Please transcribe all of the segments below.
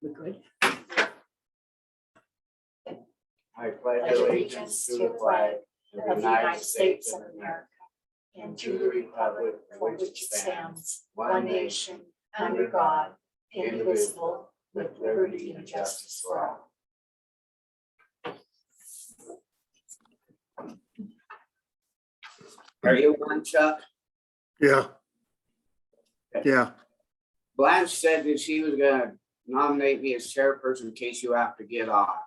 We're good. I pledge allegiance to the flag of the United States of America and to the republic for which it stands, one nation, under God, indivisible, with liberty and justice for all. Are you on, Chuck? Yeah. Yeah, Blanche said that she was gonna nominate me as chairperson in case you have to get off.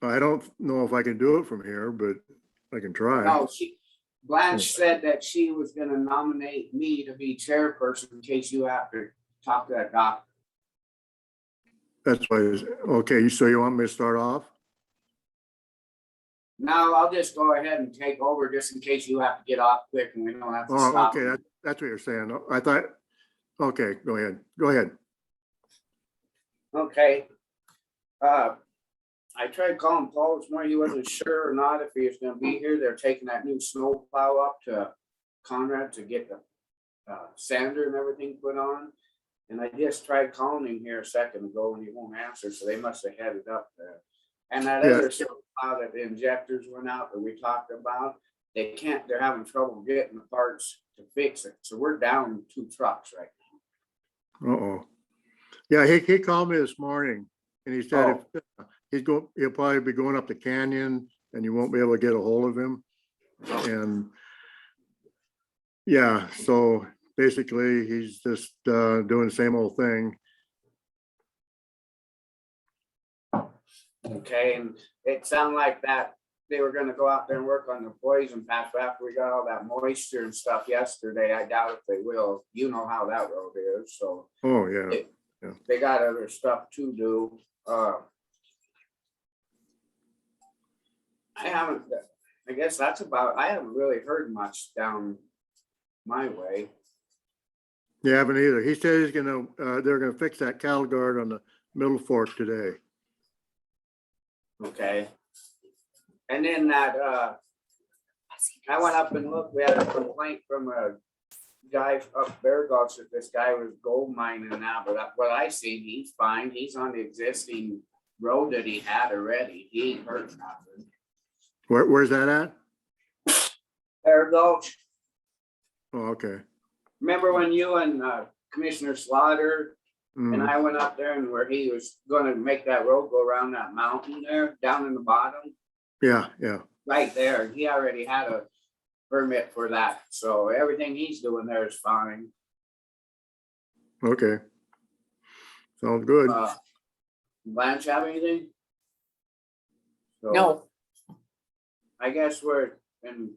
I don't know if I can do it from here, but I can try. No, Blanche said that she was gonna nominate me to be chairperson in case you have to talk to that doctor. That's why, okay, so you want me to start off? No, I'll just go ahead and take over just in case you have to get off quick and we don't have to Oh, stop. okay, that's what you're saying. I thought, okay, go ahead. Okay. I tried calling Paul this morning. He wasn't sure or not if he was gonna be here. They're taking that new snow plow up to Conrad to get the sander and everything put on. And I just tried calling him here a second ago and he won't answer, so they must have headed up there. And that Yeah. other snow plow that the injectors went out that we talked about, they're having trouble getting the parts to fix it. So we're down 2 trucks right now. Uh-oh. Yeah, he called me this morning and he said he'll probably be going up the canyon and you won't be able to get a hold of him. And yeah, so basically he's just doing the same old thing. Okay, and it sounded like that they were gonna go out there and work on the poison patch, but after we got all that moisture and stuff yesterday, I doubt if they will. You know how that road is, so Oh, yeah. they got other stuff to do. I guess that's about, I haven't really heard much down my way. You haven't either. He said he's gonna, they're gonna fix that cattle guard on the Middle Fork today. Okay. And then that, I went up and looked, we had a complaint from a guy up Bear Gulch that this guy was gold mining now, but what I seen, he's fine. He's on the existing road that he had already. He ain't hurt nothing. Where's that at? Bear Gulch, Oh, okay. remember when you and Commissioner Slaughter and Mm, I went up there and where he was gonna make that road go around that mountain there, down in the bottom? yeah. Right there, he already had a permit for that, so everything he's doing there is fine. Okay. Sounds good. Blanche have anything? So, No, I guess and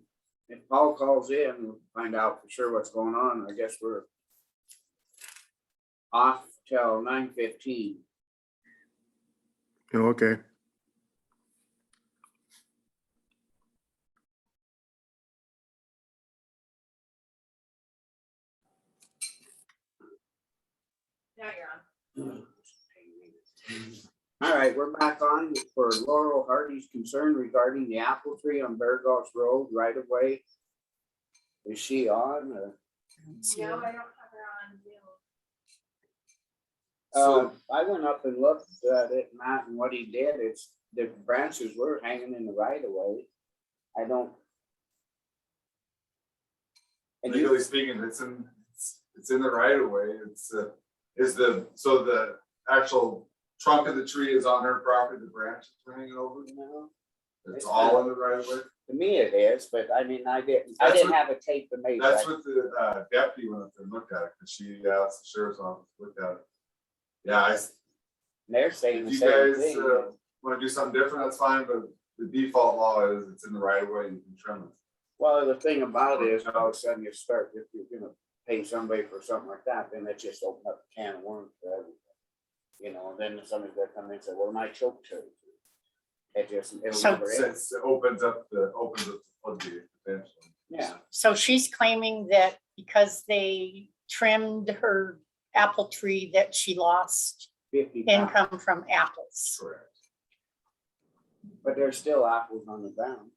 if Paul calls in, we'll find out for sure what's going on. I guess we're off till 9:15. Okay. now you're on. All right, we're back on for Laurel Hardy's concern regarding the apple tree on Bear Gulch Road right of way. Is she on? No, I don't have her on Zoom. I went up and looked at it, Matt, and what he did is the branches were hanging in the right of way. I don't. And you, Legally speaking, it's in the right of way. So the actual trunk of the tree is on her property, the branches are hanging over. It's all in the right of way. to me it is, but I mean, I didn't That's what- have a tape to make. That's what the deputy went up there and looked at it, because she asked the sheriff's office to look at it. Yeah, They're saying if the you same guys thing. want to do something different, that's fine, but the default law is it's in the right of way, you can trim it. Well, the thing about it is all of a sudden you start, if you're gonna pay somebody for something like that, then it just open up a can of worms for everything. You know, and then somebody's gonna come in and say, well, my choke cherry. It'll So- never end. Since it opens up the floodgate potentially. Yeah, So she's claiming that because they trimmed her apple tree that she lost 50 pounds, income from apples. Correct. but there's still apples on the ground.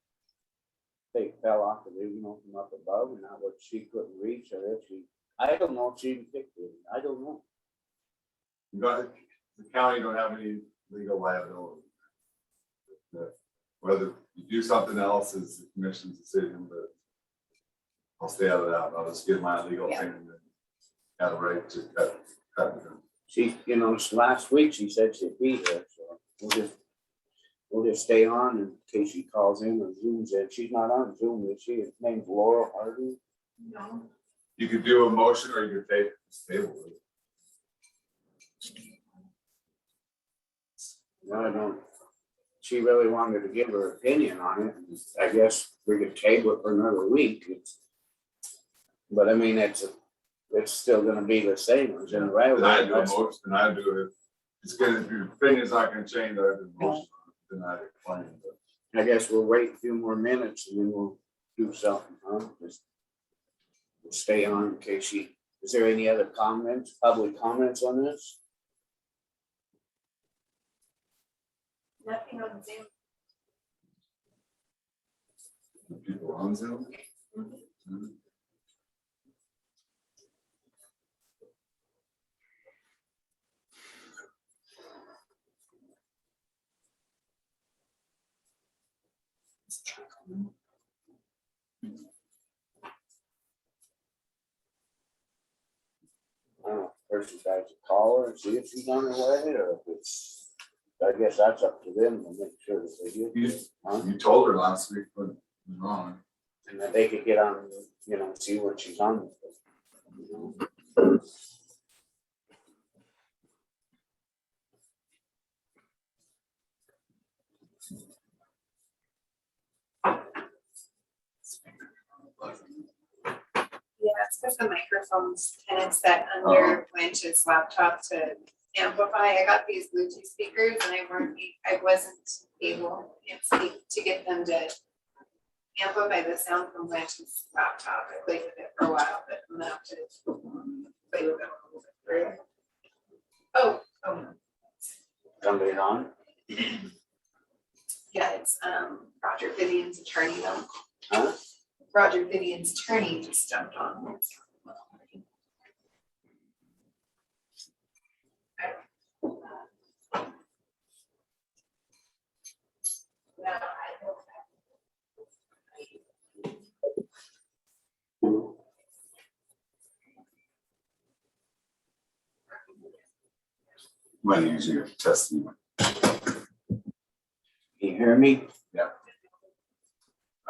They fell off the, from up above and that what she couldn't reach or if I don't know if she even picked it. I don't know. the county don't have any legal liability. Whether you do something else is the commission's decision, but I'll stay out of that. I'll just give my legal Yeah. opinion and have a right to cut it. She, you know, last week she said she'd be here, so we'll just stay on in case she calls in or Zooms in. She's not on Zoom, is she? Her name's Laura Hardy. No. You could do a motion or you could table it. I don't, she really wanted to give her opinion on it. I guess we could table it for another week. But I mean, it's still gonna be the same as in the right Then I do a away. motion, and I do it. It's gonna, your opinion's not gonna change, I do a motion, then I decline, but I guess we'll wait a few more minutes and then we'll do something, huh? Just we'll stay on in case she, is there any other comments, public comments on this? Nothing on Zoom. people on Zoom. Mhm. I don't know, if person tries to call her and see if she's on her way or if it's, I guess that's up to them to make sure that they get it, huh? You told her last week, but you're wrong. And that they could get on, you know, see what she's on. Yeah, it's because the microphones and it's set under Blanche's laptop to amplify. I got these Bluetooth speakers and I wasn't able to get them to amplify the sound from Blanche's laptop. I played with it for a while, but I'm gonna have to play with it a little bit further. Oh, no. Somebody on? Yeah, it's Roger Vivian's attorney though. Huh? Roger Vivian's attorney just jumped on. Might use your testimony. You hear me?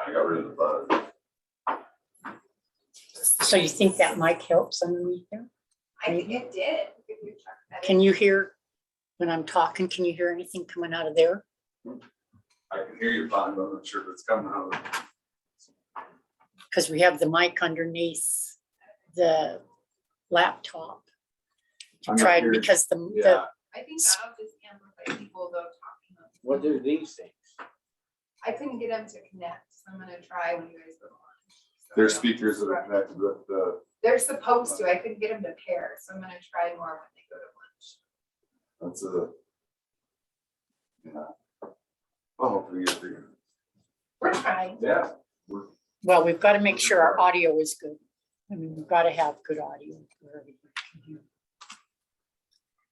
I got rid of the bug. So you think that mic helps underneath there? I think it did. Can you hear, when I'm talking, can you hear anything coming out of there? I can hear you fine, but I'm not sure if it's coming out. Because we have the mic underneath the laptop. To I'm not try, hearing- because Yeah, I think that'll just amplify people though talking. on the What phone. do these things? I couldn't get them to connect, so I'm gonna try when you guys go to lunch. So there's I don't speakers that are disrupt. connected with the, They're supposed to, I couldn't get them to pair, so I'm gonna try more when they go to lunch. that's a. Yeah. Well, hopefully get bigger. We're trying. Yeah. Well, we've got to make sure our audio is good. I mean, we've got to have good audio. for everybody to hear.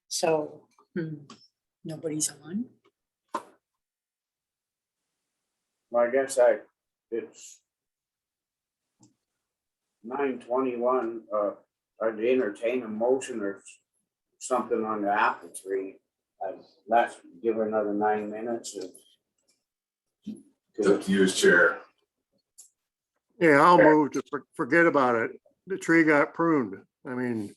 So, nobody's on. Well, I guess it's 9:21, I'd entertain a motion or something on the apple tree. Let's give her another 9 minutes and. It's up to you as chair. Yeah, I'll move to forget about it. The tree got pruned. I mean,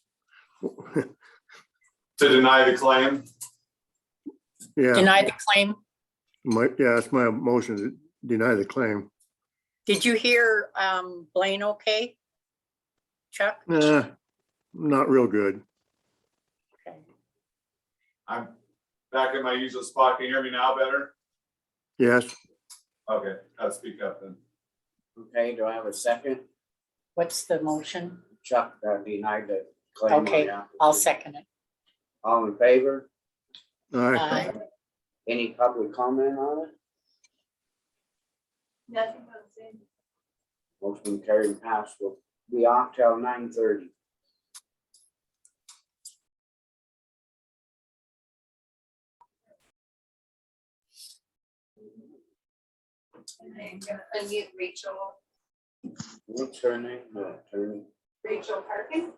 To deny the claim, yeah, Deny the claim. that's my motion to deny the claim. Did you hear Blaine okay? Chuck? Nah, not real good. Okay. I'm back in my usual spot. Can you hear me now better? Yes, Okay, I'll speak up then. Okay, do I have a second? What's the motion? Chuck denied the claim. on the Okay, apple I'll tree. second it. All in favor? all right. Aye. Any public comment on it? Nothing on Zoom. Motion carried and passed. We'll be off till 9:30. And I'm gonna unmute Rachel, What's her name? No, attorney. Rachel Parkin.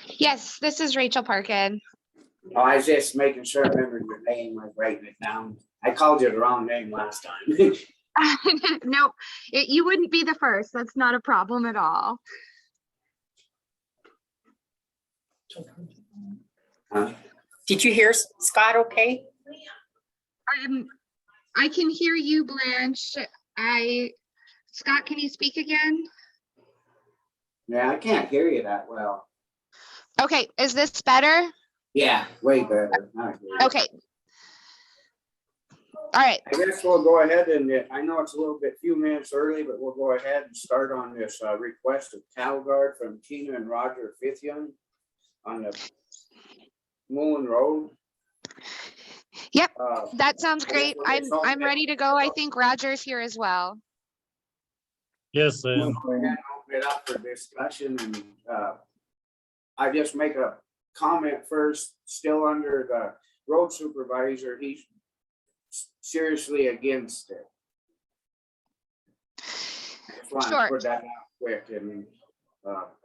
Yes, this is Rachel Parkin. Oh, I was just making sure I remembered your name, like writing it down. I called you the wrong name last time. Nope, you wouldn't be the first. That's not a problem at all. Huh? Did you hear Scott okay? I can hear you, Blanche. Scott, can you speak again? Yeah, I can't hear you that well. Okay, is this better? Yeah, way better. Now I hear you. Okay. All right, I guess we'll go ahead and, I know it's a little bit, few minutes early, but we'll go ahead and start on this request of cattle guard from Tina and Roger Fithian on the Mullen Road. Yep, Uh, that sounds great. I'm ready to go. I think Roger's here as well. Yes, I we'll am. go ahead and open it up for discussion and I just make a comment first, still under the road supervisor, he's seriously against it. I just want to Sure. put that out quick and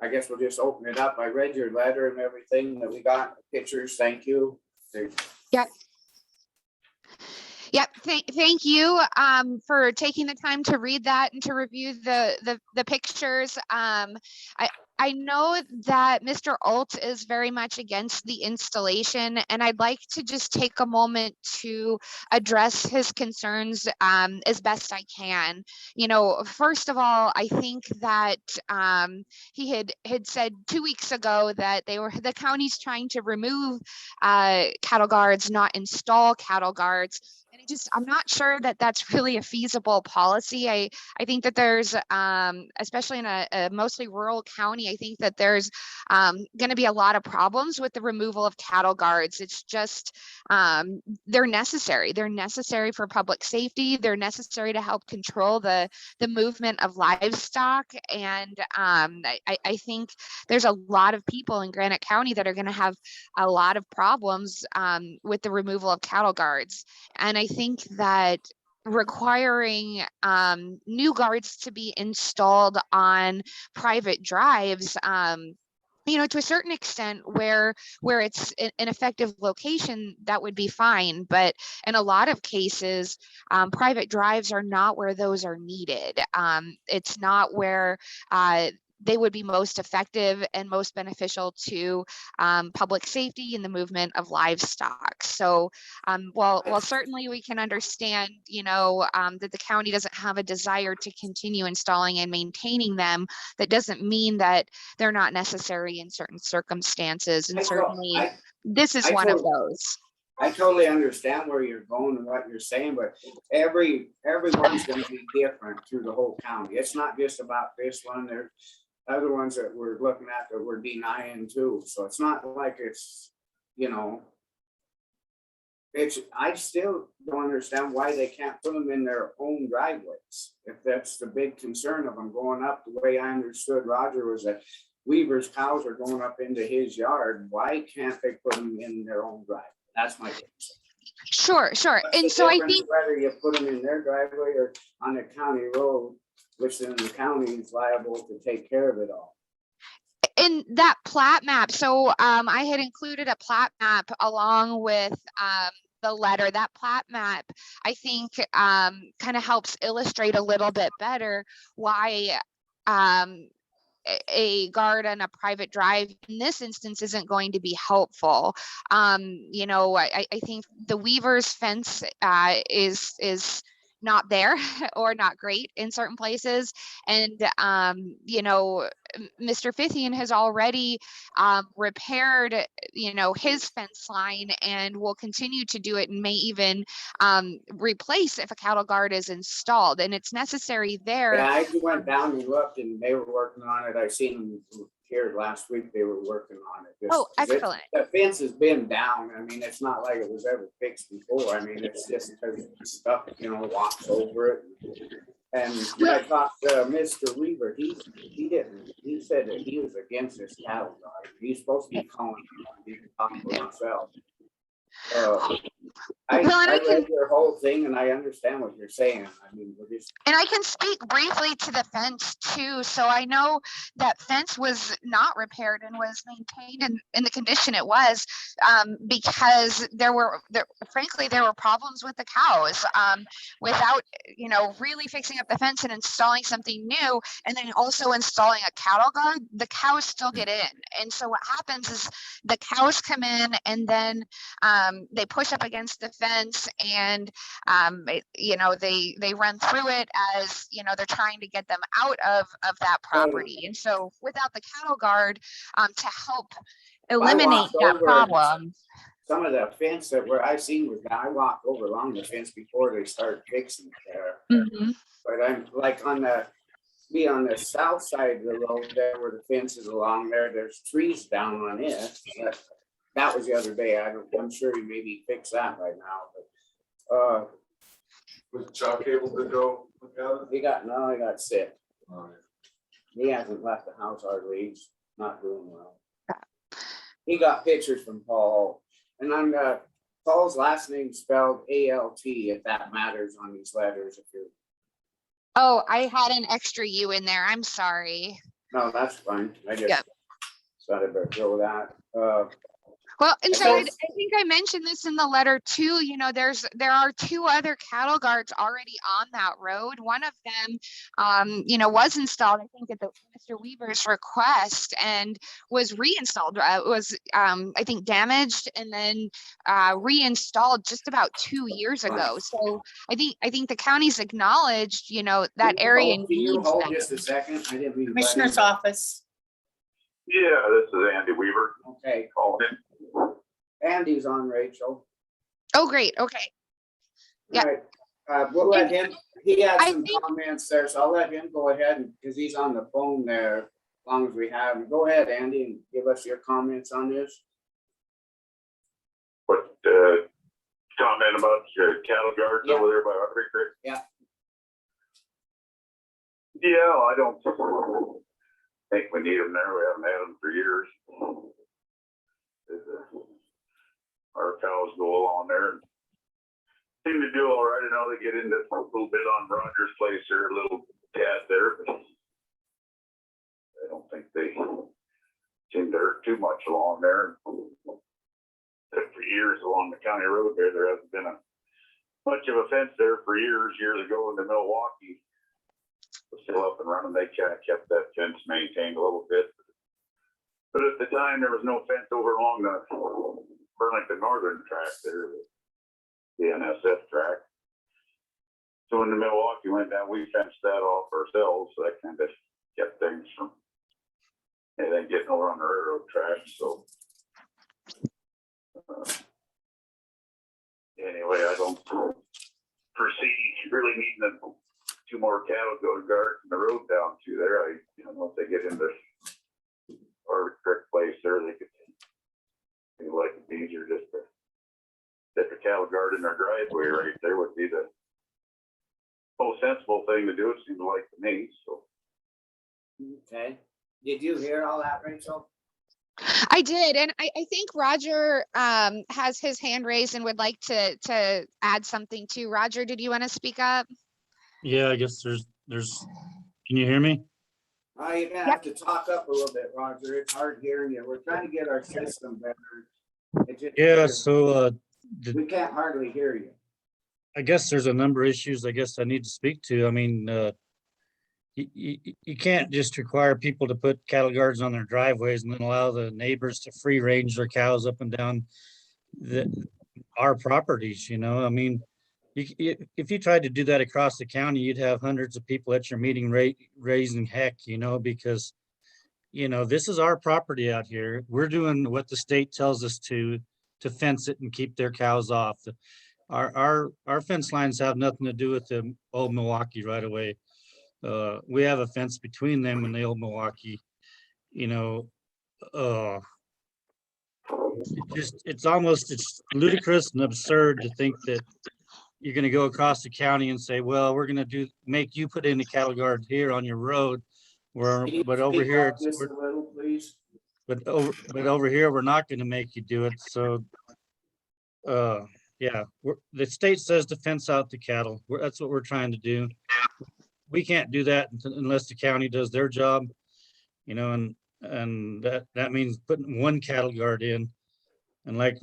I guess we'll just open it up. I read your letter and everything that we got, pictures, thank you. Yep, thank you for taking the time to read that and to review the pictures. I know that Mr. Alt is very much against the installation, and I'd like to just take a moment to address his concerns as best I can. You know, first of all, I think that he had said 2 weeks ago that the county's trying to remove cattle guards, not install cattle guards. And I'm not sure that that's really a feasible policy. I think that there's, especially in a mostly rural county, I think that there's going to be a lot of problems with the removal of cattle guards. It's just, they're necessary. They're necessary for public safety. They're necessary to help control the movement of livestock. And I think there's a lot of people in Granite County that are going to have a lot of problems with the removal of cattle guards. And I think that requiring new guards to be installed on private drives, you know, to a certain extent where it's an effective location, that would be fine. But in a lot of cases, private drives are not where those are needed. It's not where they would be most effective and most beneficial to public safety and the movement of livestock. So while certainly we can understand, you know, that the county doesn't have a desire to continue installing and maintaining them, that doesn't mean that they're not necessary in certain circumstances. And certainly this is one of those. I totally understand where you're going and what you're saying, but everyone's gonna be different through the whole county. It's not just about this one. There's other ones that we're looking at that we're denying too. So it's not like it's, you know, I still don't understand why they can't put them in their own driveways. If that's the big concern of them going up, the way I understood Roger was that Weaver's cows are going up into his yard. Why can't they put them in their own driveway? That's my concern. Sure. What's And the so I difference think whether you put them in their driveway or on a county road, which then the county is liable to take care of it all. in that plat map, so I had included a plat map along with the letter. That plat map, I think, kind of helps illustrate a little bit better why a guard on a private drive in this instance isn't going to be helpful. You know, I think the Weaver's fence is not there or not great in certain places. And, you know, Mr. Fithian has already repaired, you know, his fence line and will continue to do it and may even replace if a cattle guard is installed. And it's necessary there. Yeah, I went down and looked and they were working on it. I seen them here last week. They were working on it. Oh, excellent. The fence has been down. I mean, it's not like it was ever fixed before. I mean, it's just because stuff, you know, walks over it. And when I talked to Mr. Weaver, he said that he was against this cattle guard. He's supposed to be calling, he can talk for himself. Well, and I can, read your whole thing and I understand what you're saying. I mean, we're just, and I can speak briefly to the fence too. So I know that fence was not repaired and was maintained in the condition it was, because frankly, there were problems with the cows, without, really fixing up the fence and installing something new, and then also installing a cattle guard, the cows still get in. And so what happens is the cows come in and then they push up against the fence, and they run through it as they're trying to get them out of that property. And so without the cattle guard to help eliminate that over- problem. some of the fence that where I seen was, I walked over along the fence before they started fixing it there. Mhm. But I'm like on the south side of the road there where the fence is along there, there's trees down on it. That was the other day. I'm sure you maybe fix that right now, but, Was Chuck able to go look at it? he got sick. Oh, He hasn't left the house hardly. He's not doing well. He got pictures from Paul, and on Paul's last name spelled ALT, if that matters on these letters. If you're, Oh, I had an extra U in there. I'm sorry. no, that's fine. I just Yep. thought I'd better go with that. Well, and so So- I think I mentioned this in the letter too. There are two other cattle guards already on that road. One of them, was installed, I think, at Mr. Weaver's request, and was reinstalled. Was I think damaged and then reinstalled just about 2 years ago. So I think the county's acknowledged, that area Can you needs hold that. just a second? I didn't mean. to butt Commissioner's in. office. Yeah, this is Andy Weaver Okay, calling in. Andy's on, Rachel. Oh, great. Okay. Yeah. Right. We'll let him, he had I some think- comments there, so I'll let him go ahead, because he's on the phone there, as long as we have him. Go ahead, Andy, and give us your comments on this. What, comment about your cattle guards Yeah. over there by Hardwick Creek? Yeah. Yeah, I don't think we need them there. We haven't had them for years. Our cows go along there and seem to do all right. I know they get into a little bit on Rogers Place there, a little tad there, but I don't think they seem to hurt too much along there. But for years along the county road there hasn't been much of a fence there for years ago into Milwaukee. Was still up and running. They kind of kept that fence maintained a little bit. But at the time, there was no fence over along the Burlington Northern track there, the NSF track. So when the Milwaukee went down, we fenced that off ourselves. So that kind of kept things from anything getting over on the railroad track. So anyway, I don't foresee really needing two more cattle guards in the road down through there. I don't know if they get into our correct place there, they could be like it'd be easier just to set the cattle guard in their driveway right there would be the most sensible thing to do, it seems like to me, so. Okay. Did you hear all that, Rachel? I did, and I think Roger has his hand raised and would like to add something too. Roger, did you want to speak up? Yeah, I guess there's, can you hear me? You're gonna have to talk up a little bit, Roger. It's hard hearing you. We're trying to get our system better. It just- Yeah, so, We can't hardly hear you. I guess there's a number of issues I guess I need to speak to. I mean, you can't just require people to put cattle guards on their driveways and then allow the neighbors to free range their cows up and down our properties, I mean, if you tried to do that across the county, you'd have hundreds of people at your meeting raising heck, because, this is our property out here. We're doing what the state tells us to fence it and keep their cows off. Our fence lines have nothing to do with the old Milwaukee right away. We have a fence between them and the old Milwaukee, it's ludicrous and absurd to think that you're gonna go across the county and say, well, we're gonna make you put in a cattle guard here on your road. Can you But over speak here, up just a little, please? but over here, we're not gonna make you do it, so. Yeah, the state says to fence out the cattle. That's what we're trying to do. We can't do that unless the county does their job, you know, and that means putting one cattle guard in. And like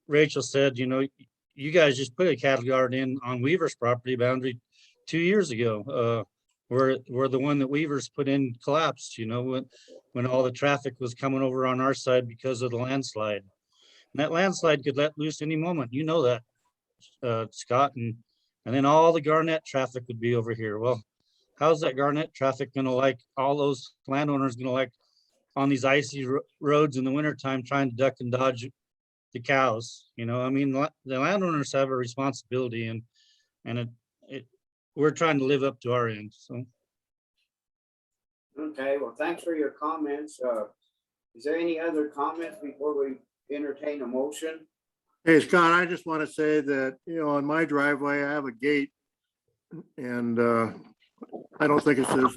Rachel said, you know, you guys just put a cattle guard in on Weaver's property boundary 2 years ago. Where the one that Weaver's put in collapsed, you know, when all the traffic was coming over on our side because of the landslide. And that landslide could let loose any moment, you know that, Scott, and then all the Garnett traffic would be over here. Well, how's that Garnett traffic gonna like, all those landowners gonna like on these icy roads in the wintertime trying to duck and dodge the cows? You know, I mean, the landowners have a responsibility, and we're trying to live up to our end, so. Okay, well, thanks for your comments. Is there any other comments before we entertain a motion? Hey, Scott, I just want to say that, you know, on my driveway, I have a gate. And I don't think it's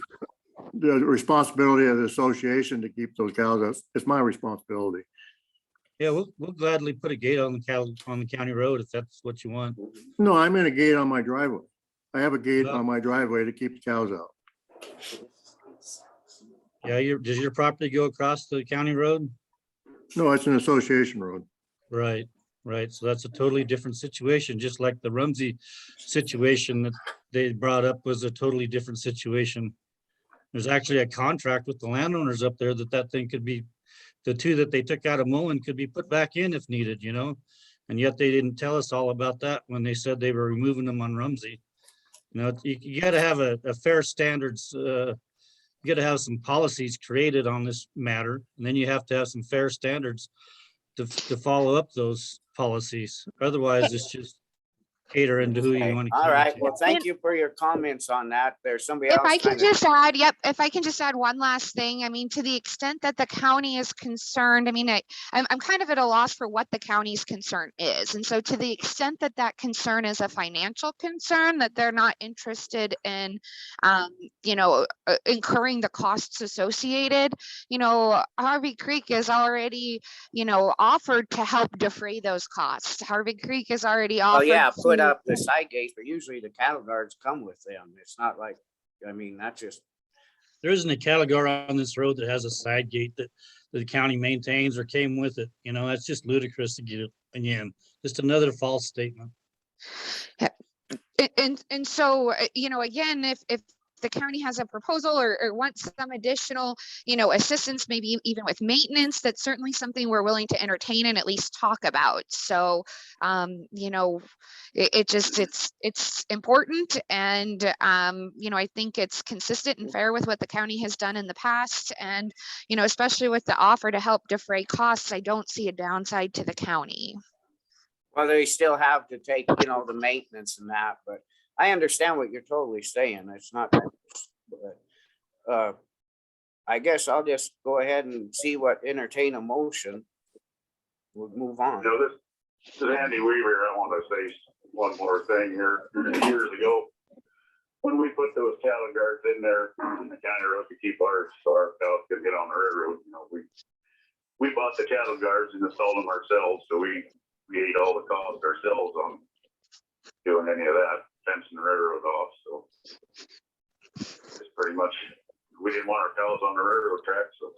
the responsibility of the association to keep those cows. It's my responsibility. Yeah, we'll gladly put a gate on the county road if that's what you want. No, I'm in a gate on my driveway. I have a gate on my driveway to keep the cows out. Yeah, does your property go across the county road? No, it's an association road. Right, right. So that's a totally different situation, just like the Rumsey situation that they brought up was a totally different situation. There's actually a contract with the landowners up there that thing could be, the two that they took out of Mullen could be put back in if needed, you know? And yet they didn't tell us all about that when they said they were removing them on Rumsey. You know, you gotta have a fair standards, you gotta have some policies created on this matter, and then you have to have some fair standards to follow up those policies. Otherwise, it's just cater into who you want to. All right, well, thank you for your comments on that. There's somebody else. If I can trying to- just add, yep, if I can just add one last thing, I mean, to the extent that the county is concerned, I mean, I'm kind of at a loss for what the county's concern is. And so to the extent that that concern is a financial concern, that they're not interested in, you know, incurring the costs associated, you know, Harvey Creek is already, you know, offered to help defray those costs. Harvey Creek is already Oh, offered. yeah, put to- up the side gate, but usually the cattle guards come with them. It's not like, I mean, that's just, There isn't a cattle guard on this road that has a side gate that the county maintains or came with it. You know, that's just ludicrous to get it again. Just another false statement. And so, you know, again, if the county has a proposal or wants some additional, you know, assistance, maybe even with maintenance, that's certainly something we're willing to entertain and at least talk about. So, you know, it's important. And, you know, I think it's consistent and fair with what the county has done in the past. And, you know, especially with the offer to help defray costs, I don't see a downside to the county. well, they still have to take, you know, the maintenance and that, but I understand what you're totally saying. It's not, but, I guess I'll just go ahead and see what entertain a motion. We'll move on. You know, this is Andy Weaver. I want to say one more thing here. Years ago, when we put those cattle guards in there on the county road to keep our cows could get on the railroad, you know, we bought the cattle guards and installed them ourselves, so we ate all the cost ourselves on doing any of that, fencing the railroad off, so it's pretty much, we didn't want our cows on the railroad track, so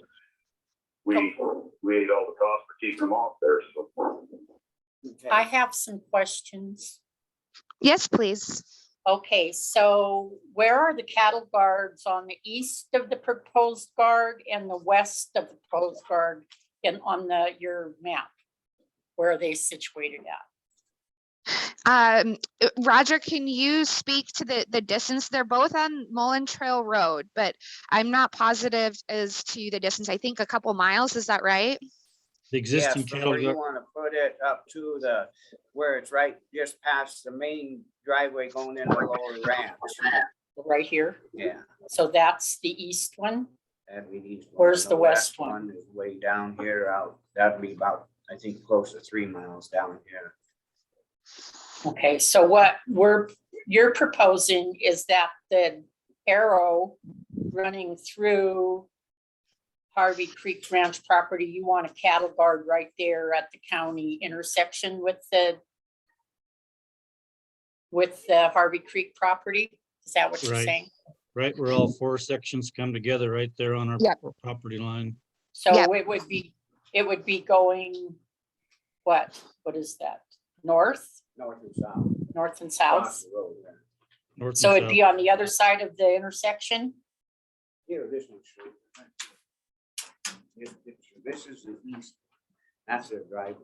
we ate all the cost for keeping them off there, so. Okay. I have some questions. Yes, please. Okay, so where are the cattle guards on the east of the proposed guard and the west of the proposed guard on your map? Where are they situated at? Roger, can you speak to the distance? They're both on Mullen Trail Road, but I'm not positive as to the distance. I think a couple miles, is that right? The Yes, existing from cattle where you guard, want to put it up to where it's right just past the main driveway going into Lower Ranch. Right here? Yeah. So that's the east one? That'd be these ones. Where's the west one? Is way down here out, that'd be about, I think, close to 3 miles down here. Okay, so what you're proposing is that the arrow running through Harvey Creek Ranch property, you want a cattle guard right there at the county intersection with the with the Harvey Creek property? Is that what you're Right. saying? Right, where all four sections come together right there on our Yep. property line. So Yep. it would be going, what is that? North, North and south. north and Across south? the road there. North So and it'd be south. on the other side of the intersection? Here, this one's straight. This is the east. That's the driveway.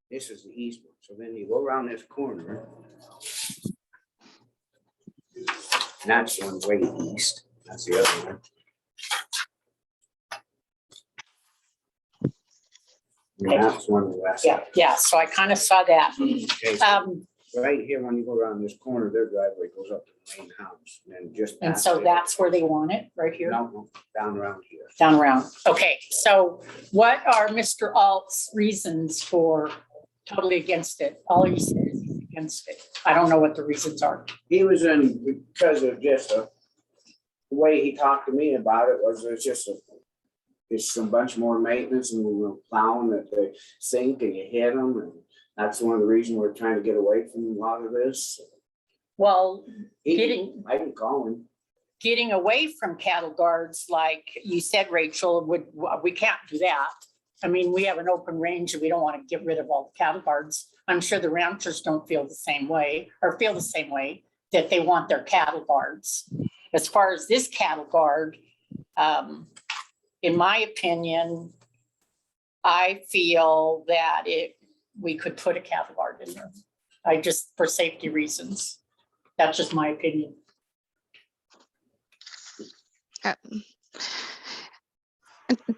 This is the east one. So then you go around this corner. And that's one way east. That's the other one. And that's one west. Yeah, so I kind of saw that. Okay, so right here, when you go around this corner, their driveway goes up to the main house and then just. And past so it- that's where they want it, right here? No, down around here. Down around. Okay, so what are Mr. Alt's reasons for totally against it? All he says is he's against it. I don't know what the reasons are. He was in, because of just the way he talked to me about it was it's just some bunch more maintenance and we were plowing that they sink and you hit them. And that's one of the reasons we're trying to get away from a lot of this. Well, I can call him. getting away from cattle guards, like you said, Rachel, we can't do that. I mean, we have an open range and we don't want to get rid of all the cattle guards. I'm sure the ranchers don't feel the same way that they want their cattle guards. As far as this cattle guard, in my opinion, I feel that we could put a cattle guard in there. For safety reasons. That's just my opinion.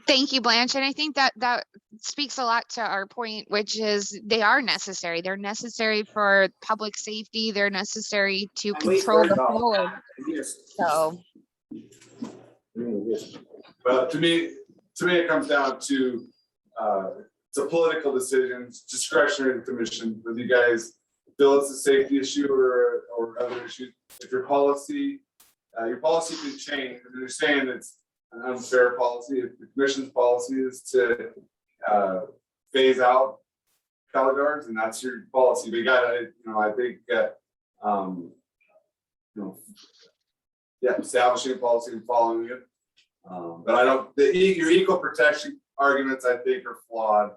Thank you, Blanche. And I think that speaks a lot to our point, which is they are necessary. They're necessary for public safety. They're necessary to And we control the heard all flow. that. Just- So, just- But to me, it comes down to, it's a political decision, it's discretionary to the commission, whether you guys feel it's a safety issue or other issue. If your policy can change, if you're saying it's an unfair policy, if the commission's policy is to, phase out color guards, and that's your policy, but you gotta, I think that, establishing a policy and following it. But I don't, your equal protection arguments, I think, are flawed.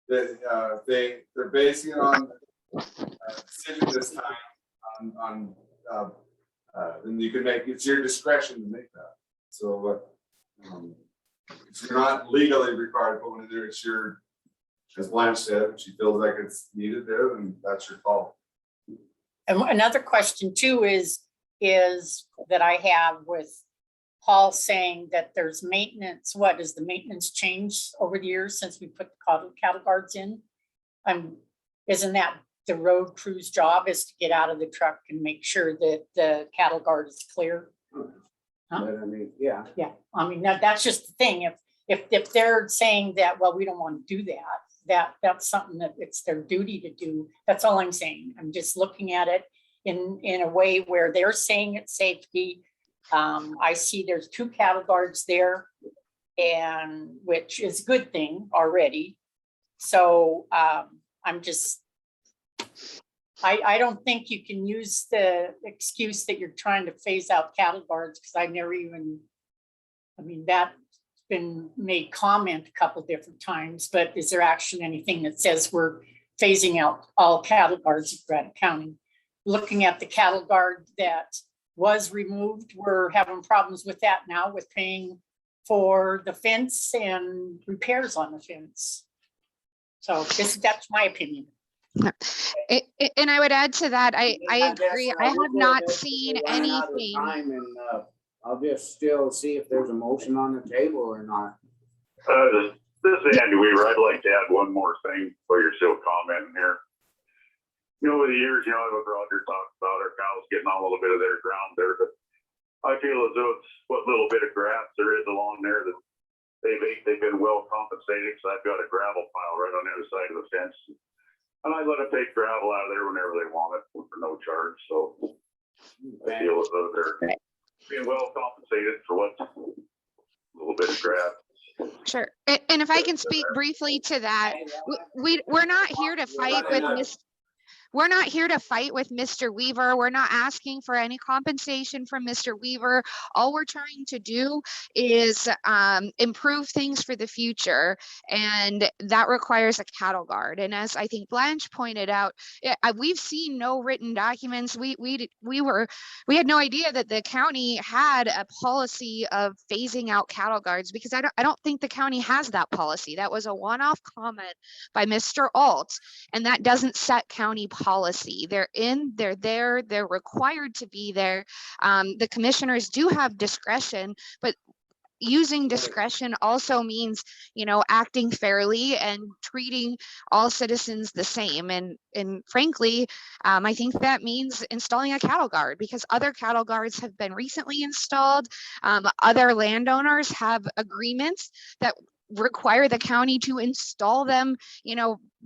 That they're basing it on a decision this time on and you can make, it's your discretion to make that. So if you're not legally required to put one in there, it's your, as Blanche said, if she feels like it's needed there, then that's your call. And another question too is that I have with Paul saying that there's maintenance. What does the maintenance change over the years since we put the cattle guards in? Isn't that the road crew's job is to get out of the truck and make sure that the cattle guard is clear? Huh? But I mean, yeah. Yeah, I mean, that's just the thing. If they're saying that, well, we don't want to do that's something that it's their duty to do. That's all I'm saying. I'm just looking at it in a way where they're saying it's safety. I see there's 2 cattle guards there, and which is a good thing already. So I don't think you can use the excuse that you're trying to phase out cattle guards, because that's been made comment a couple different times, but is there actually anything that says we're phasing out all cattle guards in Granite County? Looking at the cattle guard that was removed, we're having problems with that now with paying for the fence and repairs on the fence. So that's my opinion. and I would add to that, I agree. I have not seen We're running out of anything. time, and I'll just still see if there's a motion on the table or not. This is Andy Weaver. I'd like to add one more thing while you're still commenting here. Over the years, what Roger talked about, our cows getting on a little bit of their ground there, but I feel as though it's what little bit of grass there is along there that they've been well compensated, because I've got a gravel pile right on the other side of the fence. And I let them take gravel out of there whenever they want it for no charge, so I feel as though they're being well compensated for what little bit of grass. Sure. And if I can speak briefly to that, we're not here to fight with we're not here to fight with Mr. Weaver. We're not asking for any compensation from Mr. Weaver. All we're trying to do is improve things for the future, and that requires a cattle guard. And as I think Blanche pointed out, we've seen no written documents. We had no idea that the county had a policy of phasing out cattle guards, because I don't think the county has that policy. That was a one-off comment by Mr. Alt, and that doesn't set county policy. They're there, they're required to be there. The commissioners do have discretion, but using discretion also means, acting fairly and treating all citizens the same. And frankly, I think that means installing a cattle guard, because other cattle guards have been recently installed. Other landowners have agreements that require the county to install them,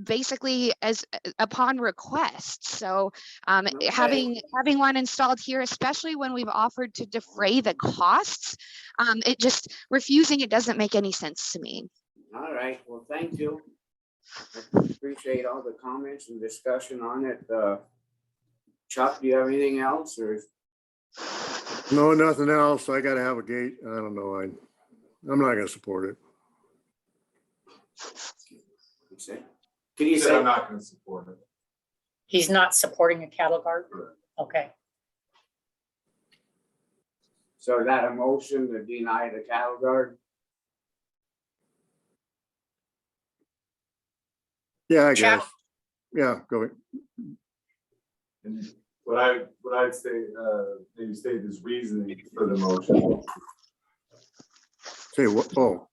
basically as upon request. So having one installed here, especially when we've offered to defray the costs, refusing it doesn't make any sense to me. All right, well, thank you. I appreciate all the comments and discussion on it. Chuck, do you have anything else, or? No, nothing else. I gotta have a gate. I don't know. I'm not gonna support it. Can you He said say? I'm not gonna support it. He's not supporting a cattle guard? Okay. So is that a motion to deny the cattle guard? Yeah, I Chuck? guess. Yeah, go ahead. And what I'd say, maybe state his reasoning for the motion. Say what? Oh,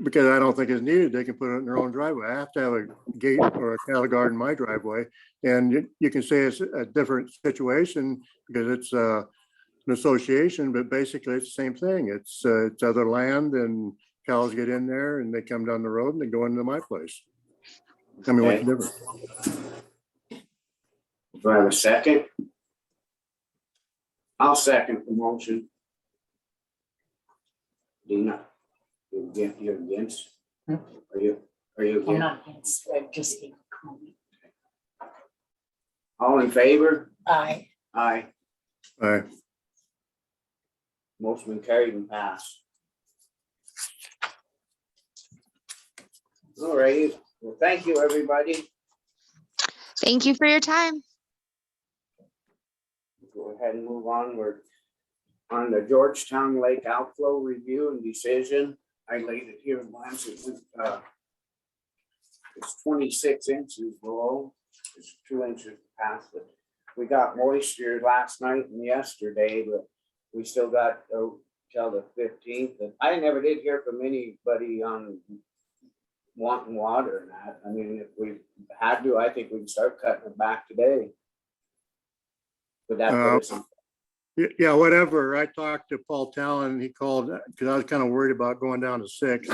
because I don't think it's needed. They can put it in their own driveway. I have to have a gate or a cattle guard in my driveway. And you can say it's a different situation because it's an association, but basically it's the same thing. It's other land, and cows get in there and they come down the road and they go into my place. I mean, what's the difference? Do I have a second? I'll second the motion. Dina, you're against? Hmm? Are you I'm against? not against, I just gave a comment. All in favor? Aye. Aye. All right. Motion carried and passed. All right, well, thank you, everybody. Thank you for your time. Go ahead and move on. We're on the Georgetown Lake outflow review and decision. I laid it here in Lance. It's 26 inches below. It's 2 inches past it. We got moisture last night and yesterday, but we still got till the 15th. And I never did hear from anybody on wanting water and that. I mean, if we had to, I think we can start cutting it back today. But that put us in. Yeah, whatever. I talked to Paul Talon, he called, because I was kind of worried about going down to 6.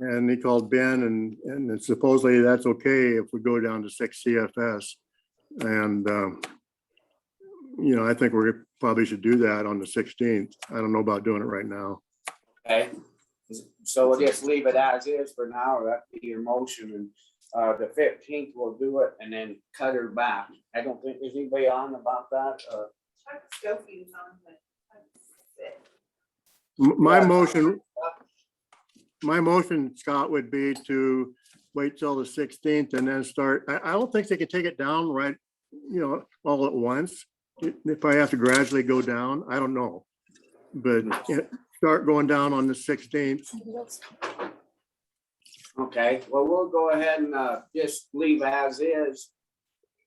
And he called Ben and supposedly that's okay if we go down to 6 CFS. And, I think we probably should do that on the 16th. I don't know about doing it right now. Okay, so we'll just leave it as is for now. That'd be your motion, and the 15th we'll do it and then cut her back. I don't think, is anybody on about that? Chuck Schofield on, but that's it. My motion, Scott, would be to wait till the 16th and then start. I don't think they can take it down right, all at once. If I have to gradually go down, I don't know. But start going down on the 16th. Okay, well, we'll go ahead and just leave as is.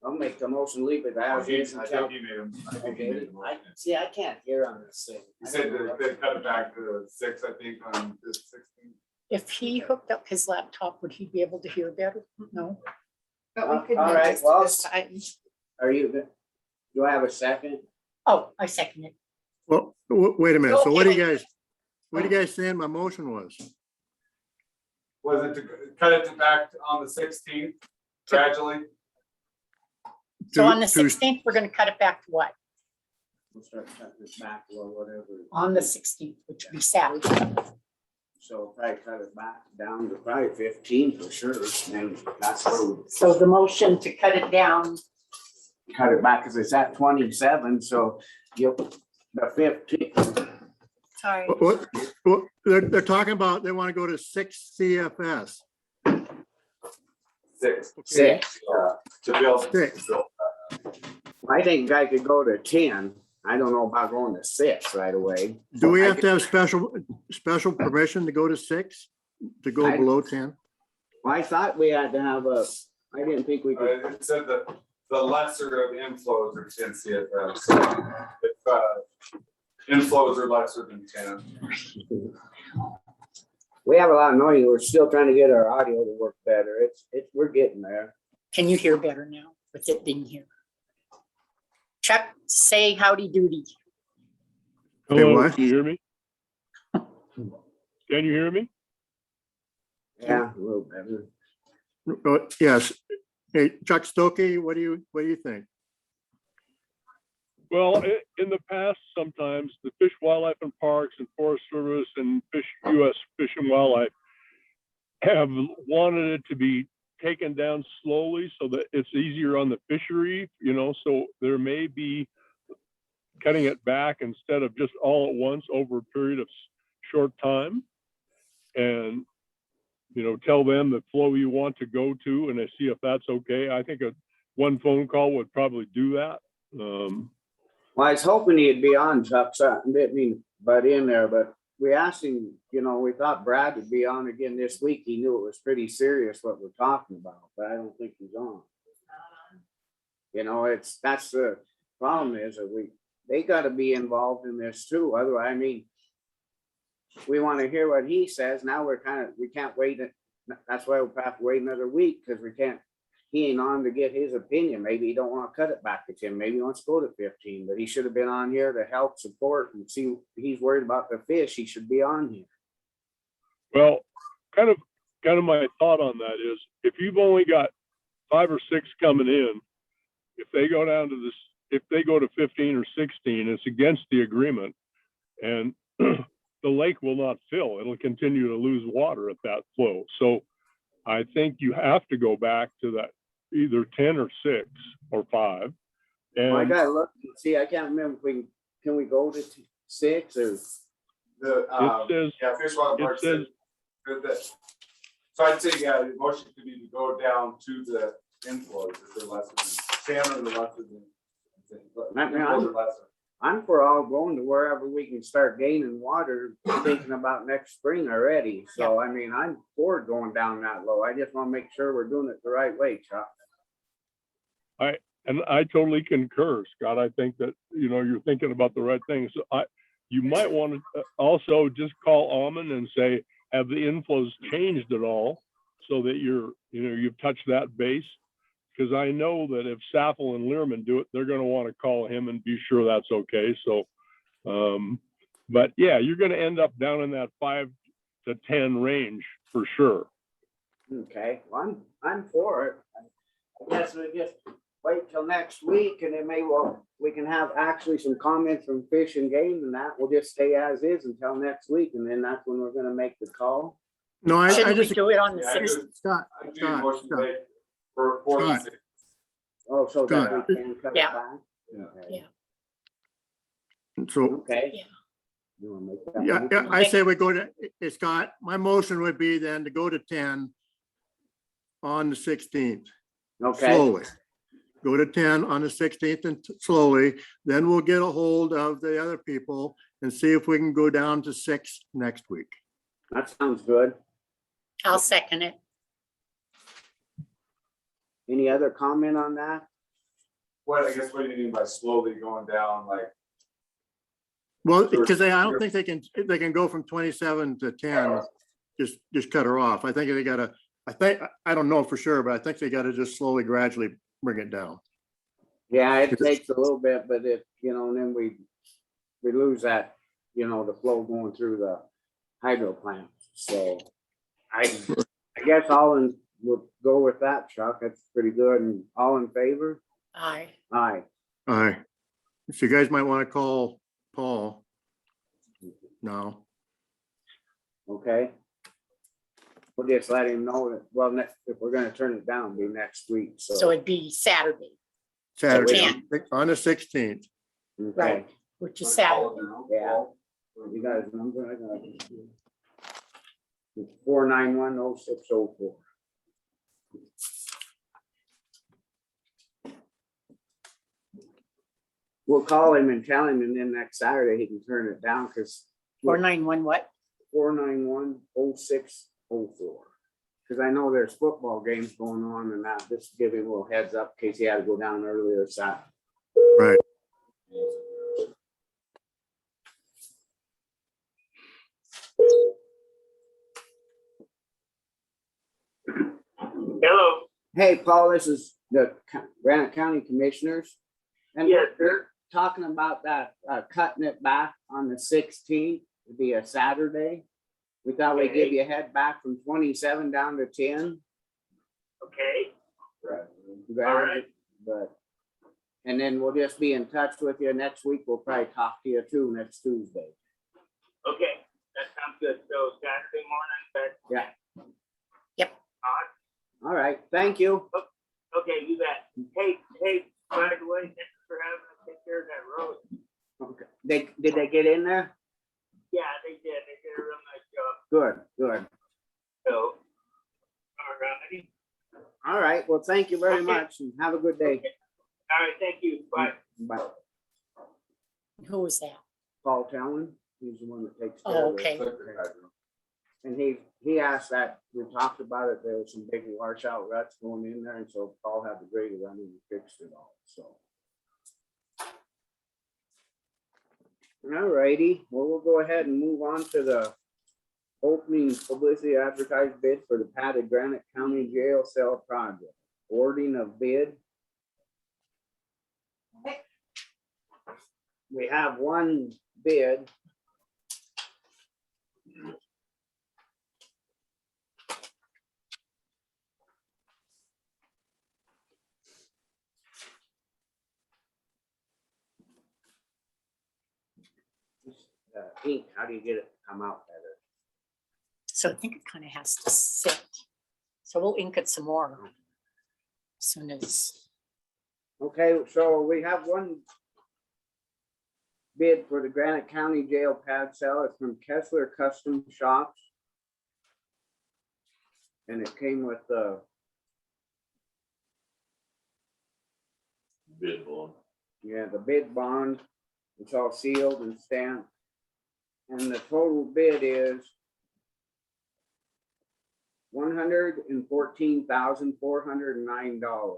I'll make the motion, leave it as is. I think you made him. I think you made the motion. See, I can't hear on this thing. You said that they cut it back to 6, I think, on this 16th. If he hooked up his laptop, would he be able to hear better? No. But we could All move right, this to well, this time. Are you, do I have a second? Oh, I second it. Well, wait a minute. So what do you guys saying my motion was? Was it to cut it back on the 16th gradually? So on the To- 16th, we're gonna cut it back to what? We'll start cutting this back or whatever. On the 16th, which would be Saturday. So probably cut it back down to probably 15 for sure, and then that's where we. So the motion to cut it down cut it back, cause it's at 27, so you, the 15. Sorry. What, they're talking about, they want to go to 6 CFS. 6. Six. To build. Six. I think I could go to 10. I don't know about going to 6 right away. Do we have to have special permission to go to 6, to go I- below 10? Well, I thought we had to have I didn't think we could. It said that the lesser of inflows are 10 CFS. So if inflows are lesser than 10. We have a lot of noise. We're still trying to get our audio to work better. We're getting there. Can you hear better now with it being here? Chuck, say howdy doody. Hey, Hello, what? can you hear me? Can you hear me? Yeah, a little better. Oh, yes. Hey, Chuck Stokey, what do you think? Well, in the past, sometimes the Fish, Wildlife and Parks and Forest Service and U.S. Fish and Wildlife have wanted it to be taken down slowly so that it's easier on the fishery, so there may be cutting it back instead of just all at once over a period of short time. And, tell them the flow you want to go to and see if that's okay. I think one phone call would probably do that. Well, I was hoping he'd be on, Chuck, so I didn't mean butt in there, but we asked him, we thought Brad would be on again this week. He knew it was pretty serious what we're talking about, but I don't think he's on. That's the problem is that they gotta be involved in this too. Otherwise, we want to hear what he says. Now we can't wait. That's why we'll have to wait another week because he ain't on to get his opinion. Maybe he don't want to cut it back to 10. Maybe he wants to go to 15, but he should have been on here to help support and see he's worried about the fish. He should be on here. Well, kind of my thought on that is if you've only got 5 or 6 coming in, if they go down to this, if they go to 15 or 16, it's against the agreement and the lake will not fill. It'll continue to lose water at that flow. So I think you have to go back to that either 10 or 6 or 5. Well, I And gotta look and see. I can't remember if can we go to 6 or The, it says, yeah, Fish, Wildlife it Parks says, said that. So I'd say, yeah, the motion could be to go down to the inflows if they're lesser than 10 or the lesser than. but Not now. inflows are lesser. I'm for all going to wherever we can start gaining water, thinking about next spring already. So, I'm for going down that low. I just want to make sure we're doing it the right way, Chuck. and I totally concur, Scott. I think that, you're thinking about the right thing. So you might want to also just call Almond and say, have the inflows changed at all? So that you've touched that base. Because I know that if Saffel and Learman do it, they're going to want to call him and be sure that's okay. So, but yeah, you're going to end up down in that 5 to 10 range for sure. Okay, well, I'm for it. I guess we just wait till next week and then we can have actually some comments from Fish and Game and that. We'll just stay as is until next week. And then that's when we're gonna make the call. No, I Shouldn't we just, do it on the Yeah, I 6th? do- Scott, I do Scott, motion Scott. today for the Scott. 6. Oh, so that Scott. we can cut it Yeah. back? Yeah. Okay. So, Okay. Yeah. You wanna make that yeah, motion? I say we go to, Scott, my motion would be then to go to 10 on the 16th, Okay, slowly. Go to 10 on the 16th and slowly, then we'll get a hold of the other people and see if we can go down to 6 next week. that sounds good. I'll second it. Any other comment on that? What do you mean by slowly going down, like? Well, Sure, because I don't sure. think they can go from 27 to 10, just cut her off. I think they gotta, I don't know for sure, but I think they gotta just slowly, gradually bring it down. Yeah, it takes a little bit, but and then we lose that, the flow going through the hydro plant. So I guess we'll go with that, Chuck. That's pretty good. And all in favor? Aye. Aye. All right. So you guys might want to call Paul now. Okay. We'll just let him know that, if we're gonna turn it down, it'll be next week. So So, it'd be Saturday. Saturday, Tenth. on the 16th. Okay. Right, which is Saturday. Yeah. You got his number? I got it. 4910604. We'll call him and tell him, and then next Saturday he can turn it down, because 491 what? 4910604. Because I know there's football games going on, and that, just give him a little heads up in case he had to go down earlier Saturday. Right. Hello. Hey, Paul, this is the Granite County Commissioners. And Yes, we're talking about that, cutting it back on the 16th, it'd be a Saturday. We thought we'd give you a head back from 27 down to 10. Okay. Right. All right. But, and then we'll just be in touch with you next week. We'll probably talk to you too next Tuesday. Okay, that sounds good. So Saturday morning, but. Yeah. Yep. All right, thank you. Okay, you bet. Hey, by the way, thanks for having us take care of that road. Okay. Did they get in there? Yeah, they did. They did a real nice job. Good. So, all righty. All right, well, thank you very Okay. much and have a good day. All right, thank you. Bye. Bye. Who was that? Paul Talon, he's the one that takes care Oh, of it. okay. And he asked that, we talked about it, there was some big washout ruts going in there, and so Paul had the grader run and fixed it all, so. All righty, well, we'll go ahead and move on to the opening publicity advertised bid for the padded Granite County Jail Cell project. Awarding of bid. We have one bid. Ink, how do you get it to come out better? So I think it kind of has to sit. So we'll ink it some more. As soon as, Okay, so we have one bid for the Granite County Jail pad cell. It's from Kessler Custom Shops. And it came with the Bid bond. yeah, the bid bond. It's all sealed and stamped. And the total bid is $114,409.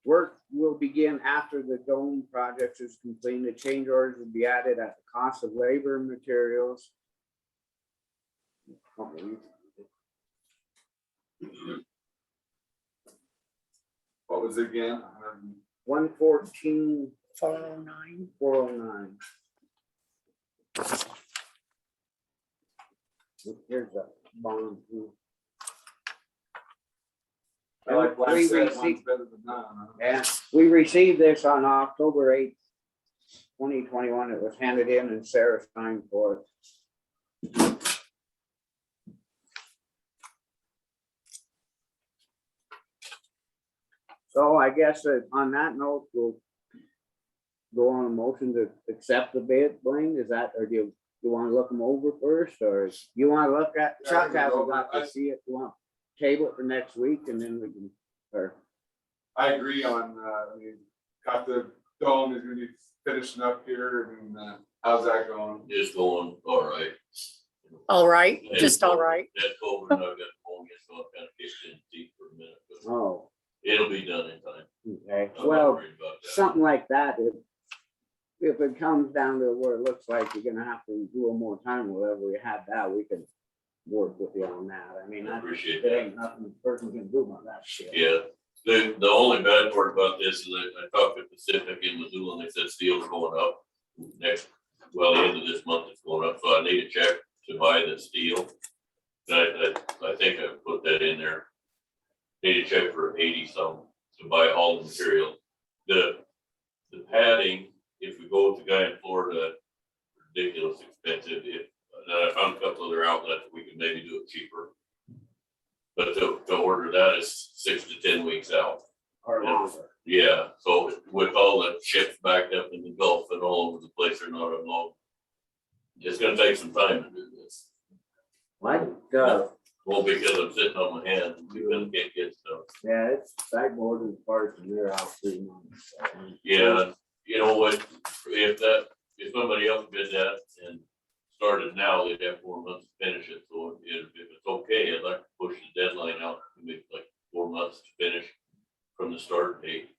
Work will begin after the dome project is complete. The change orders will be added at the cost of labor and materials. What was it again? 114,409. 409. Here's the bond. I like what I We said, one's received- better than none. Huh? Yeah, we received this on October 8th, 2021. It was handed in and Sarah signed for it. So I guess that on that note, we'll go on a motion to accept the bid, Blaine. Is that, or do you want to look them over first, or you want to look at, Yeah, Chuck I hasn't can got go. to see it. You want to table it for next week and then we can, or, I agree on, I mean, got the dome is gonna be finishing up here and, how's that going? It's going all right. All right, just all right. That culvert, I've got pneumonia, so I'm kind of kicked in deep for a minute, but oh, it'll be done in time. okay. I'm not Well, worried about that. something like that, if it comes down to where it looks like you're gonna have to do one more time, whatever, we had that, we can work with you on that. I mean, I I appreciate there that. ain't nothing the person can do about that shit. Yeah, the only bad part about this is that I talked to Pacific in Missoula and they said steel's going up next, well, the end of this month it's going up, so I need a check to buy the steel. And I think I put that in there. Need a check for 80 some to buy all the material. The padding, if we go with the guy in Florida, ridiculous expensive. If, then I found a couple other outlets, we can maybe do it cheaper. But to order that is 6 to 10 weeks out. or longer. Yeah, so with all the ships backed up in the Gulf and all over the place, they're not unloading. It's gonna take some time to do this. Like, Well, because I'm sitting on my hands, because I can't get stuff. yeah, it's sideboard and parts and they're out 3 months. Yeah, you know what, if somebody else did that and started now, they'd have 4 months to finish it, so if it's okay, I'd like to push the deadline out, to make like 4 months to finish from the start date.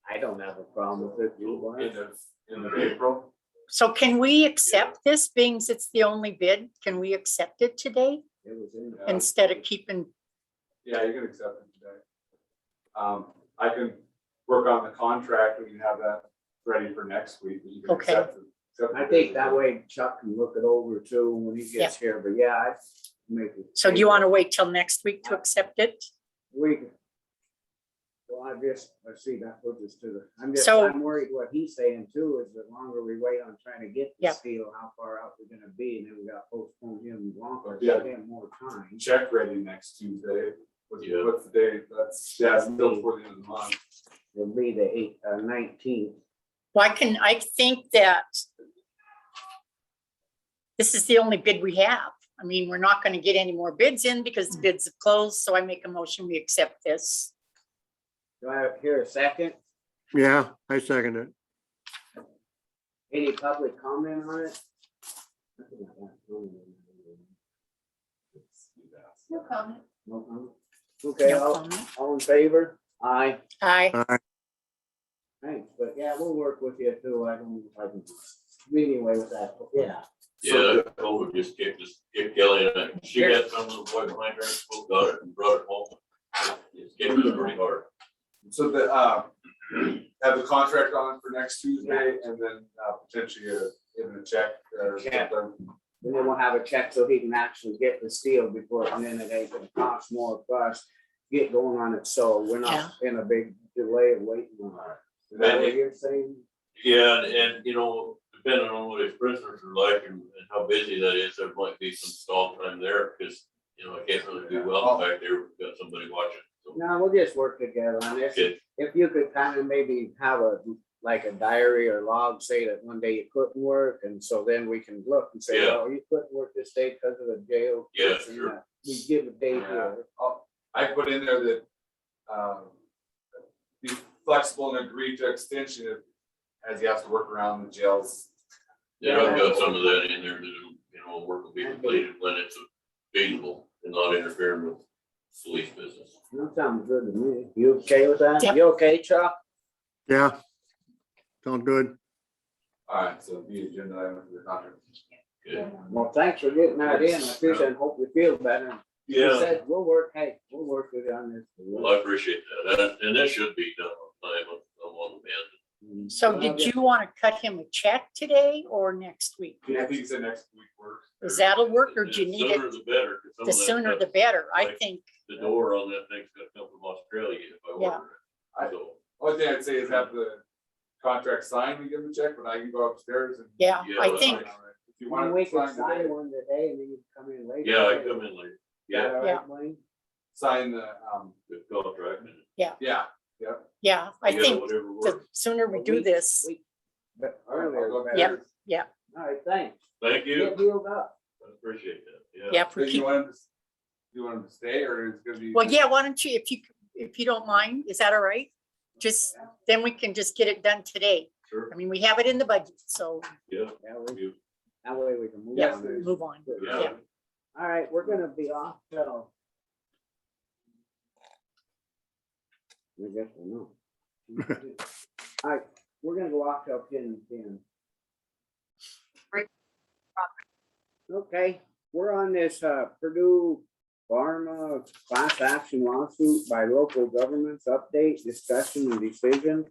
I don't have a problem with it, you, Brian. End of April. So can we accept this, being it's the only bid? Can we accept it today It was in. instead of keeping, Yeah, you can accept it today. I can work on the contract, we can have that ready for next week, but you can Okay. accept it. Accept I it. think that way Chuck can look it over too when he gets here, but yeah, I'd make it. so do you want to wait till next week to accept it? We. Well, let's see, that puts us to the, So- I'm worried what he's saying too, is the longer we wait on trying to get the Yeah. steel, how far out we're gonna be, and then we got to postpone him longer, Yeah. give him more time. Check ready next Tuesday. Yeah. What's the date? That's, yeah, it's still before the end of the month. It'll be the 19th. Well, I think that this is the only bid we have. I mean, we're not going to get any more bids in because the bids have closed, so I make a motion, we accept this. Do I hear a second? Yeah, I second it. Any public comment on it? No comment. No comment? Okay, No all comment. all in favor? Aye. Aye. Thanks, but yeah, we'll work with you too. I don't, I can, anyway with that, but yeah. Yeah, I told her just kick Kelly, and she had some of the boy behind her, spoke got it and brought it home. It's kicked it pretty hard. So the, have the contract on for next Tuesday and then potentially give him a check or Check. something. And then we'll have a check so he can actually get the steel before, and then it ain't gonna cost more for us. Get going on it, so we're not in a big delay of waiting on it. Is that what you're saying? Yeah, and you know, depending on what his prisoners are like and how busy that is, there might be some stall time there, because, you know, I can't really do well back there, we've got somebody watching. So, No, we'll just work together on this. good. If you could kind of maybe have like a diary or log, say that one day you couldn't work, and so then we can look and say, Yeah. oh, you couldn't work this day because of the jail. Yeah, person, sure. We give a date Yeah. here. I put in there that, be flexible and agree to extension if, as he has to work around the jails. Yeah, I've got some of that in there, that, you know, work will be completed when it's feasible and not interfering with police business. That sounds good to me. You okay with that? Yep. You okay, Chuck? Yeah. Sounds good. All right, so the agenda item for the contract. Good. Well, thanks for getting that in. I appreciate it. Hope you feel better. He Yeah, said, we'll work with you on this. well, I appreciate that, and that should be done on time, on one hand. So did you want to cut him a check today or next week? Yeah, I think he said next week works. Does that'll work, or do you need Sooner it the better. 'cause some the of that sooner the stuff, better? I like- think, The door on that thing's gonna come from Australia if I Yeah. order it. So, Only thing I'd say is have the contract signed and give him a check, but I can go upstairs and. yeah, Yeah, I that's think, If you One want we to can sign sign today, one today and then you come in later. yeah, I come in later. Is that Yeah, all Yeah. right, Wayne? sign the, the contract. and, yeah, yeah, I yeah, think whatever the works. sooner we do this, But All right, I'll earlier, go the Yep. better. yeah, All right, thanks. Thank you. Get healed up. I appreciate that. Yeah. yeah, so for you want him to, you want him to stay or is it gonna be? well, yeah, why don't you, if you don't mind, is that all right? Just, then we can just get it done today. Sure. I mean, we have it in the budget, so, Yeah. Yeah, we- You- that way we can move yeah, on. this. move on. Yeah. Yeah. All right, we're gonna be off till. I guess we'll know. All right, we're gonna go off till 10:10. Okay, we're on this Purdue Pharma class action lawsuit by local governments, update, discussion and decision.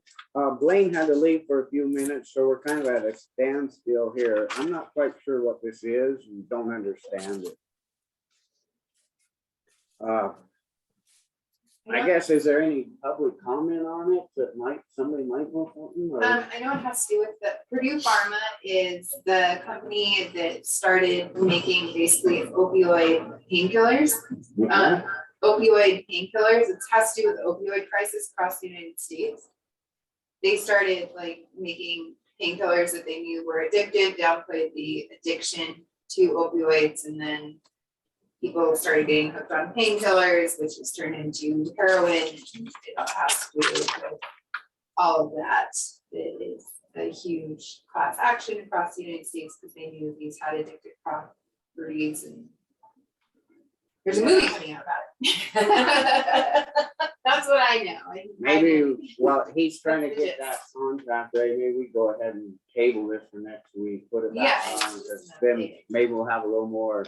Blaine had to leave for a few minutes, so we're kind of at a standstill here. I'm not quite sure what this is and don't understand it. I guess, is there any public comment on it that somebody might know something? Or- I know it has to do with Purdue Pharma is the company that started making basically opioid painkillers. opioid painkillers. It has to do with the opioid crisis across the United States. They started like making painkillers that they knew were addictive, downplayed the addiction to opioids, and then people started getting hooked on painkillers, which has turned into heroin. And it all has to do with all of that. It is a huge class action across the United States because they knew these had addictive properties, and there's a movie coming out about it. That's what I know. Maybe, well, he's trying to That's the get that contract ready, maybe we go ahead and table this for next week, put it Yeah, back it's on, just because an then update. maybe we'll have a little more.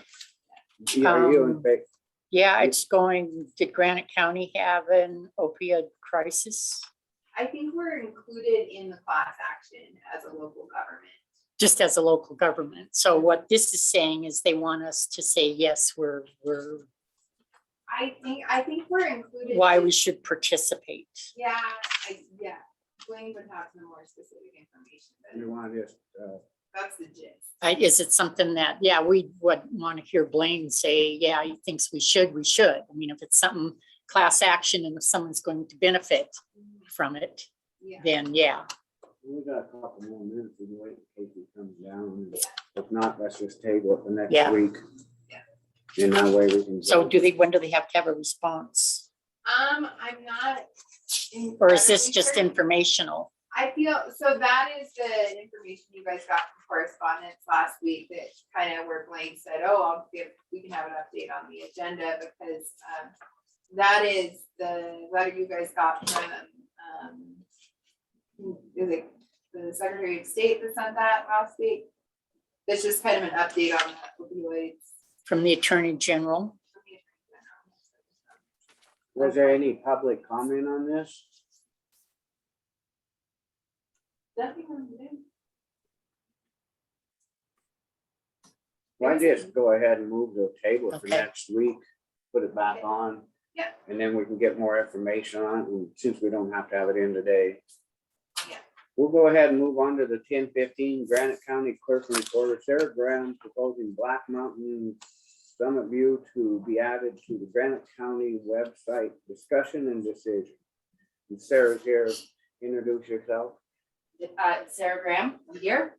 Are you in favor? Yeah, it's going, did Granite County have an opioid crisis? I think we're included in the class action as a local government. Just as a local government. So what this is saying is they want us to say, yes, we're, I think we're included. why we should participate. Yeah, yeah, Blaine would have some more specific information, You but wanna just, that's the gist. Is it something that, yeah, we would want to hear Blaine say, yeah, he thinks we should, we should. I mean, if it's something class action and if someone's going to benefit from it, Yeah. then yeah. we got a couple more minutes, we can wait in case he comes down, if not, let's just table it for next Yeah. week. Yeah. And that way we can. So when do they have to have a response? I'm not. Or is this incredibly just sure. informational? I feel, so that is the information you guys got from correspondence last week that kind of where Blaine said, oh, we can have an update on the agenda because that is the letter you guys got from, is it the Secretary of State that sent that last week? It's just kind of an update on the opioids. From the Attorney General? Was there any public comment on this? Nothing on the- Why just go ahead and move the table for Okay. next week, put it back Okay. on? Yeah. And then we can get more information on it, and since we don't have to have it in today. Yeah. We'll go ahead and move on to the 10:15 Granite County Clerk and Recorder Sarah Graham proposing Black Mountain Summit View to be added to the Granite County website discussion and decision. And Sarah's here, introduce yourself. Sarah Graham, I'm here.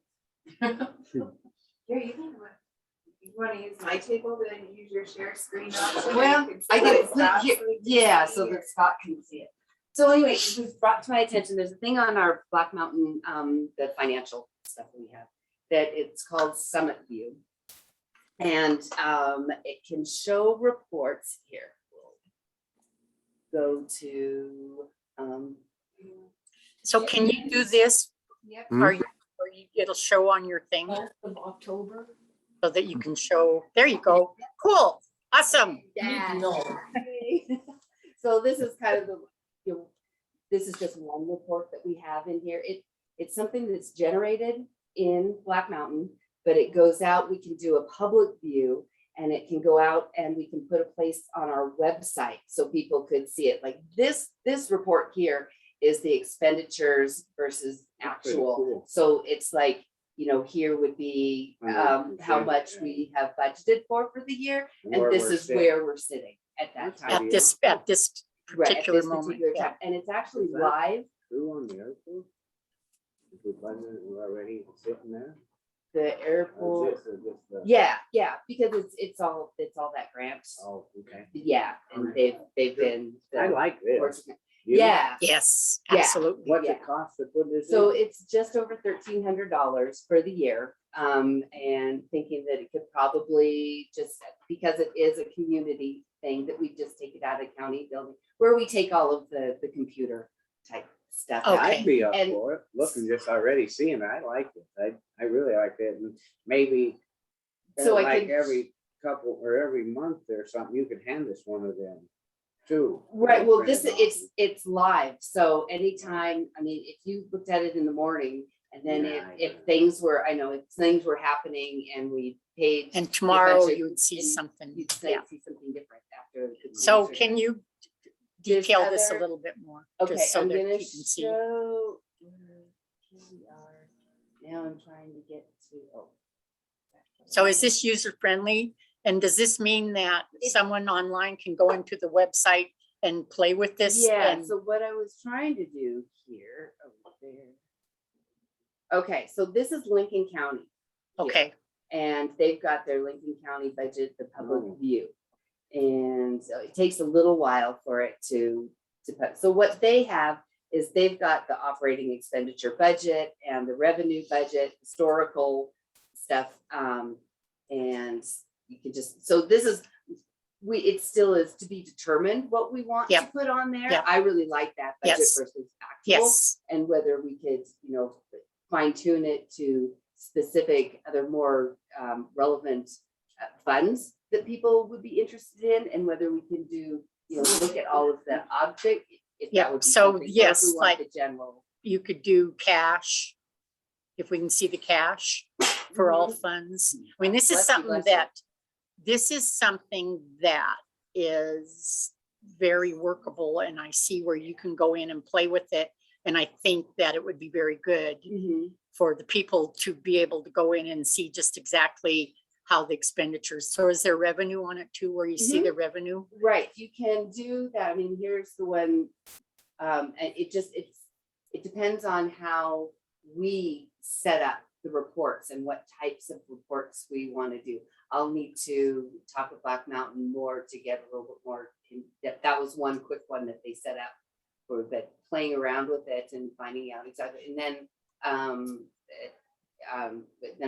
Here, you want to use my table to use your share screen option? Well, You can I see can what put Scott's here, like to yeah, see so or- that Scott can see it. So anyway, it was brought to my attention, there's a thing on our Black Mountain, the financial stuff we have, that it's called Summit View. And it can show reports here. Go to, So can you do this? Yep. Hmm? It'll show on your thing of October. so that you can show, there you go. Cool, awesome. So this is kind of the, this is just one report that we have in here. It's something that's generated in Black Mountain, but it goes out, we can do a public view and it can go out and we can put a place on our website so people could see it. Like this report here is the expenditures versus Pretty actual. cool. So it's like, here would be how much we have budgeted for the year. And Where this we're is sitting. where we're sitting at that That's time. At this Right, at particular this moment. particular yeah. time. And it's actually Is that- live, Who on the airport? Is the budget already sitting there? the Or airport. is this just the- Yeah, because it's all that grants. Oh, okay. Yeah, and they've been. I like this. working- You- Yeah, Yes, Yeah. absolutely. What's Yeah. it cost to put this in? so it's just over $1,300 for the year. And thinking that it could probably just, because it is a community thing, that we just take it out of county building, where we take all of the computer type stuff out. Okay. I'd be up And- for it. Looking, just already seeing it, I like it. I really like it. And maybe So I like can- every couple or every month or something, you could hand us one of them too. Right, well, Print this, it off. it's live, so anytime, I mean, if you looked at it in the morning, and then Yeah, if things were, I know, if things were happening and we paid. And tomorrow budget, you would see and something, You'd yeah. see something different after. the So claims are can done. you There's detail this a other- little bit more? Okay, just so I'm that gonna you can see? show. Here we are. Now I'm trying to get to, oh. So is this user friendly? And does this mean that someone online can go into the website and play with this? Yeah, and- so what I was trying to do here, over there. Okay, so this is Lincoln County. here, Okay, And they've got their Lincoln County budget, the public view. And so it takes a little while for it to put, so what they have is they've got the operating expenditure budget and the revenue budget, historical stuff. And you can just, so this is, it still is to be determined what we want to Yep. put on there. Yep. I really like that budget Yes. versus actual. yes, And whether we could, fine tune it to specific other more relevant funds that people would be interested in, and whether we can do, look at all of the object. If that Yeah, would be so, something. Or if yes, we want like- the general. you could do cash. If we can see the cash for all Mhm. funds. I mean, this is Bless you, something bless you. that, this is something that is very workable, and I see where you can go in and play with it. And I think that it would be very good Mhm. for the people to be able to go in and see just exactly how the expenditures. So is there revenue on it too, where you see Mhm. the revenue? Right, you can do that. I mean, here's the one, and it depends on how we set up the reports and what types of reports we want to do. I'll need to talk with Black Mountain more to get a little bit more in depth. That was one quick one that they set up for that, playing around with it and finding out exactly, and then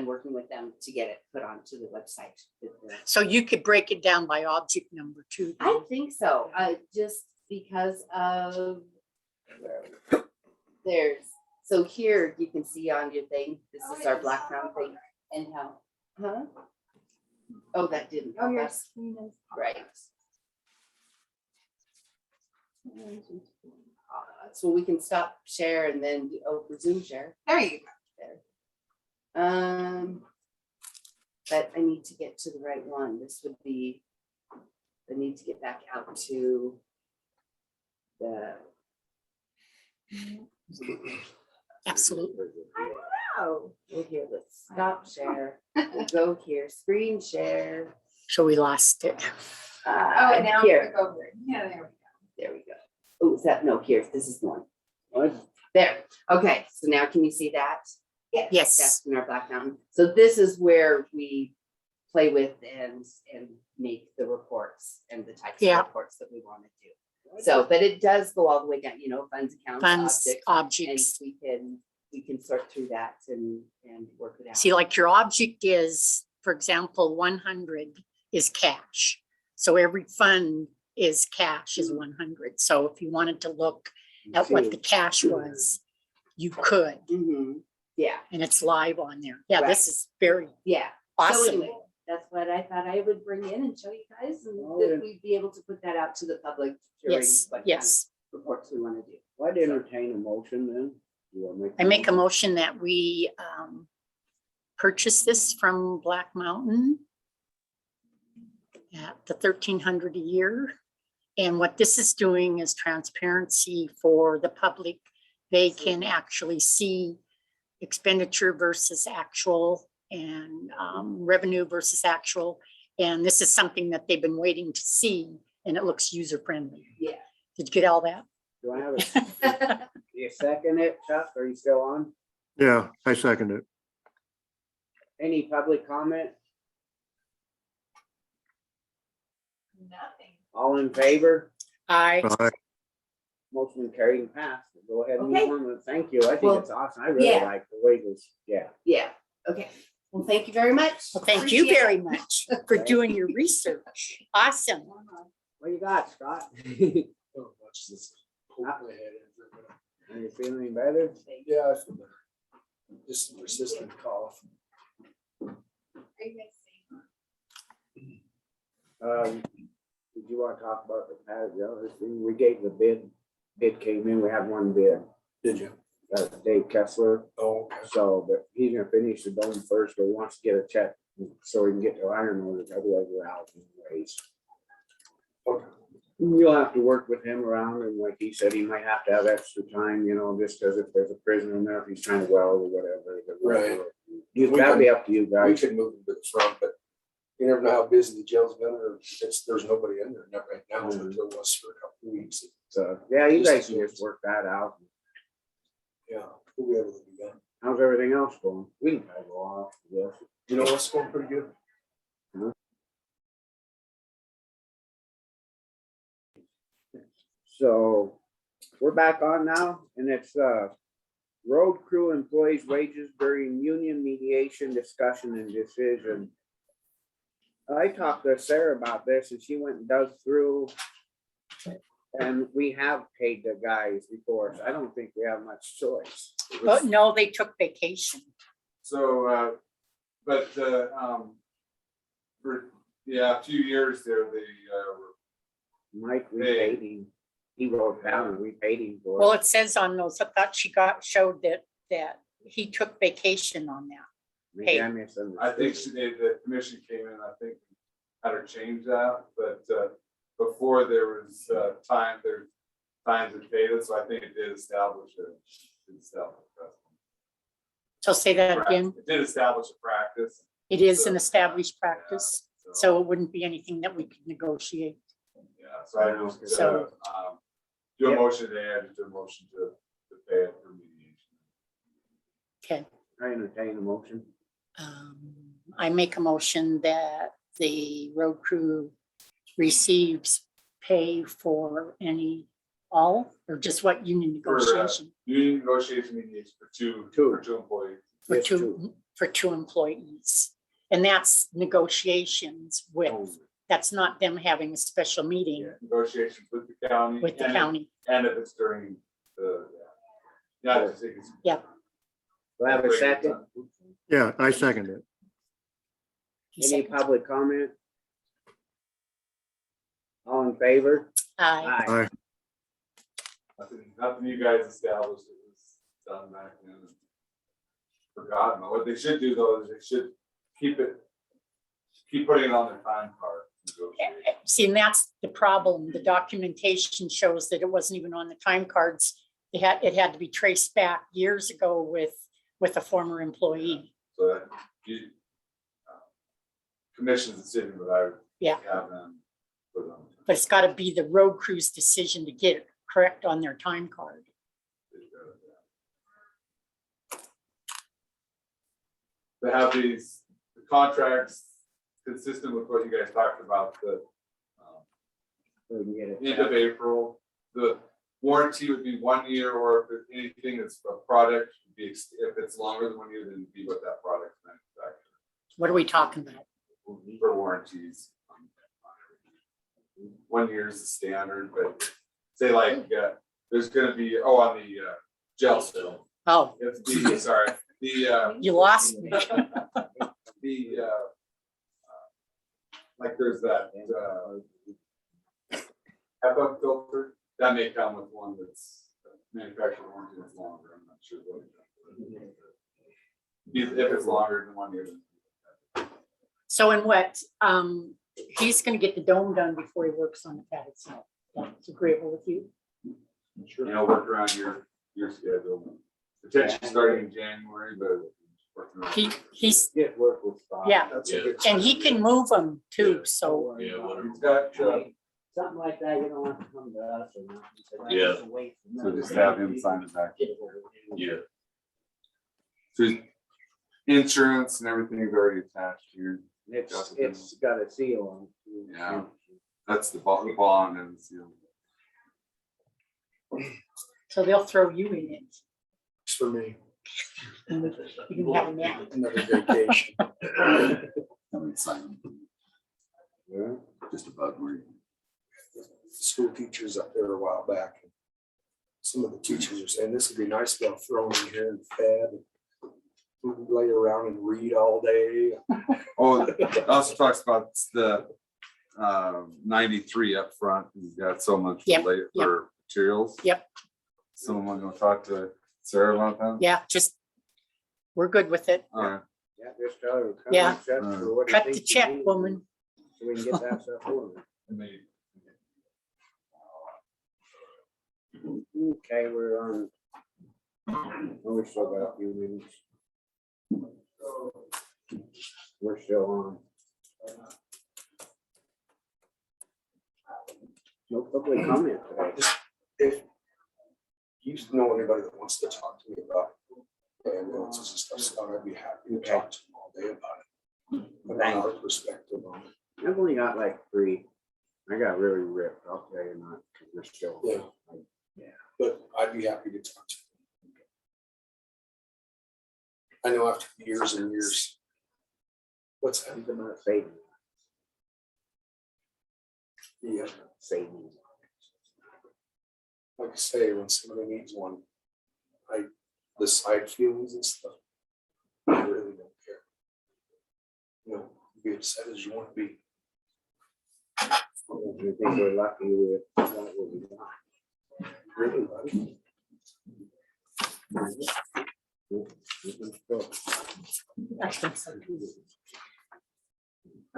working with them to get it put onto the website. So you could break it down by object number too. I then. think so, just because of. So here you can see on your thing, this is our Black Mountain thing, and how, Oh, that didn't. Oh, your pop up. screen is. Right. So we can stop share and then, resume share. There you go. But I need to get to the right one. This would be, I need to get back out to the. Absolutely. Oh, we're here, let's stop share. We'll go here, screen share. So we lost it. Oh, and now Here, click over it. Yeah, there we go. there we go. Oh, is that, no, here, this is one. There, okay, so now can you see that? Yes, That's in our Black Mountain. So this is where we play with and make the reports and the types of Yeah. reports that we want to do. So, but it does go all the way down, funds, accounts, funds, objects, objects. and we can sort through that and work it out. See, like your object is, for example, 100 is cash. So every fund is cash is 100. So if you wanted to look at what the cash was, you could, Mhm. Yeah, and it's live on there. Yeah, this is very yeah. So awesome. anyway, that's what I thought I would bring in and show you guys, and Oh, that yeah. we'd be able to put that out to the public during Yes, what kind of yes. reports we want to do. I'd entertain a motion then. You wanna I make a motion that we purchase this from Black Mountain at the 1,300 a year. And what this is doing is transparency for the public. They can actually see expenditure versus actual and revenue versus actual. And this is something that they've been waiting to see, and it looks user friendly. Yeah. Did you get all that? Do I have a, you second it, Chuck? Are you still on? Yeah, I second it. Any public comment? Nothing. All in favor? I, Aye. Motion carried and passed. Go ahead and Okay. move on. Thank you. I think Well, it's awesome. I really yeah. like the way this, yeah. Yeah, okay. Well, thank you very much. well, thank you Appreciate it. very much for doing your research. Awesome. What you got, Scott? Oh, watch this. Poke my head in. Are you feeling better? Yeah, I feel better. Just a persistent cough. Are you guys seeing? Did you want to talk about the pad, the other thing? We gave the bid. Bid came in. We had one bid. Did you? Dave Kessler. Oh, okay. So, but he's gonna finish the dome first, but he wants to get a check so he can get the iron orders, otherwise we're out anyways. Okay. You'll have to work with him around, and like he said, he might have to have extra time, just because if there's a prisoner in there, if he's trying to weld or whatever. Right. That'd be up to you We guys. could move him to the front, but You never know how busy the jail's been, or there's nobody in there, not right now, but there was for a couple of weeks. So, yeah, you guys can just work that out. Yeah, we'll be able to do that. How's everything else going? We can kind of go off, yes. You know what's going pretty good? So we're back on now, and it's road crew employees' wages during union mediation, discussion and decision. I talked to Sarah about this and she went and dug through. And we have paid the guys before, so I don't think we have much choice. But no, they took vacation. So, but, for, yeah, a few years there, they, Mike, we Hey. paid him. He wrote down and we paid him for it. Well, it says on those, I thought showed that he took vacation on that. Maybe I I misunderstood. think the commission came in, I think, had her change that, but, before there was, times it paid it, so I think it did establish it. So say that again. It did establish a practice. It is an established practice, so it wouldn't be anything that we could negotiate. Yeah, so I just, So- do a Yep. motion to add, do a motion to pay it for mediation. Okay. I entertain a motion. I make a motion that the road crew receives pay for all, or just what union For, negotiation Union negotiation mediation for two employees. for Yes, two employees. And that's negotiations with, that's not them having a special meeting Negotiations with the county. with the and- county. And if it's during the, yeah. I just think it's. Yeah. Do I have a second? Yeah, I second it. He Any seconds. public comment? All in favor? Aye. Aye. Nothing you guys established, it was done back then. Forgotten, what they should do though is they should keep putting it on their time card. negotiation. See, and that's the problem. The documentation shows that it wasn't even on the time cards. It had to be traced back years ago with a former employee. So that you, commission's decision, but I would Yeah. have them put on. But it's gotta be the road crew's decision to get it correct on their time card. They have these contracts consistent with what you guys talked about, the So we can get it. end of April. The warranty would be 1 year, or if it's anything that's a product, would be if it's longer than 1 year, then it'd be what that product's manufactured What are we talking about? for warranties. 1 year is the standard, but say like, there's gonna be, on the gel cell. Oh, It's the, sorry, the, you lost me. like there's that, HEPA filter, that may come with one that's manufactured warranty that's longer, I'm not sure what. If it's longer than 1 year. So in what, he's gonna get the dome done before he works on the pad itself. That's agreeable with you? You know, work around your schedule. Potentially starting in January, but. working around- He's, Get work with Bob. yeah, That's a good. and he can move them too, so. Yeah, whatever. He's got, Something like that, you don't have to come to us or not. Yeah. so just have him sign it back. Yeah. So his insurance and everything is already attached here. It's got a seal on it. Yeah. That's the bond and the seal. So they'll throw you in it. It's for me, You can have a nap. another vacation. Yeah. Just about where. School teachers up there a while back. Some of the teachers are saying this would be nice to be able to throw in here and fed. We can lay around and read all day. Oh, it also talks about the 93 up front. He's got so much Yep, for materials. Yep. Someone gonna talk to Sarah about that? Yeah, just, we're good with it. All right. Yeah, just tell her. come Yeah. and check for what he Cut the thinks he check, needs, woman. So we can get that stuff ordered. And they- Okay, we're on. Oh, we still got a few minutes. We're still on. No public comment today. Just if you know anybody that wants to talk to me about ambulances and stuff, Scott, I'd be happy to talk to them all day about it. About our perspective on it. I've only got like 3. I got really ripped, I'll tell you not, because they're still. Yeah. But I'd be happy to talk to them. I know after years and years. What's that? It's about saving. Yeah, Saving. like I say, when somebody needs one, the side feelings and stuff, I really don't care. You know, be upset as you want to be. I think we're lucky with what we got. Really, buddy.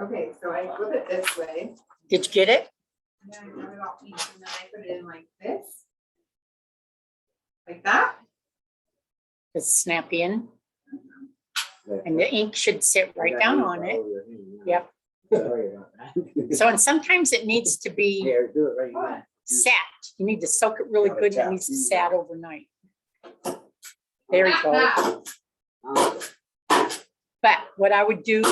Okay, so I flip it this way. Did you get it? And then I rub it off each, and then I put it in like this. Like that. Just snap in and the ink should sit right down on it. Yep. Sorry about that. So, and sometimes it needs to be Here, do it right now. sat. You need to soak it really good. It needs to sat overnight. There you go. But what I would do,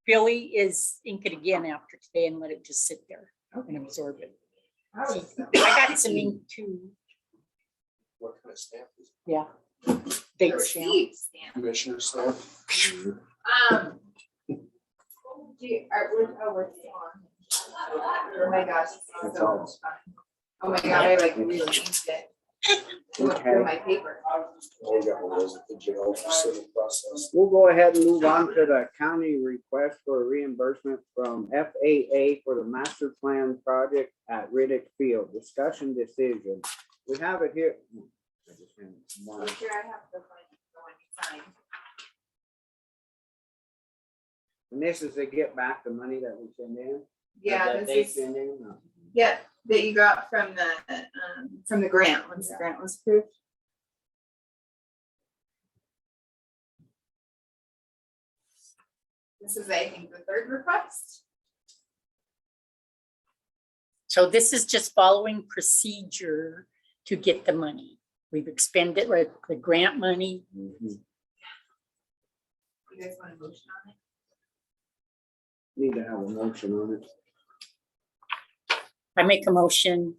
Billy, is ink it again after today and let it just sit there and absorb it. I got some ink too. What kind of stamp is it? Yeah. Date stamp. Receipt stamp. Commissioner stamp? We're still on. Oh my gosh, it's so much fun. Oh my God, I like really inked it. Look through my paper. Oh, you got one of those at the jail for civil process. We'll go ahead and move on to the county request for reimbursement from FAA for the master plan project at Riddick Field. Discussion decision. We have it here. I just had one. I'm sure I have the one you signed. And this is to get back the money that we send in? Yeah, That they this is, send in? No. yeah, that you got from the grant, once the grant was approved. This is, I think, the 3rd request. So this is just following procedure to get the money. We've expended the grant money. Mhm. You guys want a motion on it? Need to have a motion on it. I make a motion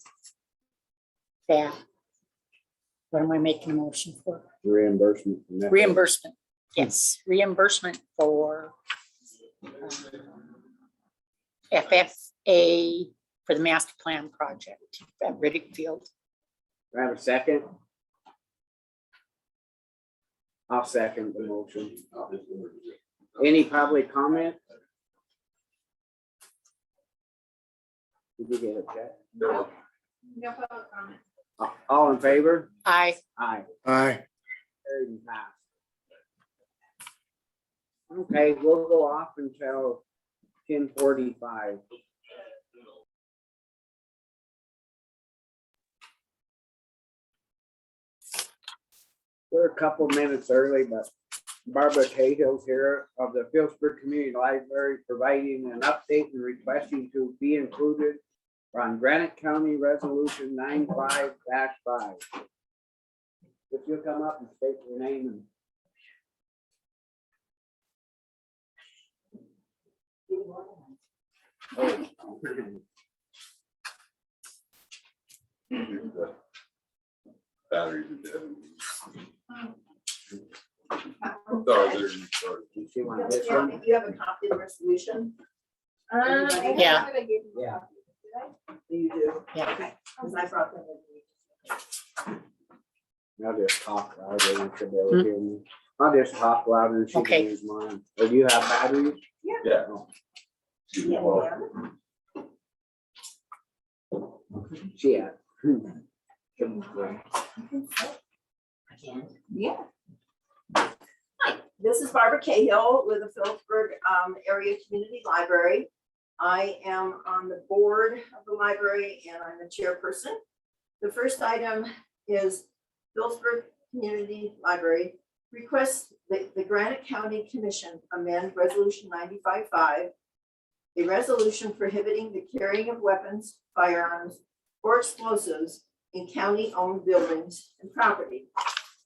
that, what am I making a motion for? Reimbursement. from FAA. Reimbursement, yes, reimbursement for FFA for the master plan project at Riddick Field. Do I have a second? I'll second the motion. Any public comment? Did you get it, Jack? No public comment. All in favor? Aye. Aye. Aye. Carried and passed. Okay, we'll go off until 10:45. We're a couple minutes early, but Barbara Cahill's here of the Phillipsburg Community Library providing an update and requesting to be included on Granite County Resolution 95-5. If you'll come up and state your name and. Batteries are dead. Oh, Sorry, sorry. You see one of this one? You have a copy of the resolution? Yeah. Yeah. You do? Yeah. Okay, because I brought them with me. I'll just talk louder and she'll be able to hear me. I'll just talk louder and she can Okay. use mine. Or do you have batteries? Yeah. Oh. She had. Yeah. Hi, this is Barbara Cahill with the Phillipsburg Area Community Library. I am on the board of the library and I'm the chairperson. The first item is Phillipsburg Community Library requests the Granite County Commission amend Resolution 95-5 a resolution prohibiting the carrying of weapons, firearms, or explosives in county-owned buildings and property.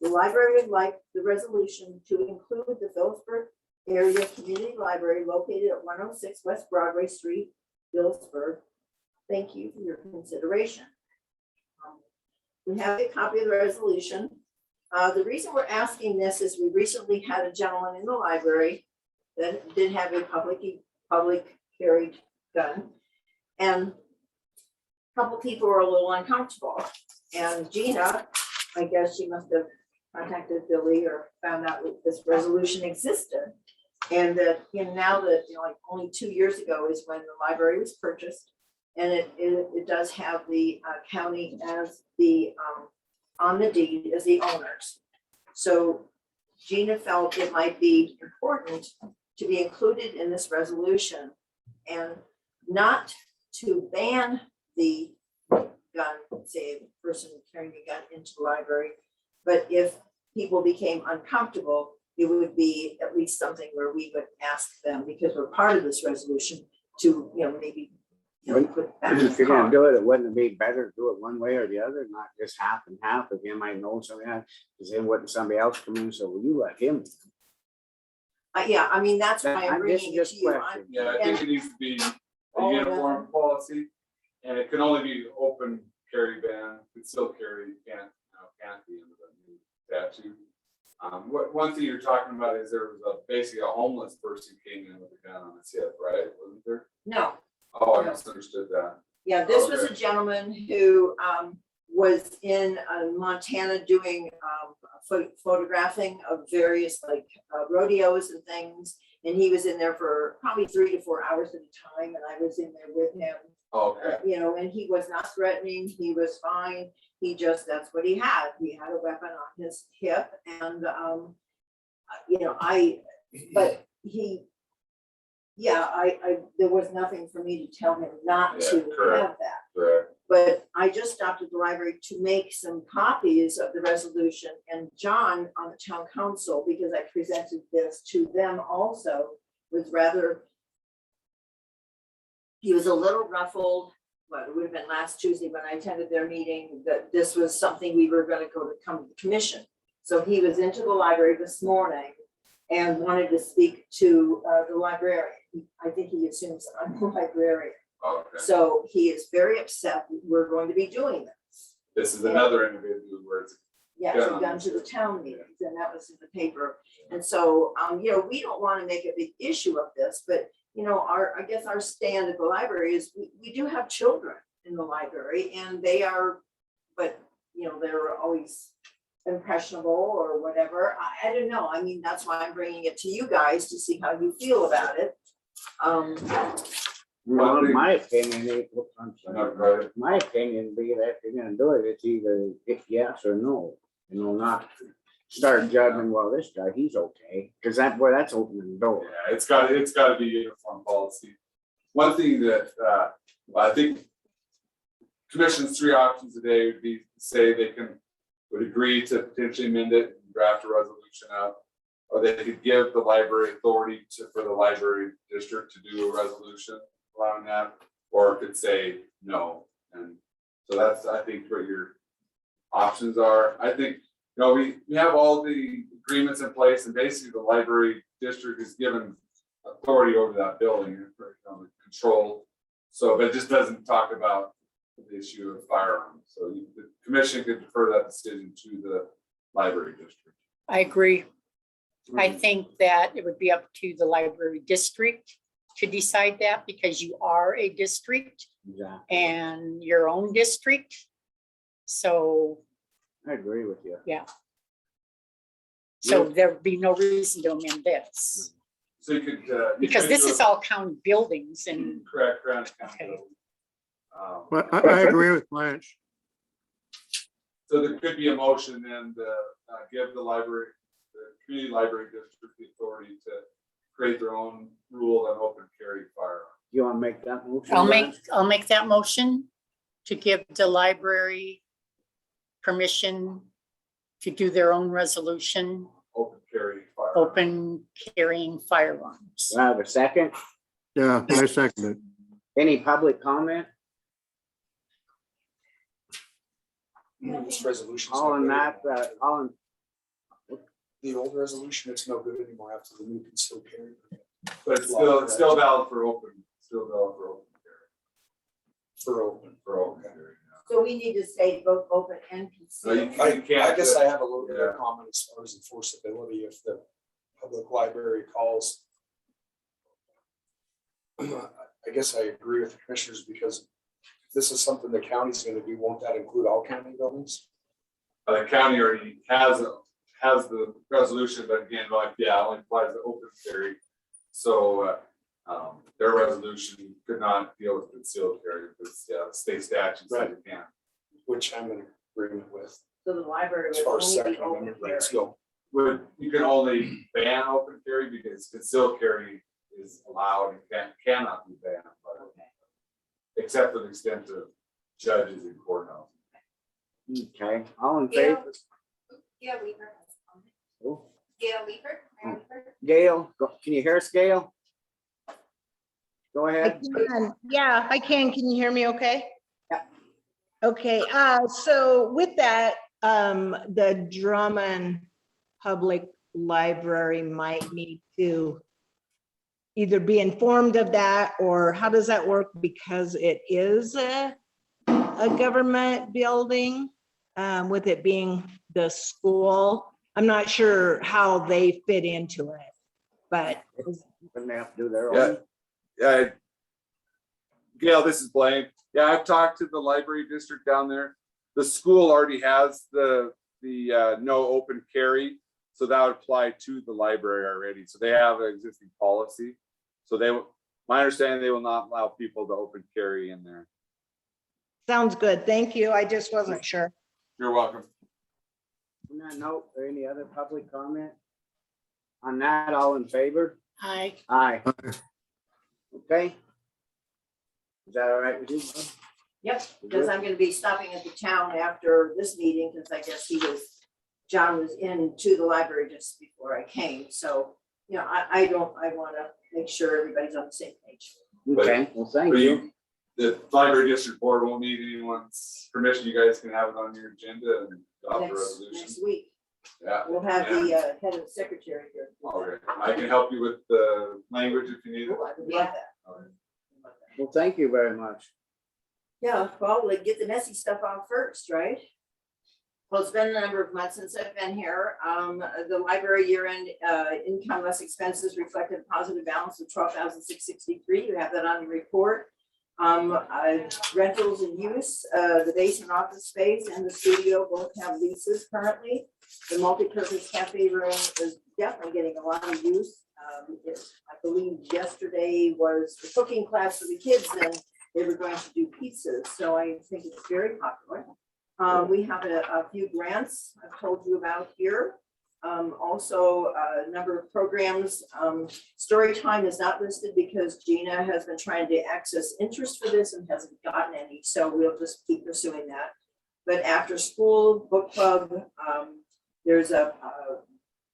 The library would like the resolution to include the Phillipsburg Area Community Library located at 106 West Broadway Street, Phillipsburg. Thank you for your consideration. We have a copy of the resolution. The reason we're asking this is we recently had a gentleman in the library that did have a public carried gun. And a couple people were a little uncomfortable. And Gina, I guess she must have contacted Billy or found out that this resolution existed. And that, now that, like only 2 years ago is when the library was purchased. And it does have the county as the, on the deed as the owners. So Gina felt it might be important to be included in this resolution and not to ban the gun, say a person carrying a gun into the library. But if people became uncomfortable, it would be at least something where we would ask them, because we're part of this resolution, to, maybe put back in If the you're gonna car. do it, wouldn't it be better to do it one way or the other, not just half and half? If you might know somebody, because then wouldn't somebody else come in and say, well, you let him? Yeah, I mean, that's why I'm I'm bringing just- it to just you. question. Yeah, I think it needs to be a All of uniform policy, and it can only be open carry ban, could still carry, can't be under the new statute. One thing you're talking about is there was basically a homeless person came in with a gun on his hip, right? Wasn't there? No, Oh, I misunderstood that. yeah, this was a Okay. gentleman who was in Montana doing photographing of various rodeos and things. And he was in there for probably 3 to 4 hours at a time, and I was in there with him. Okay, And he was not threatening, he was fine, that's what he had. He had a weapon on his hip and, but there was nothing for me to tell him not to Yeah, correct. have that. correct. But I just stopped at the library to make some copies of the resolution, and John on the town council, because I presented this to them also, was he was a little ruffled. But it would have been last Tuesday when I attended their meeting, that this was something we were gonna come to the commission. So he was into the library this morning and wanted to speak to the librarian. I think he assumes I'm the librarian. Okay, So he is very upset that we're going to be doing this. this is another individual where it's, Yeah, Yeah. so gone to the town meetings, and that was in the paper. And so, we don't want to make a big issue of this, but, I guess our stand at the library is we do have children in the library, and they are, but, they're always impressionable or whatever. I don't know. I mean, that's why I'm bringing it to you guys to see how you feel about it. Well, in my opinion, Not right. my opinion be that if you're gonna do it, it's either yes or no. Not start judging, well, this guy, he's okay, because that's opening the door. yeah, it's gotta be uniform policy. One thing that, I think commission's 3 options today would be to say they would agree to potentially amend it and draft a resolution out. Or they could give the library authority for the library district to do a resolution allowing that, or could say no. And so that's, I think, what your options are. I think, we have all the agreements in place, and basically the library district is given authority over that building, control. So, but it just doesn't talk about the issue of firearms. So the commission could defer that decision to the library district. I agree. I think that it would be up to the library district to decide that, because you are a district Exactly. and your own district. So, I agree with you. so there'd be no reason to amend this, So you could. because this is all county buildings and, Correct, correct. Okay. But I agree with Blanche. So there could be a motion then to give the community library district the authority to create their own rule on open carry firearms. You wanna make that motion? I'll make that motion to give the library permission to do their own resolution, Open carry firearms. open carrying firearms. Do I have a second? Yeah, I second it. Any public comment? This resolution. All in that, all in, The old resolution, it's no good anymore after the new concealed carry. But it's still valid for open, still valid for open carry. For open. For open carry. So we need to say both open and So you concealed. you can't. I guess I have a little bit Yeah. of comment as far as enforceability if the public library calls. I guess I agree with the commissioners because if this is something the county's gonna do, won't that include all county buildings? The county already has the resolution, but again, like, yeah, only applies to open carry. So, their resolution could not deal with concealed carry because, yeah, the state statute said it can't. Which I'm in agreement with, So the library as would far as only be second open amendment carry. rights go. You can only ban open carry because concealed carry is allowed and cannot be banned, but except to the extent of judges in courthouse. okay, all in favor? Gail Weaver has a comment. Oh, Gail Weaver, Mayor Weaver. Gail, can you hear us, Gail? Go I ahead. can. Yeah, I can. Can you hear me okay? Yeah. Okay, so with that, the Drummond Public Library might need to either be informed of that, or how does that work? Because it is a government building, with it being the school. I'm not sure how they fit into it, but Wouldn't they have to do their Yeah. own? Yeah. Gail, this is Blaine. Yeah, I've talked to the library district down there. The school already has the no open carry. So that would apply to the library already. So they have an existing policy. So my understanding, they will not allow people to open carry in there. sounds good. Thank you. I just wasn't sure. You're welcome. On that note, or any other public comment? On that, all in favor? Hi. Aye. Okay. Is that all right with you, Bob? Yep, because I'm gonna be stopping at the town after this meeting, because I guess John was into the library just before I came, so, you know, I wanna make sure everybody's on the same page. Okay, well, thank But you. The library district board won't need anyone's permission. You guys can have it on your agenda and adopt a Next resolution. week, Yeah. we'll have the head of secretary here. Okay. I can help you with the language if you need it. I would love that. Okay. Well, thank you very much. Yeah, well, like get the messy stuff off first, right? Well, it's been a number of months since I've been here. The library year-end income less expenses reflected a positive balance of $12,663. You have that on your report. Rentals and use, the basement office space and the studio both have leases currently. The multipurpose cafe room is definitely getting a lot of use. I believe yesterday was the cooking class for the kids and they were going to do pizzas, so I think it's very popular. We have a few grants I've told you about here. Also, a number of programs. Story time is not listed because Gina has been trying to access interest for this and hasn't gotten any, so we'll just keep pursuing that. But after school, book club, there's a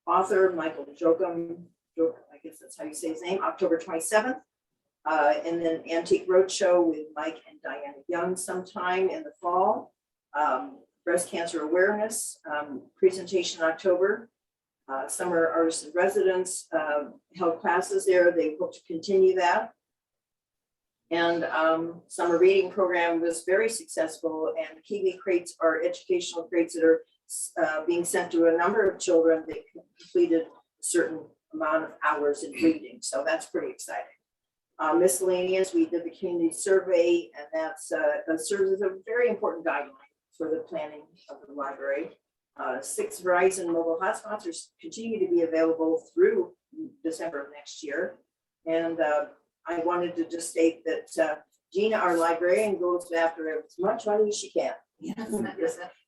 author, Michael Jokum, I guess that's how you say his name, October 27th. And then Antique Roadshow with Mike and Diana Young sometime in the fall. Breast cancer awareness presentation in October. Summer artists in residence held classes there. They hope to continue that. And summer reading program was very successful, and Kiwi crates are educational crates that are being sent to a number of children. They completed a certain amount of hours in reading, so that's pretty exciting. Miscellaneous, we did the community survey, and that serves as a very important guideline for the planning of the library. 6 Verizon mobile hotspots are continue to be available through December of next year. And I wanted to just state that Gina, our librarian, goes after as much money as she can.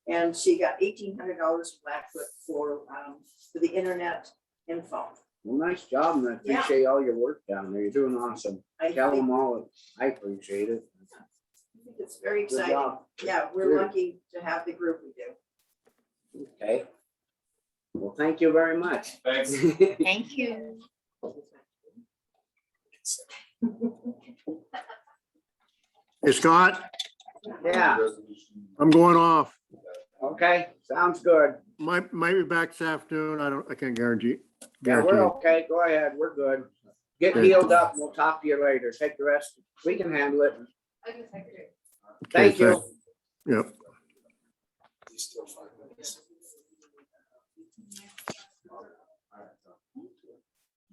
And she got $1,800 from Blackfoot for the internet and phone. Well, nice job, and I Yeah. appreciate all your work down there. You're doing awesome. I Tell think- them all, I appreciate it. I think it's very Good exciting. job. Yeah, we're Good. lucky to have the group we do. Okay. Well, thank you very much. Thanks. Thank you. Hey, Scott, Yeah, I'm going off. okay, sounds good. Might be back this afternoon. I can't guarantee. Yeah, guarantee we're it. okay. Go ahead. We're good. Get Okay. healed up. We'll talk to you later. Take the rest. We can handle it. Okay, Thank you. thanks. Yep. He's still 5 minutes.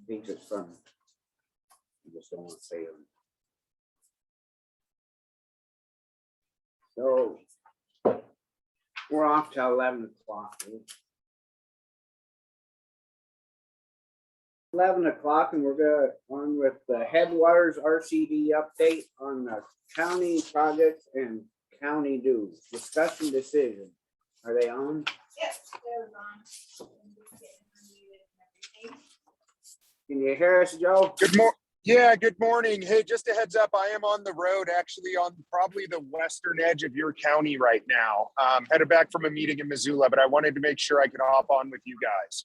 Think it's from. I just don't want to say it. So. We're off till 11 o'clock. 11 o'clock, and we're going on with the Headwaters RCD update on the county projects and county dues. Discussion decision. Are they on? Yes, they're on. Can you hear us, Joe? Good morning. Hey, just a heads up, I am on the road actually on probably the western edge of your county right now. Headed back from a meeting in Missoula, but I wanted to make sure I could hop on with you guys.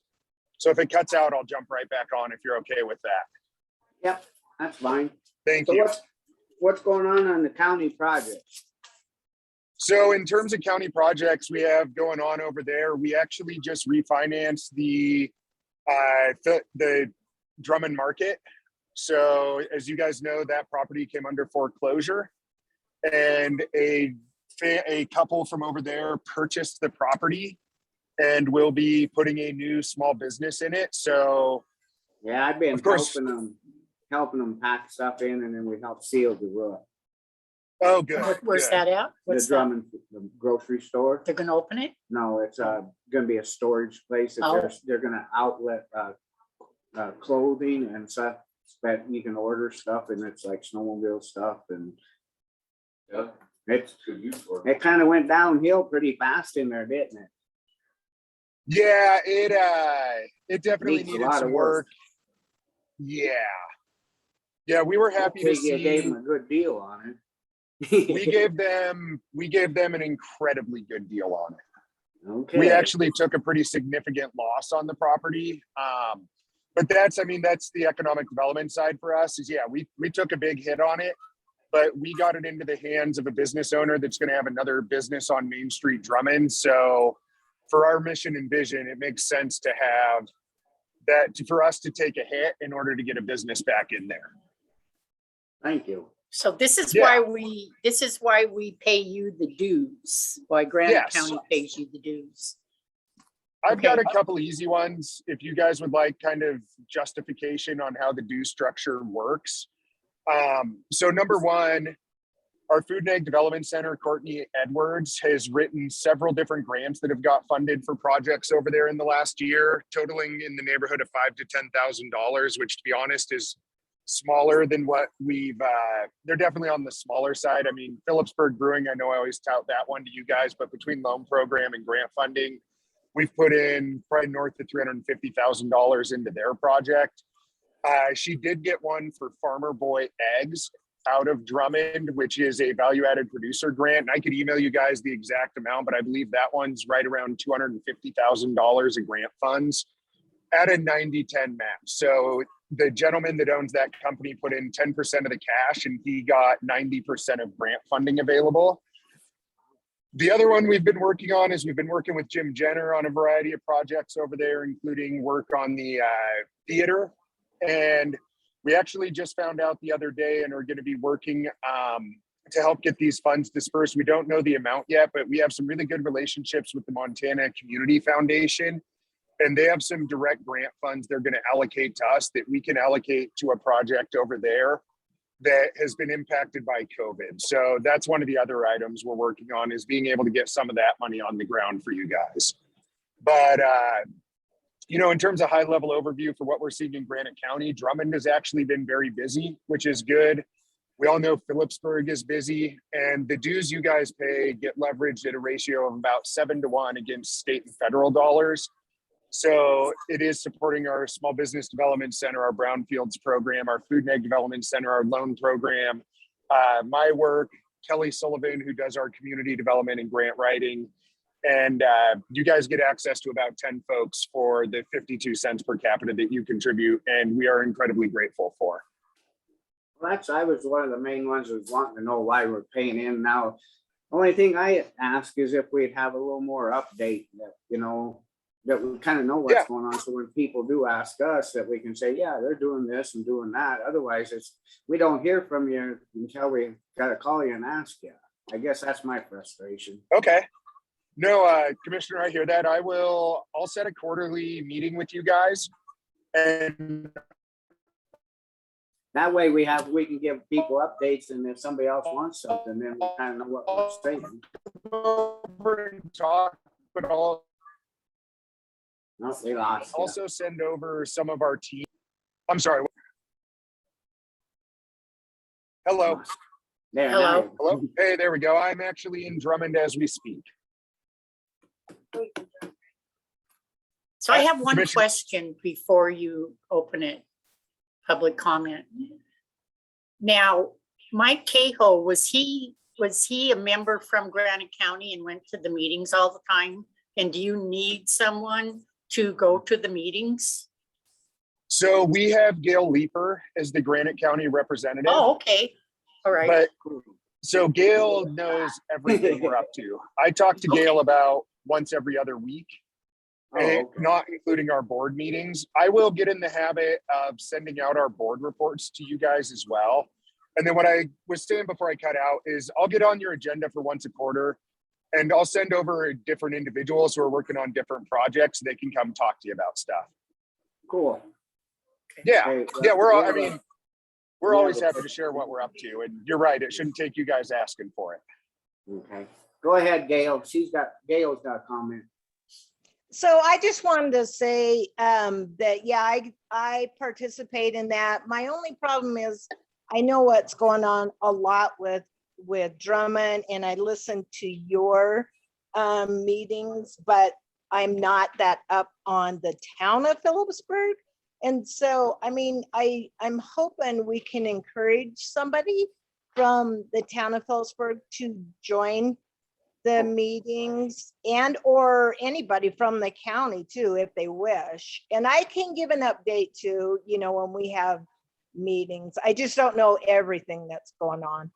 So if it cuts out, I'll jump right back on if you're okay with that. Yep, that's fine. Thank So you. what's going on the county project? So in terms of county projects we have going on over there, we actually just refinanced the Drummond Market. So as you guys know, that property came under foreclosure, and a couple from over there purchased the property and will be putting a new small business in it. So Yeah, I've been Of course. helping them pack stuff in, and then we help seal the roof. oh, good. Where's good. that at? The What's that? Drummond, the grocery store. They're gonna open it? No, it's gonna be a storage place. That Oh. they're gonna outlet clothing and stuff that you can order stuff, and it's like snowmobile stuff, and Yeah, it's good use for it. it kind of went downhill pretty fast in there, didn't it? Yeah, it definitely Needs a needed lot some of work. work. Yeah. Yeah, we were happy to Hopefully you gave see them a good deal on it. we gave them an incredibly good deal on it. Okay. We actually took a pretty significant loss on the property. But that's the economic development side for us is, yeah, we took a big hit on it, but we got it into the hands of a business owner that's going to have another business on Main Street, Drummond. So for our mission and vision, it makes sense to have that for us to take a hit in order to get a business back in there. Thank you. So this is Yeah. why we pay you the dues, why Granite Yes. County pays you the dues. I've got a Okay. couple easy ones. If you guys would like kind of justification on how the due structure works. So number one, our Food and Ag Development Center, Courtney Edwards, has written several different grants that have got funded for projects over there in the last year, totaling in the neighborhood of $5,000 to $10,000, which to be honest is smaller than what they're definitely on the smaller side. I mean, Phillipsburg Brewing, I know I always tout that one to you guys, but between loan program and grant funding, we've put in probably north of $350,000 into their project. She did get one for Farmer Boy Eggs out of Drummond, which is a value-added producer grant. And I could email you guys the exact amount, but I believe that one's right around $250,000 of grant funds at a 90-10 match. So the gentleman that owns that company put in 10% of the cash, and he got 90% of grant funding available. The other one we've been working on is we've been working with Jim Jenner on a variety of projects over there, including work on the theater. And we actually just found out the other day and are going to be working to help get these funds dispersed. We don't know the amount yet, but we have some really good relationships with the Montana Community Foundation, and they have some direct grant funds they're going to allocate to us that we can allocate to a project over there that has been impacted by COVID. So that's one of the other items we're working on, is being able to get some of that money on the ground for you guys. But in terms of high level overview for what we're seeing in Granite County, Drummond has actually been very busy, which is good. We all know Phillipsburg is busy, and the dues you guys pay get leveraged at a ratio of about 7-to-1 against state and federal dollars. So it is supporting our small business development center, our brownfields program, our food and ag development center, our loan program, my work, Kelly Sullivan, who does our community development and grant writing. And you guys get access to about 10 folks for the 52 cents per capita that you contribute, and we are incredibly grateful for. Well, I was one of the main ones who was wanting to know why we're paying in now. Only thing I ask is if we'd have a little more update that, you know, that we kind of know what's Yeah. going on. So when people do ask us, that we can say, yeah, they're doing this and doing that. Otherwise, we don't hear from you until we gotta call you and ask you. I guess that's my frustration. Okay. No, Commissioner, I hear that. I'll set a quarterly meeting with you guys. And That way we can give people updates, and if somebody else wants something, then we kind of know what we're saying. over and talk, but I'll No, they lost. you. also send over some of our team. I'm sorry. Hello. There, Hello. now you- Hello. Hey, there we go. I'm actually in Drummond as we speak. So I have one Commissioner- question before you open it, public comment. Now, Mike Cahill, was he a member from Granite County and went to the meetings all the time? And do you need someone to go to the meetings? So we have Gail Leeper as the Granite County representative. Oh, okay, all right. But so Gail knows everything we're up to. I talk to Gail about once every other week, Oh, and okay. not including our board meetings. I will get in the habit of sending out our board reports to you guys as well. And then what I was saying before I cut out is I'll get on your agenda for once a quarter, and I'll send over different individuals who are working on different projects. They can come talk to you about stuff. Cool. Yeah, Hey, yeah, we're all, I we have a- mean, we're we always have a- happy to share what we're up to. And you're right, it shouldn't take you guys asking for it. Okay, go ahead, Gail. Gail's got a comment. So I just wanted to say that, yeah, I participate in that. My only problem is I know what's going on a lot with Drummond, and I listen to your meetings, but I'm not that up on the town of Phillipsburg. And so, I mean, I'm hoping we can encourage somebody from the town of Phillipsburg to join the meetings, and or anybody from the county too, if they wish. And I can give an update too, you know, when we have meetings. I just don't know everything that's going on.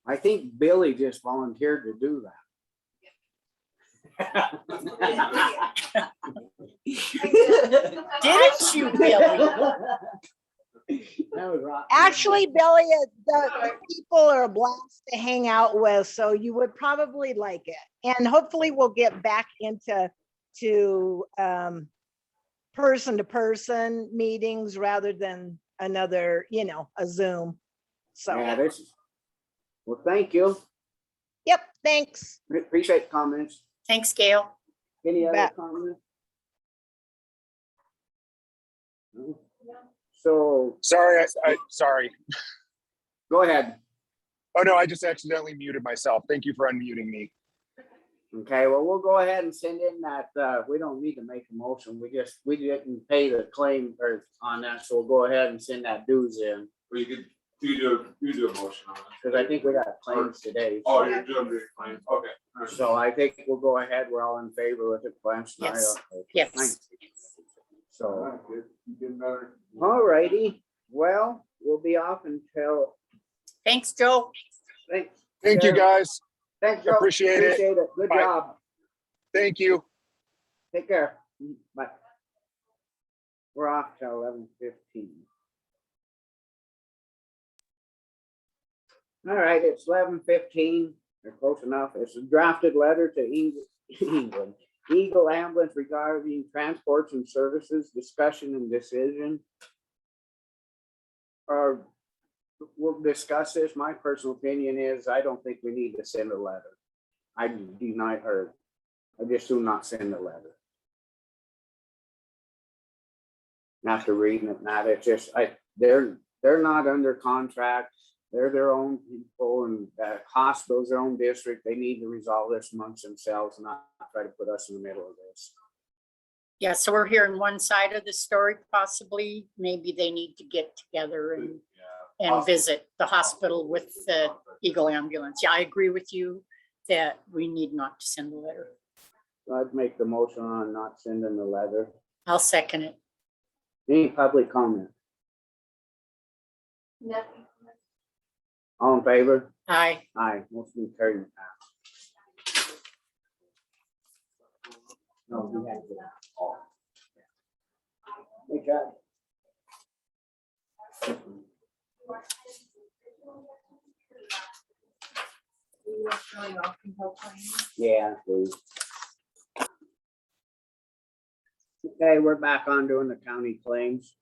I think Billy just volunteered to do that. Didn't you, Billy? That was rotten. Actually, Billy, the people are a blast to hang out with, so you would probably like it. And hopefully we'll get back into person to person meetings rather than another, you know, a Zoom. Yeah, So, well, thank you. yep, thanks. Appreciate the comments. Thanks, Gail. Any You other bet. comments? No? So, Sorry. go ahead. Oh no, I just accidentally muted myself. Thank you for unmuting me. Okay, well, we'll go ahead and send in that, we don't need to make a motion. We didn't pay the claim or on that, so we'll go ahead and send that dues in. Well, you do a motion on it. Cause I think we got claims today. Oh, you're doing the claims, okay. All right. So I think we'll go ahead. We're all in favor with it, Blanche and I Yes. are. Yes. Thanks. So, All right, good. You getting better? all righty, well, we'll be off until, Thanks, Joe. thanks. Thank you, guys. Thanks, Joe. Appreciate it. Good Bye. job. Thank you. Take care. Bye. We're off till 11:15. All right, it's 11:15. They're close enough. It's a drafted letter to England. Eagle Ambulance regarding transports and services, discussion and decision. We'll discuss this. My personal opinion is I don't think we need to send a letter. I just do not send a letter. After reading it, now it's just, they're not under contract. They're their own people, and hospital's their own district. They need to resolve this amongst themselves, and not try to put us in the middle of this. Yeah, so we're hearing one side of the story, possibly. Maybe they need to get together and visit the hospital with the Eagle Ambulance. Yeah, I agree with you that we need not to send a letter. I'd make the motion on not sending the letter. I'll second it. Any public comment? Nothing. All in favor? Aye. Aye, motion carried. No, you have to. Oh. Okay. Yeah, please. Okay, we're back on doing the county claims.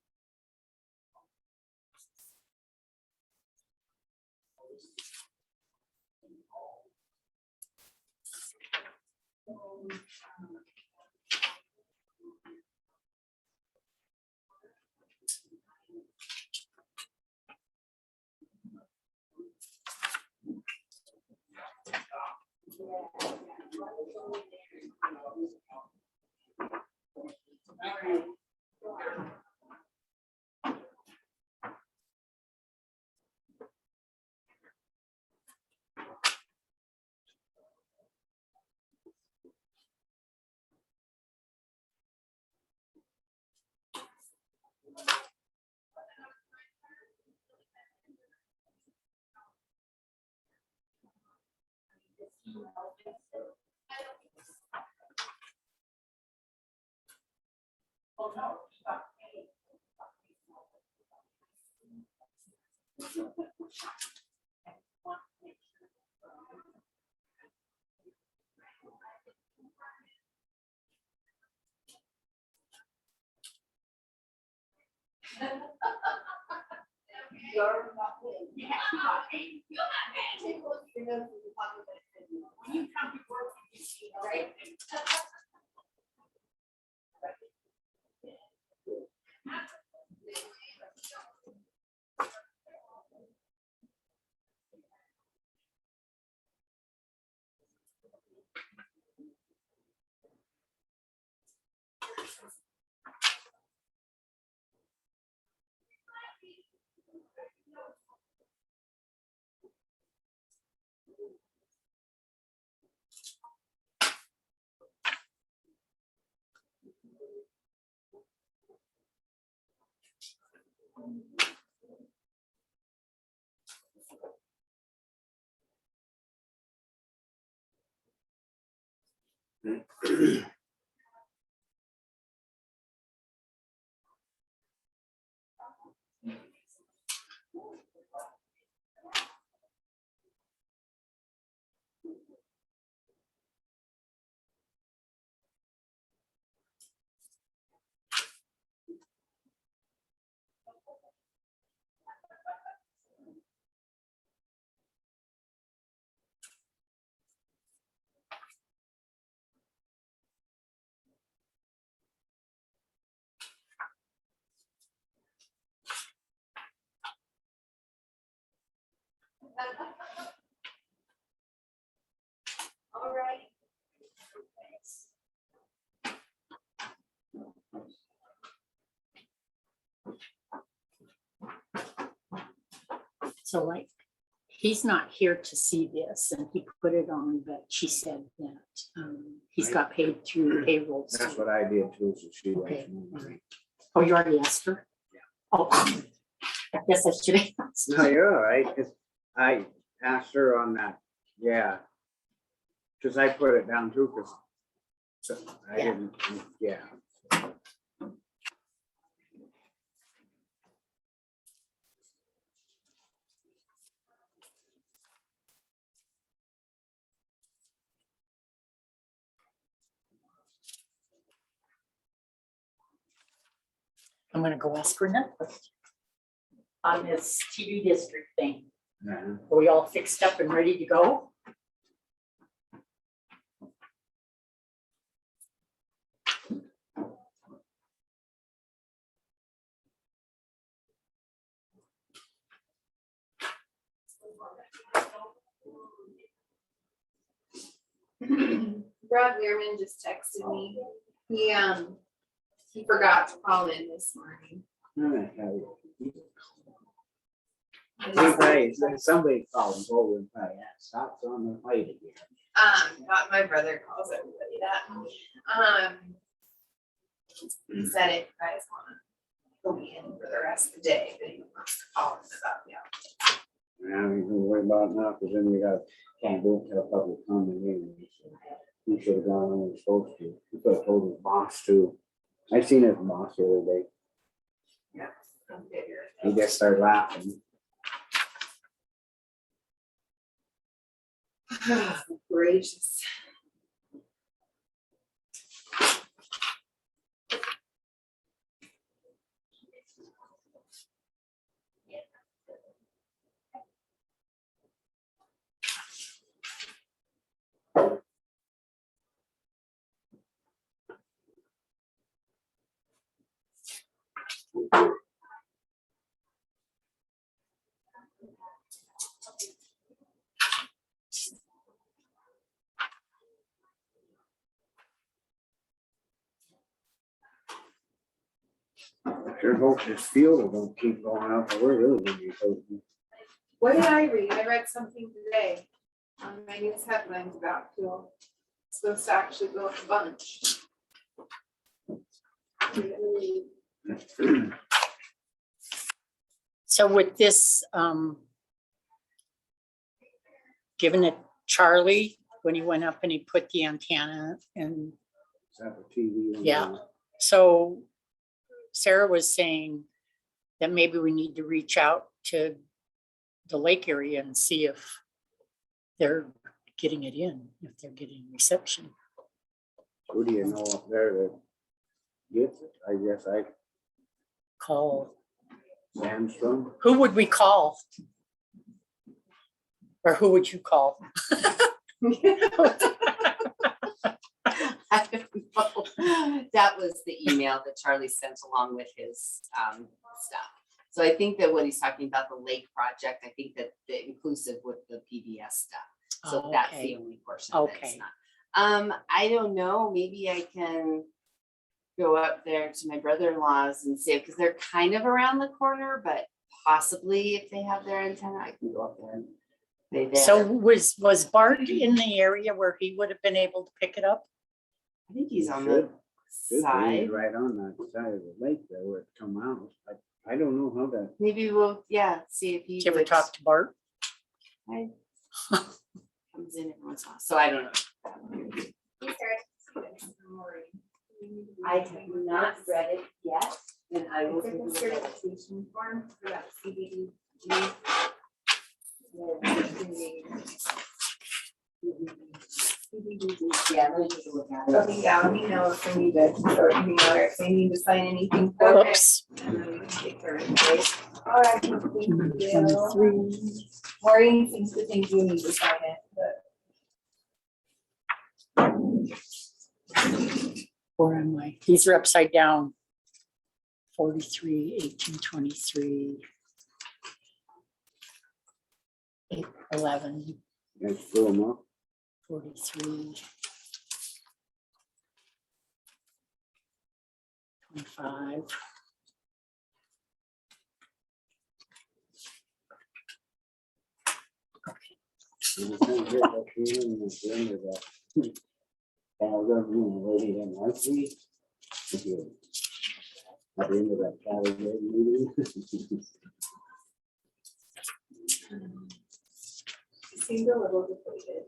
All right. So like, he's not here to see this and he put it on, but she said that he's got paid through payroll. so- That's what I did too, so she. Okay, all right. Oh, you already asked her? Yeah. Oh, I guess I should have asked. No, you're all right, 'cause I asked her on that, yeah. Cause I put it down too, cause. So I Yeah. didn't, yeah. I'm gonna go ask her another question. On this TV district thing, Yeah. are we all fixed up and ready to go? Brad Weirman just texted me. He forgot to call in this morning. I'm gonna tell you. Somebody called and told him, "Hey, stop on the fight again." Not my brother calls everybody that. He said if you guys wanna go in for the rest of the day, then he wants to call us about the update. Yeah, you can worry about it now, because then you got, can't do it till public comment anyway. So you should have gone when you were supposed to. You could have told his boss too. I seen his boss the other day. Yeah. I'm bigger. He just started laughing. Gracious. Sure hope this field will keep going up, but we're really gonna be hoping. What did I read? I read something today on my news headlines about fuel. It's supposed to actually go up a bunch. So with this, given it Charlie, when he went up and he put the antenna and Is that the TV? on Yeah. the- so Sarah was saying that maybe we need to reach out to the lake area and see if they're getting it in, if they're getting reception. Who do you know up there that gets it? I guess I, Call, Samstrom. who would we call? Or who would you call? I don't know. That was the email that Charlie sent along with his stuff. So I think that what he's talking about, the lake project, I think that the inclusive with the PBS stuff. So that's Okay. the only portion of it. It's Okay. not. I don't know, maybe I can go up there to my brother-in-law's and see, because they're kind of around the corner, but possibly if they have their antenna, I can go up there and they there. So was Bart in the area where he would have been able to pick it up? I think he's on Should- the should be side. Right on that side of the lake there where it come out. I don't know how that. Maybe we'll, see if he Did you ever would- talk to Bart? I comes in every once in a while, so I don't know. I have not read it yet, and I will. It's like a take a look at it. certification form for that CBD. Yeah, let me take a look at it. Okay, yeah, let me know if I need to, or anything, or if I need to sign anything for it. Oops. And then we can take care of it, right? All right, thank you. Maureen seems to think you need to sign it, but. Where am I? These are upside down. 43, 18, 23. 8, 11, Let's fill them up. 43. 25. And I can't get that feeling at the end of that. Lady in Archie. At the end of that category meeting. Seemed a little depleted.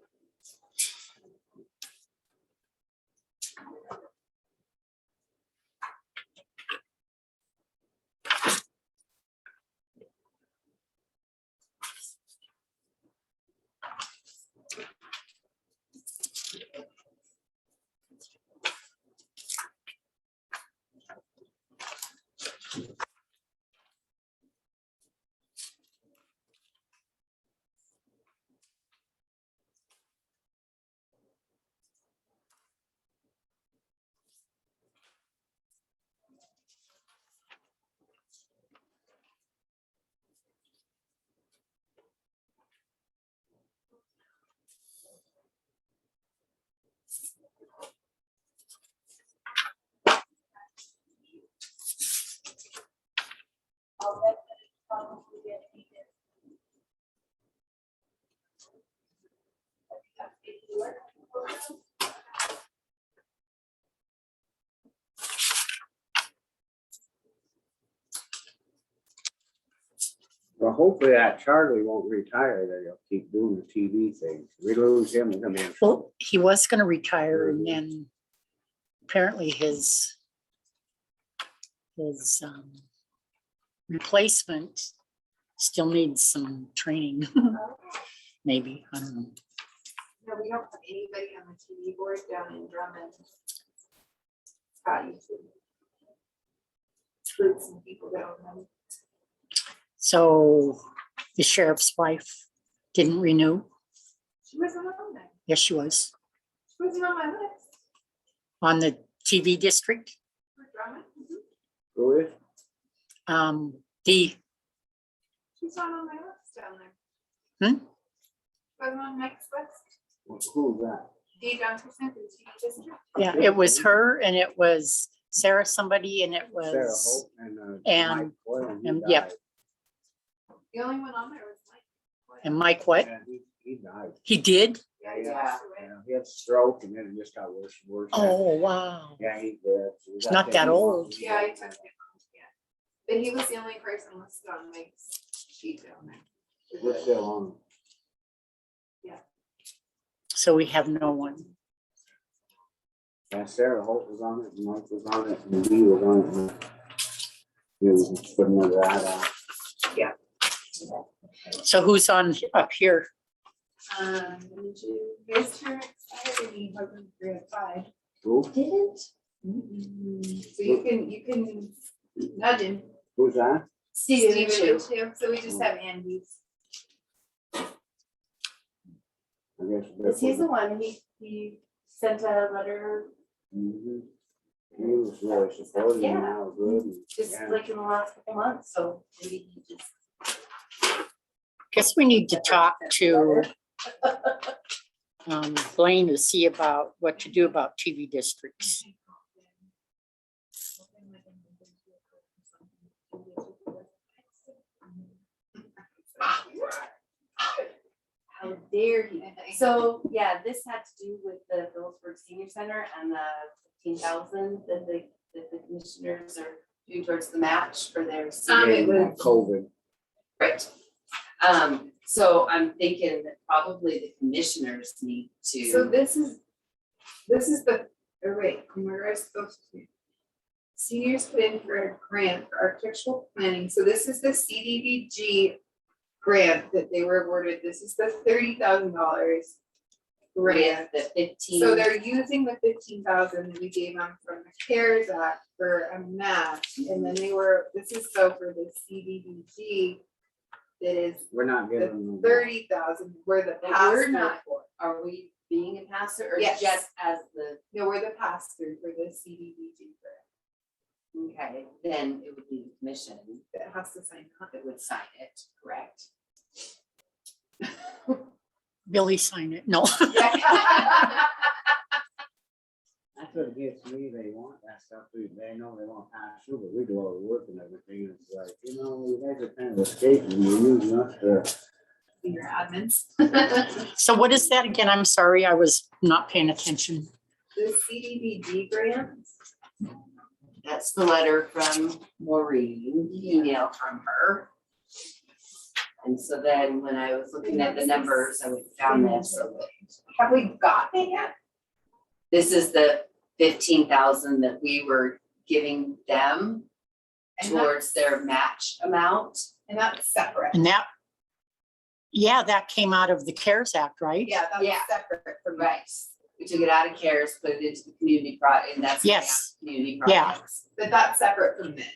hopefully that Charlie won't retire, that he'll keep doing the TV thing. We lose him, we're gonna be in trouble. Well, he was gonna retire and then apparently his replacement still needs some training. Maybe, I don't know. No, we don't have anybody on the TV board down in Drummond. Scott used to recruit some people down there. So the sheriff's wife didn't renew? She wasn't on there. Yes, she was. She wasn't on my list On the TV district. for Drummond. Who is? The, She's not on my list down there. Wasn't on Mike's list. Who's that? Dee Johnson, the TV district. yeah, it was her and it was Sarah somebody and it Sarah was, Hope and. and- Mike Boyle, he and, yep. died. The only one on there was Mike. and Mike what? Yeah, he died. He did? Yeah, he Yeah. passed away. Yeah, he had a stroke and then it just got worse and worse. Oh, wow. Yeah, he did. He's not that old. Yeah, he took it. Yeah. But he was the only person listed on Mike's sheet down there. We're still on. So we have no one. Yeah, Sarah Holt was on it, and Mike was on it, and he was on it. We was putting that out. So who's on up here? Did you, his term expired and he wasn't 3 of 5. Who? Didn't? So you can nudge him. Who's that? Steve Chu. So we just have Andy's. I guess. Is he the one, he sent a letter Mhm. He was really supportive and now good. and- just yeah. like in the last couple months, so maybe he just. Guess we need to talk to Blaine to see about what to do about TV districts. How dare he? So, yeah, this had to do with the Phillipsburg Senior Center and the 15,000 that the commissioners are doing towards the match for their. It senior. was- COVID. Right. So I'm thinking that probably the commissioners need to. So this is the, or wait, where I supposed to? Seniors put in for a grant for architectural planning. So this is the CDBG grant that they were awarded. This is the $30,000 grant. The 15. So they're using the 15,000 that we gave them from the CARES Act for a match, and then this is so for the CDBG. That is We're not the giving them. 30,000, we're the But pass we're through not- for. Are we being a passer or Yes. just as the, No, we're the pass through for the CDBG grant. okay, then it would be the commission That has to sign on. that would sign it, correct? Billy sign it. No. That's what it gets me, they want that stuff, they know they want pass through, but we do all the work and everything, and it's like, you guys are kind of escaping, you're using us to. Your admins. So what is that again? I'm sorry, I was not paying attention. The CDBG grant, That's the letter from Maureen, the email from her. And so then when I was looking at the numbers, I went down this. So have we gotten it yet? this is the 15,000 that we were giving them And towards their match amount. And that's separate. And that, yeah, that came out of the CARES Act, right? Yeah, that's Yeah. separate from Right. We took it out of CARES, put it into the community and that's. the Yes. Community Yeah. projects. But that's separate from this.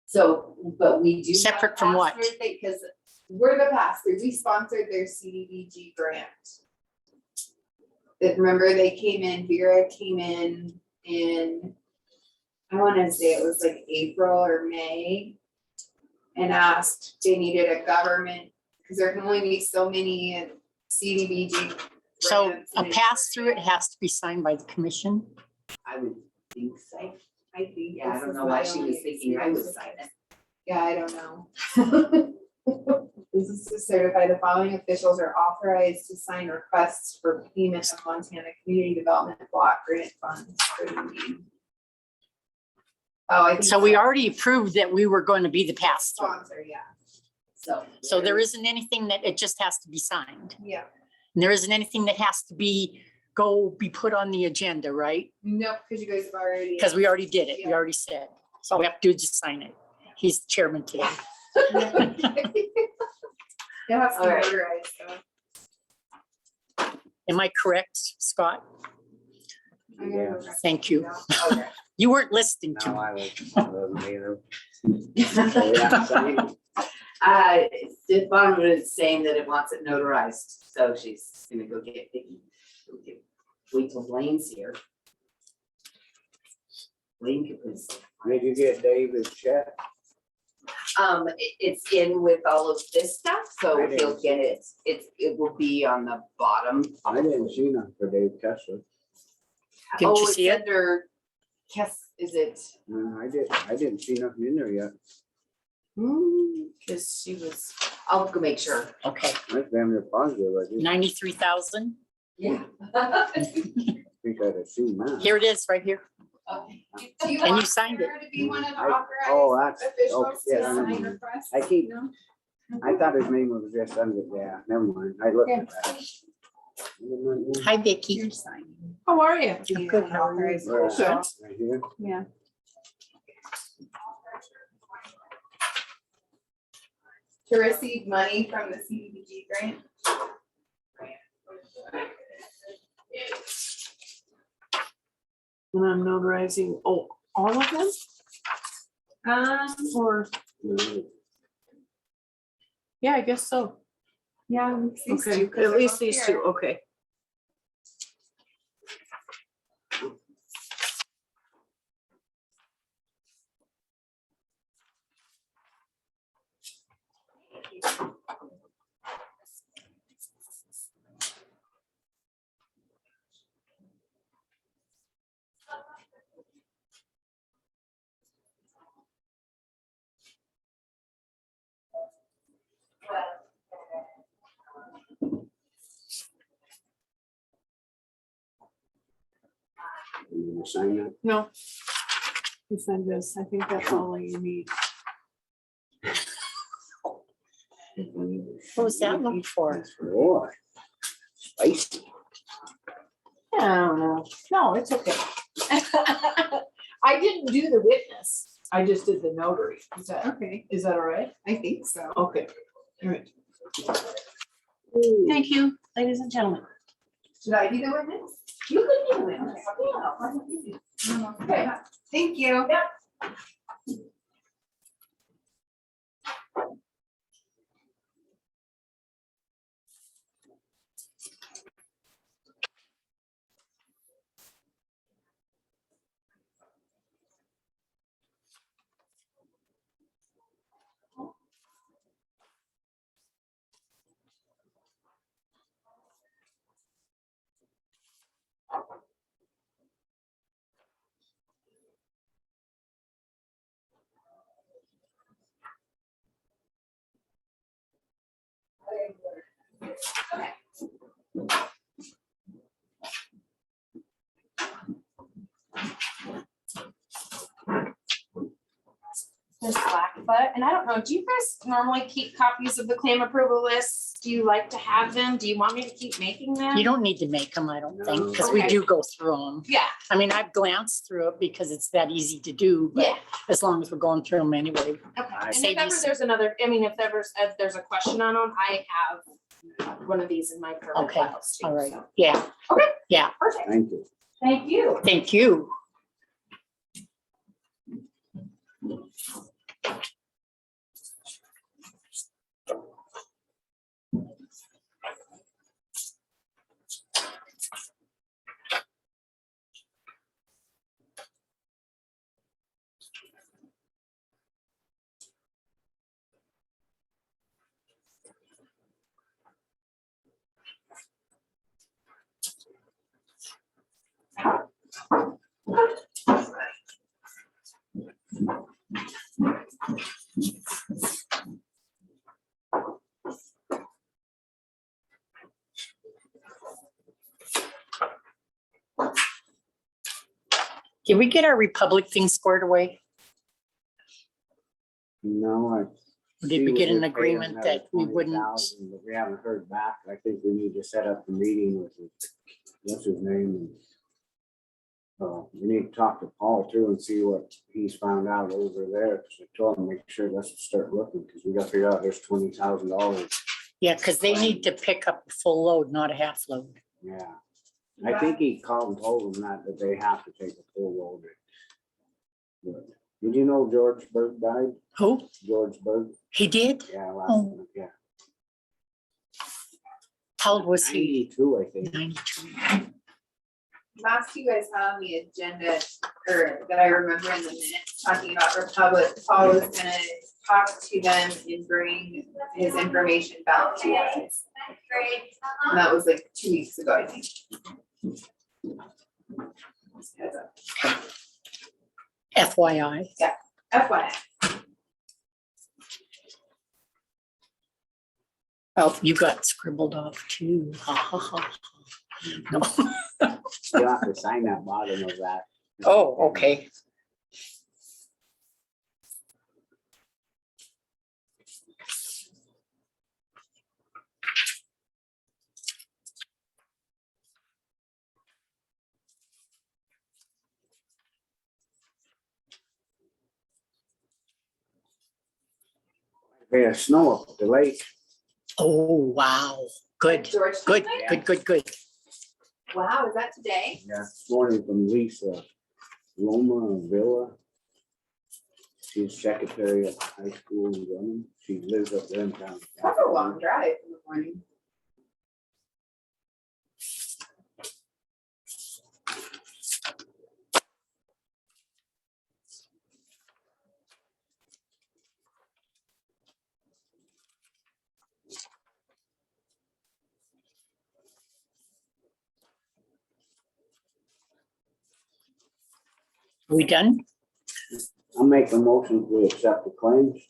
So, but we do. have Separate from what? pass-through thing, because We're the pass through. We sponsored their CDBG grant. That remember they came in, Vera came in, I wanna say it was like April or May. And asked, they needed a government, because there can only be so many CDBG. So grants a and pass through, it has to be signed by the commission. I would think so. I think. Yeah, I this don't is know why my she only was thinking I would experience sign with it. Yeah, I don't know. This is to certify the following officials are authorized to sign requests for payment of Montana Community Development Block Grant Funds for the meeting. Oh, I think. So we already approved that we were going to be the pass through. Sponsor, yeah. So there isn't anything that, it just has to be signed. Yeah. And there isn't anything that has to be put on the agenda, right? Nope, because you guys have already. Because we already did it. We Yeah. already said. So all we have to do is just sign it. He's the chairman today. It has to be All right. notarized, so. Am I correct, Scott? I'm gonna go back. Thank you. Okay. You weren't listening to No, me. I wasn't either. So, yeah, so Stefan was saying that it wants it notarized, so she's gonna go get Vicky. Wait till Blaine's here. Blaine could please. Did you get David's check? It's in with all of this stuff, so I didn't he'll get it. It will be on the bottom. I didn't see none for Dave Kessler. Didn't you Oh, see it's it? under, is it? No, I didn't see nothing in there yet. Cause she was, I'll go make sure. Okay, I'm damn positive. I didn't 93,000. Yeah. think I'd have seen that. Here it is, right here. Do you And you want signed it. her to be one of the Oh, authorized that's, officials to yeah, sign never mind. requests? I keep- No? I thought his name was just under, yeah, never mind. I looked at that. Hi, Vicky. How are you? You're good, how are you? Where? Good. Right here. Yeah. To receive money from the CDBG grant. And I'm notarizing, all of them? Or, yeah, I guess so. Yeah. these Okay, two, 'cause at they're least both these here. two, okay. You sign that? No. You send this, I think that's all you need. What was that look for? Boy. Spicy. I don't know. No, it's okay. I didn't do the witness. I just did the notary. Okay, Is that all right? I think so. Okay. All right. Thank you, ladies and gentlemen. Should I be the witness? You can do the witness. Yeah. Okay, thank you. Ms. Blackfoot, and I don't know, do you guys normally keep copies of the claim approval lists? Do you like to have them? Do you want me to keep making them? You don't need to make them, I don't think, because we Okay. do go through them. Yeah, I mean, I've glanced through it because it's that easy to do, but yeah, as long as we're going through them anyway. okay. And Save if you ever some- there's another, I mean, if there's a question on them, I have one of these in my permit Okay, files too. all right, so. yeah. Okay. Yeah, Perfect, Thank you. thank you. thank you. Did we get our Republic thing squared away? No, Did we see get what an we're paying agreement another that we wouldn't? 20,000, but we haven't heard back. I think we need to set up a meeting with, what's his name? We need to talk to Paul too and see what he's found out over there. Cause I told him, make sure let's start looking, cause we gotta figure out there's $20,000. Yeah, because they need to pick up a full load, not a half load. Yeah. I think he called and told them that they have to take a full load. But did you know George Berg died? Who? George Berg? He did? Yeah, Oh. month, yeah. How old was he? 92, I think. 92. Last you guys had on the agenda, or that I remember in the minutes, talking about Republic, Paul was gonna talk to them and bring his information back to us. And that was like 2 weeks ago, I think. FYI. FYI. Oh, you got scribbled off too. Ha ha ha. No. You'll have to sign that bottom of that. Oh, okay. There's snow up at the lake. Oh, wow. Good, Georgetown good, Lake? good. Wow, is that today? Yeah, this morning from Lisa Loma Villa. She's secretary at high school in Drummond. She lives up there in town. That's a long drive in the morning. We done? I'll make a motion to accept the claims.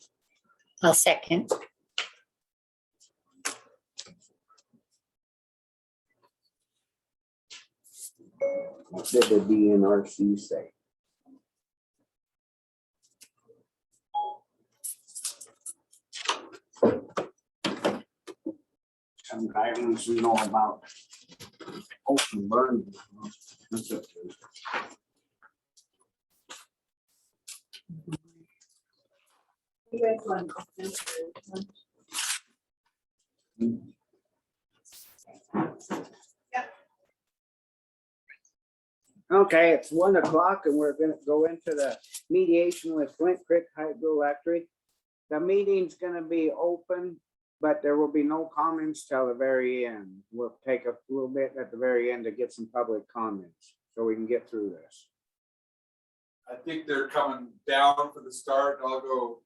I'll second. What did the DNRC say? Some guy wants to know about open burn. That's up to us. You guys want to answer? Okay, it's 1 o'clock and we're gonna go into the mediation with Flint Creek Hydroelectric. The meeting's gonna be open, but there will be no comments till the very end. We'll take a little bit at the very end to get some public comments, so we can get through this. I think they're coming down for the start. I'll go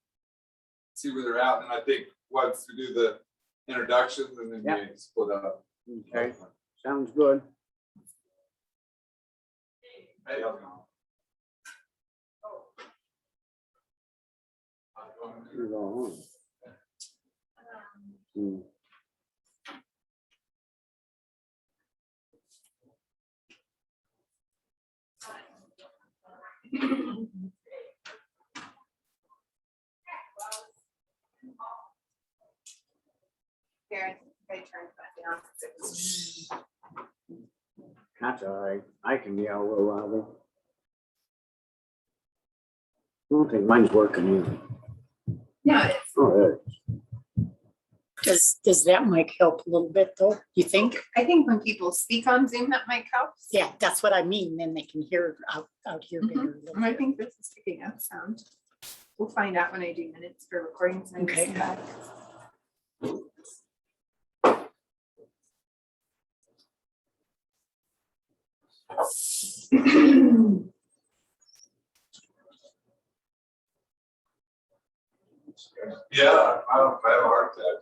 see where they're at, and I think once we do the introductions and then we split up. Okay, sounds good. Hey, how's it going? You're on. Hmm. Karen, I turned that down. 'Cause it was- That's all right. I can yell a little louder. I don't think mine's working either. Yeah, it is. Oh, there. Does that mic help a little bit though, you think? I think when people speak on Zoom, that might help. Yeah, that's what I mean. Then they can hear out here better. a Mhm. little And I bit. think this is picking up sound. We'll find out when I do minutes for recordings. And I Okay. listen back. Yeah, I don't have a heart attack.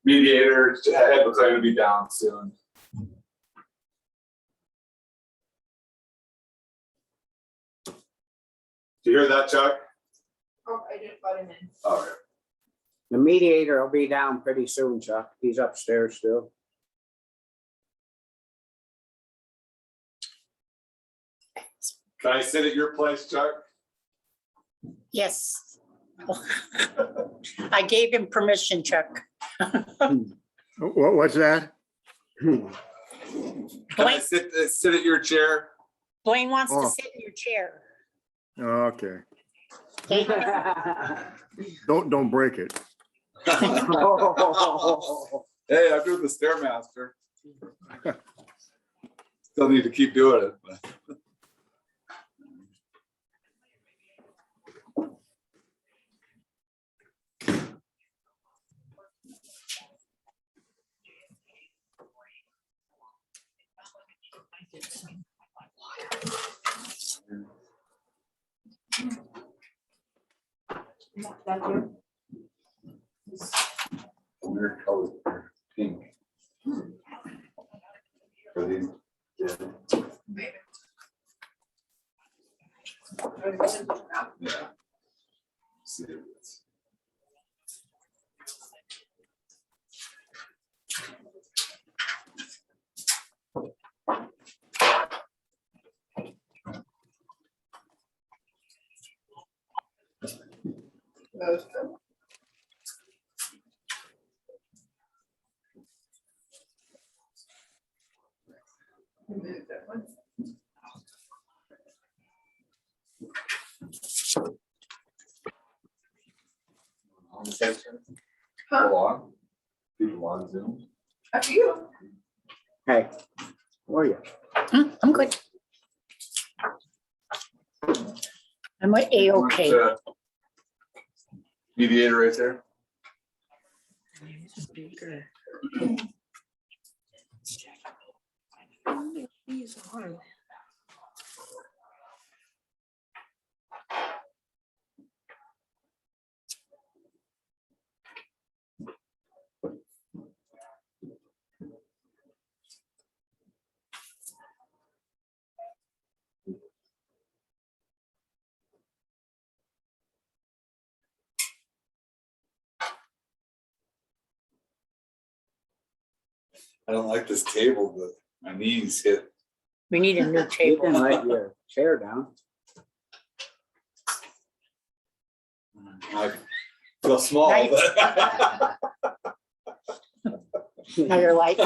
Mediator, head looks like it'll be down soon. Do you hear that, Chuck? Oh, I just got him in. All right. The mediator will be down pretty soon, Chuck. He's upstairs still. Can I sit at your place, Chuck? Yes. I gave him permission, Chuck. What's that? Can I sit at your chair? Blaine wants to Oh. sit in your chair. Okay, Okay? don't break it. Hey, I'm doing the Stairmaster. Still need to keep doing it. Weird color, pink. For these. Yeah. See if it's- Go on. People on Zoom. Up to you. Hey, how are you? I'm good. I'm A-okay. Mediator right there. I don't like this table, but my knees hit. We need a new You table. can let your chair down. I feel small. Nice. Now you're like,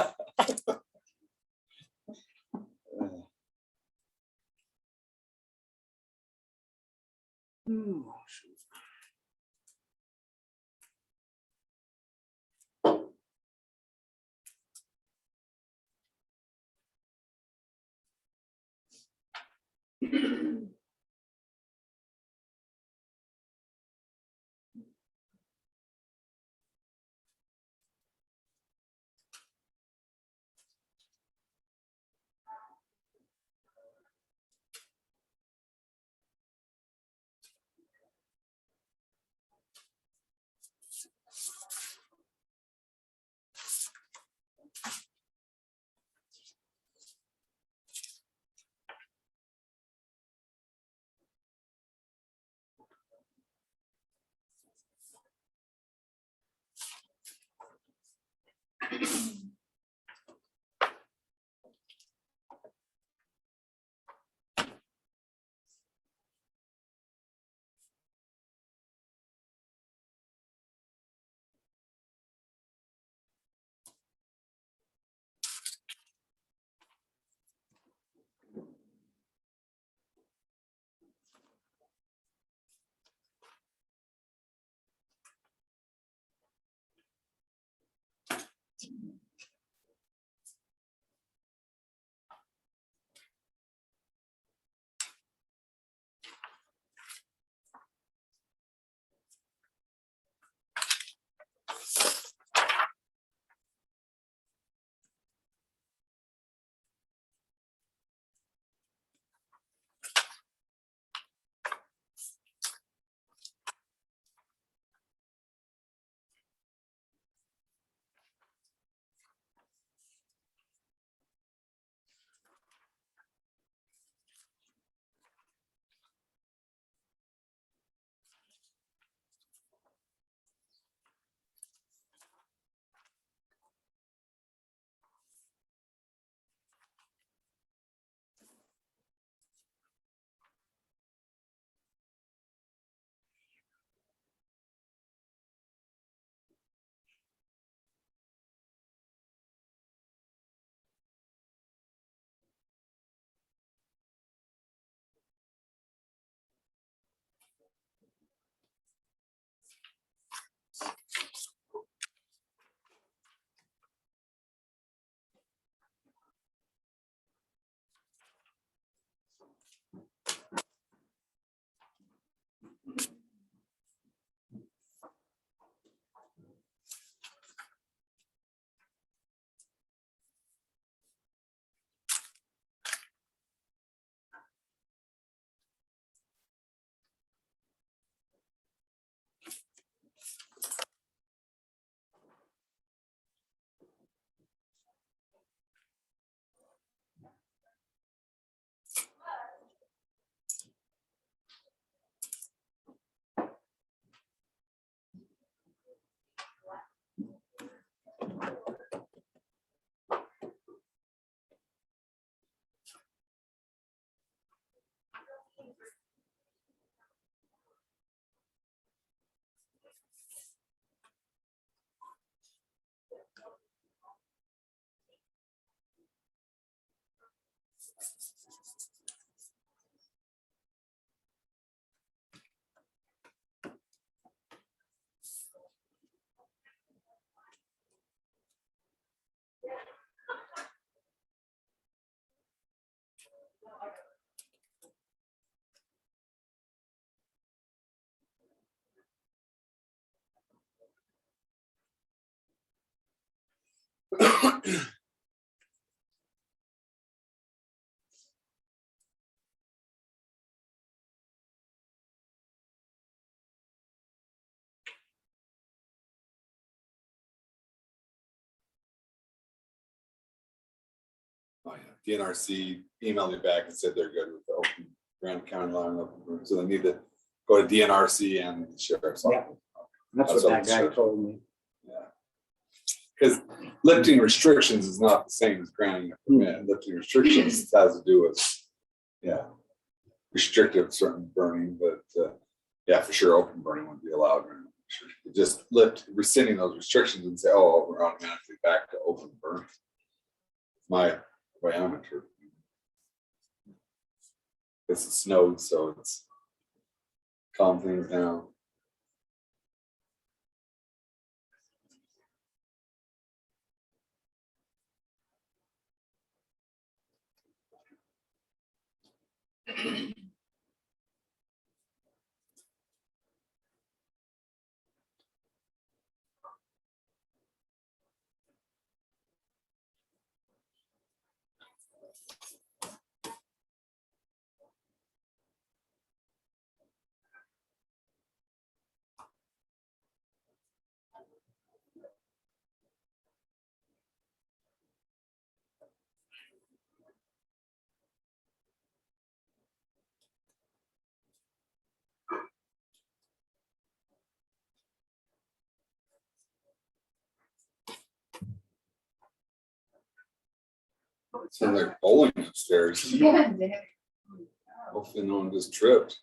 DNRC emailed me back and said they're good with the open Grand County line, open burn, so they need to go to DNRC and the sheriff's Yeah. office. That's what that guy told me. Yeah. Because lifting restrictions is not the same as granting a permit. Lifting restrictions has to do with, restrictive certain burning, but, for sure, open burning wouldn't be allowed. Just rescinding those restrictions and say, oh, we're automatically back to open burning. My way I'm interpreting. It's snowed, so it's calm things down. So they're bowling upstairs. Hopefully no one just tripped.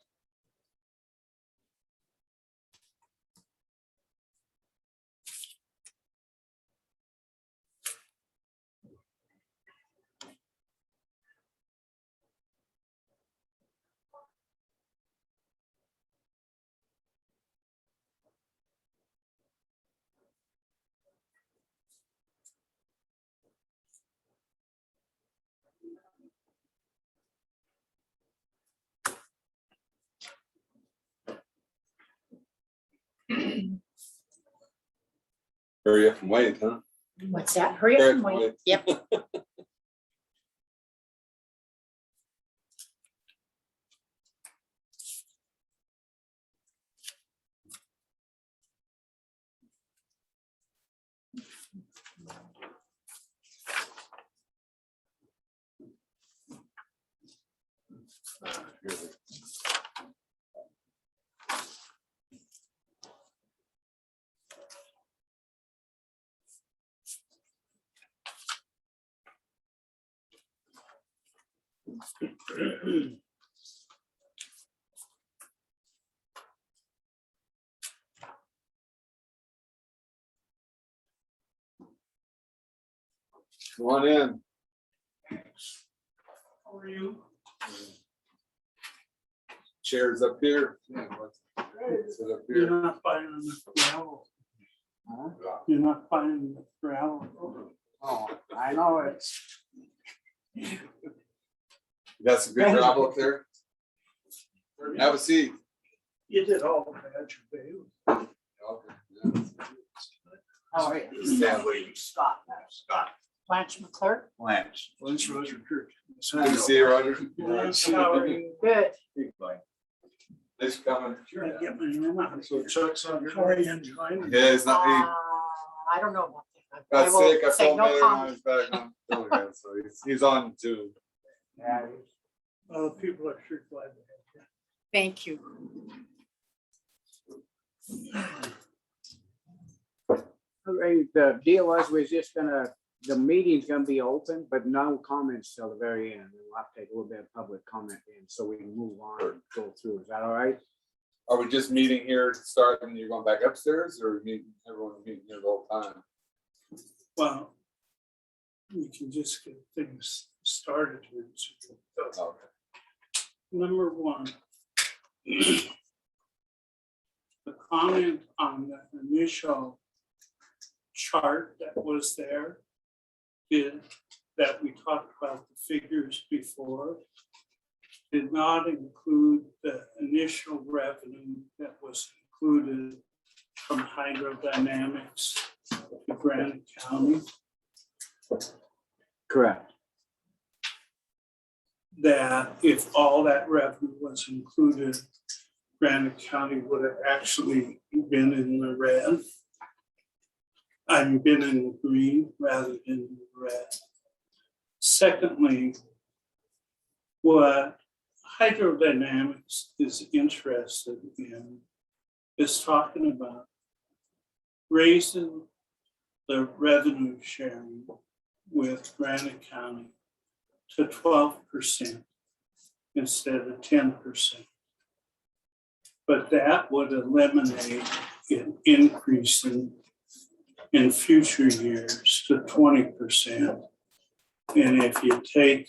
Hurry up and wait, huh? What's that? Hurry up and wait. Yep. Come on in. How are you? Chairs up here. Yeah, sit up You're here. not finding the gravel. You're not finding the gravel. Oh, I know it's. You got some good gravel up there? Have a seat. You did all that, you babe. Oh, yeah. Stanley. Scott. Blanche McClure. Lance. Lynch Roger Kirk. Good to see you, Roger. How are you? Good. Thanks for coming. Trying to get my name out. So Chuck's on. How are you enjoying it? Yeah, it's not, he I don't know about that. got I will sick. I say felt no better. Now comment. he's back on. Feeling good, so he's on too. Yeah. Well, people are sure glad to have you. Thank you. Okay, the deal was, we're just gonna, the meeting's gonna be open, but no comments till the very end. We'll have to take a little bit of public comment in, so we can move on and go through. Is that all right? Are we just meeting here to start and you're going back upstairs, or everyone's meeting here the whole time? Well, we can just get things started here. Okay. Number one. The comment on the initial chart that was there did, that we talked about the figures before, did not include the initial revenue that was included from hydrodynamics to Granite County. Correct. That if all that revenue was included, Granite County would have actually been in the red. I've been in the green rather than the red. Secondly, what hydrodynamics is interested in is talking about raising the revenue sharing with Granite County to 12% instead of 10%. But that would eliminate an increase in future years to 20%. And if you take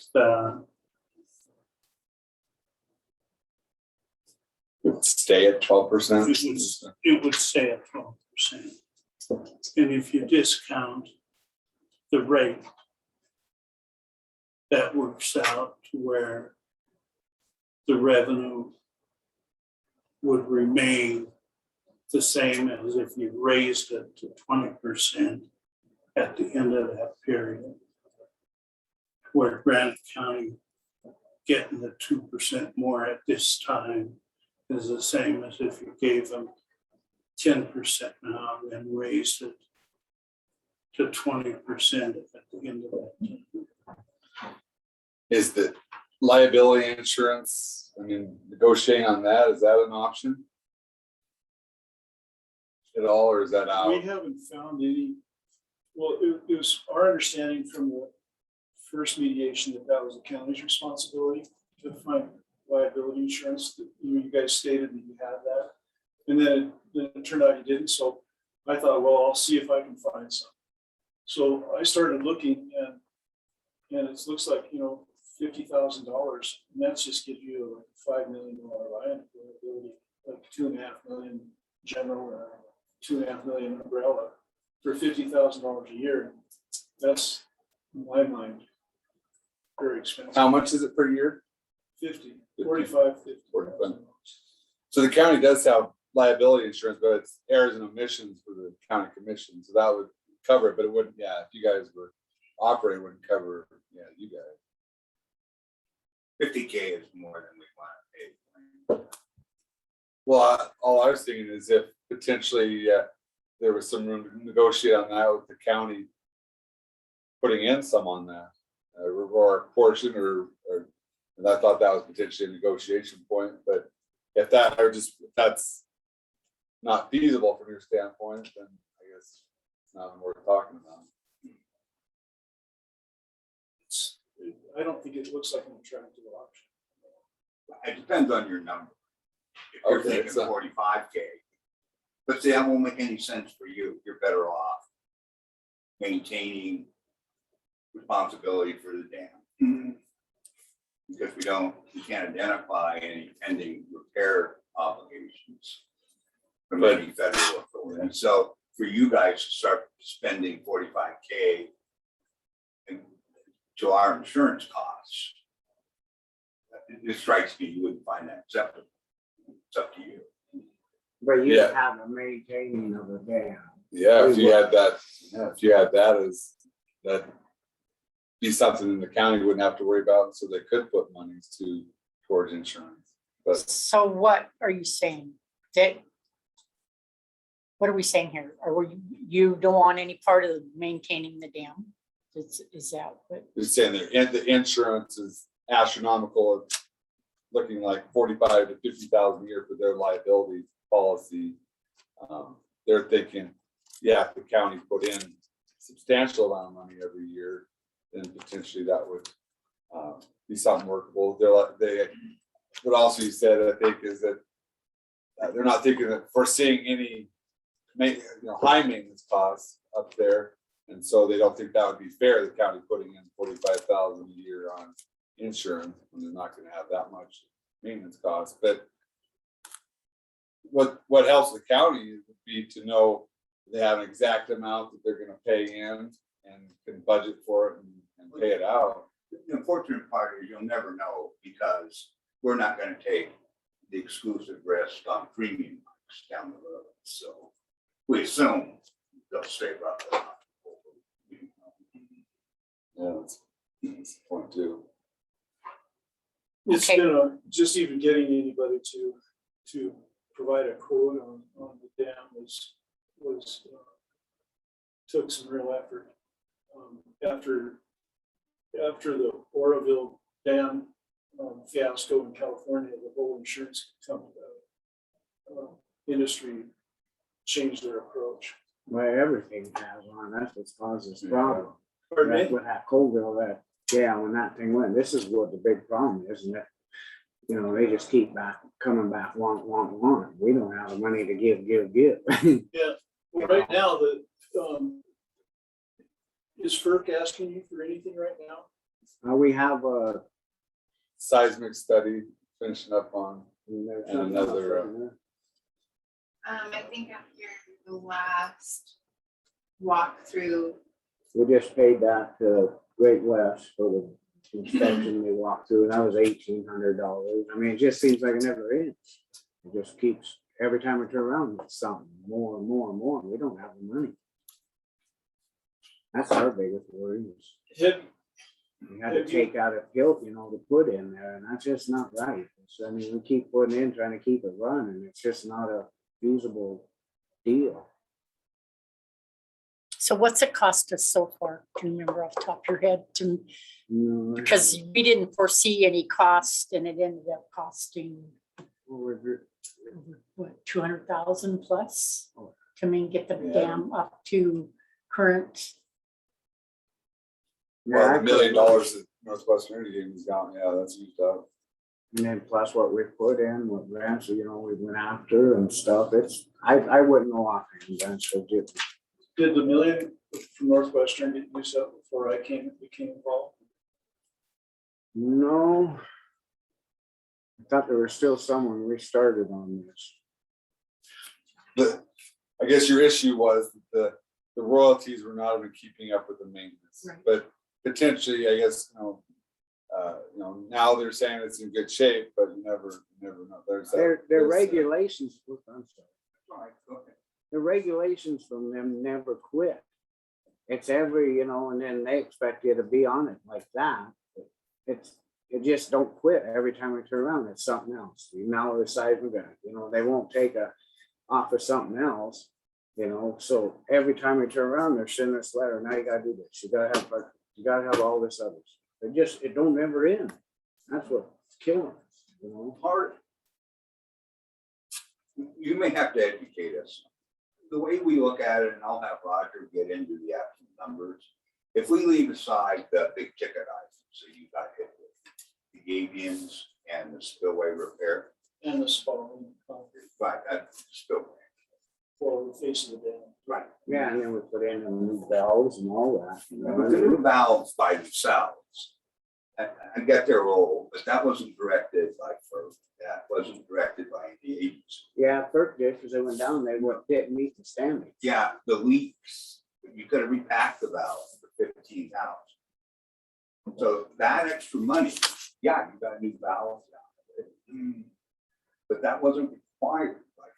Stay at 12%. it would stay at 12%. And if you discount the rate, that works out to where the revenue would remain the same as if you raised it to 20% at the end of that period. Where Granite County getting the 2% more at this time is the same as if you gave them 10% now and raised it to 20% at the end of that time. Is the liability insurance, I mean, negotiating on that, is that an option? At all, or is that out? We haven't found any, well, it was our understanding from the first mediation that that was the county's responsibility to find liability insurance, that you guys stated that you had that. And then it turned out you didn't, so I thought, well, I'll see if I can find some. So I started looking and it looks like, $50,000, and that's just give you like a $5 million liability, like 2.5 million general or 2.5 million umbrella for $50,000 a year. That's, in my mind, very expensive. How much is it per year? 45. So the county does have liability insurance, but it's errors and omissions for the county commission, so that would cover it, but it wouldn't, if you guys were operating, it wouldn't cover, you guys. 50K is more than we want to pay. Well, all I was thinking is if potentially there was some room to negotiate on that with the county, putting in some on that, or a portion, and I thought that was potentially a negotiation point, but if that's not feasible from your standpoint, then I guess it's not worth talking about. I don't think it looks like an attractive option. It depends on your number. If you're Okay, thinking so- 45K, but see, that won't make any sense for you. You're better off maintaining responsibility for the dam. Because we can't identify any pending repair obligations from any federal authority. So for you guys to start spending 45K to our insurance costs, it strikes me you wouldn't find that acceptable. It's up to you. But you Yeah. have a maintaining of the dam. Yeah, if you had that as, that'd be something in the county wouldn't have to worry about, so they could put monies towards insurance. But So what are you saying? What are we saying here? You don't want any part of maintaining the dam? Is that what? they're saying the insurance is astronomical, looking like 45 to 50,000 a year for their liability policy. They're thinking, if the county put in substantial amount of money every year, then potentially that would be something workable. What also you said, I think, is that they're not thinking that foreseeing any high maintenance costs up there. And so they don't think that would be fair, the county putting in 45,000 a year on insurance when they're not gonna have that much maintenance costs. But what helps the county would be to know they have an exact amount that they're gonna pay in and can budget for it and pay it out. The unfortunate part is you'll never know because we're not gonna take the exclusive risk on premium hikes down the road. So we assume they'll stay roughly. Yeah, that's the point too. It's Okay. been just even getting anybody to provide a quote on the dam was took some real effort. After after the Oroville Dam fiasco in California, the whole insurance company, industry changed their approach. Well, everything has on, that's what's caused this problem. Pardon me? That's what that Colville, that, yeah, when that thing went, this is what the big problem is, isn't it? You know, they just keep coming back, want. We don't have the money to give. Yeah, well, right now, is FERC asking you for anything right now? We have a. Seismic study finishing up on, and another. I think after the last walkthrough, We just paid that to Great West for the inspection they walked through, and that was $1,800. I mean, it just seems like it never ends. It just keeps, every time we turn around, it's something more and more and more. We don't have the money. That's our biggest worry is we had to take out a guilt, you know, to put in there, and that's just not right. I mean, we keep putting in, trying to keep it running. It's just not a feasible deal. So what's it cost us so far? Do you remember off the top of your head to, because we didn't foresee any cost and it ended up costing what, 200,000 plus? To get the dam up to current. Well, $1 million that Northwestern Energy gave us down, yeah, that's used up. And then plus what we put in, what grants, you know, we went after and stuff. It's, I wouldn't know offhand, Ben, so Did the $1 million from Northwestern get used up before I became involved? no. I thought there was still someone we started on this. I guess your issue was that the royalties were not even keeping up with the maintenance, Right. but potentially, I guess, now they're saying it's in good shape, but you never know. Their regulations, I'm sorry. The regulations from them never quit. It's every, and then they expect you to be on it like that. It just don't quit every time we turn around. It's something else. Now the seismic, they won't take off of something else, so every time we turn around, they're sending us a letter. Now you gotta do this. You gotta have all this other stuff. It don't never end. That's what's killing us, Part, you may have to educate us. The way we look at it, and I'll have Roger get into the actual numbers. If we leave aside the big ticket items, so you got hit with the avians and the spillway repair. And the spalling concrete Right, that's spillway. for the face of the dam. Right. Yeah, and then we put in the new valves and all that. The new valves by themselves, I get their role, but that wasn't directed by FERC. That wasn't directed by the agency. Yeah, FERC did, because they went down, didn't meet the standards. Yeah, the leaks, you could have repacked the valve for 15,000. So that extra money, yeah, you got a new valve down. But that wasn't required by.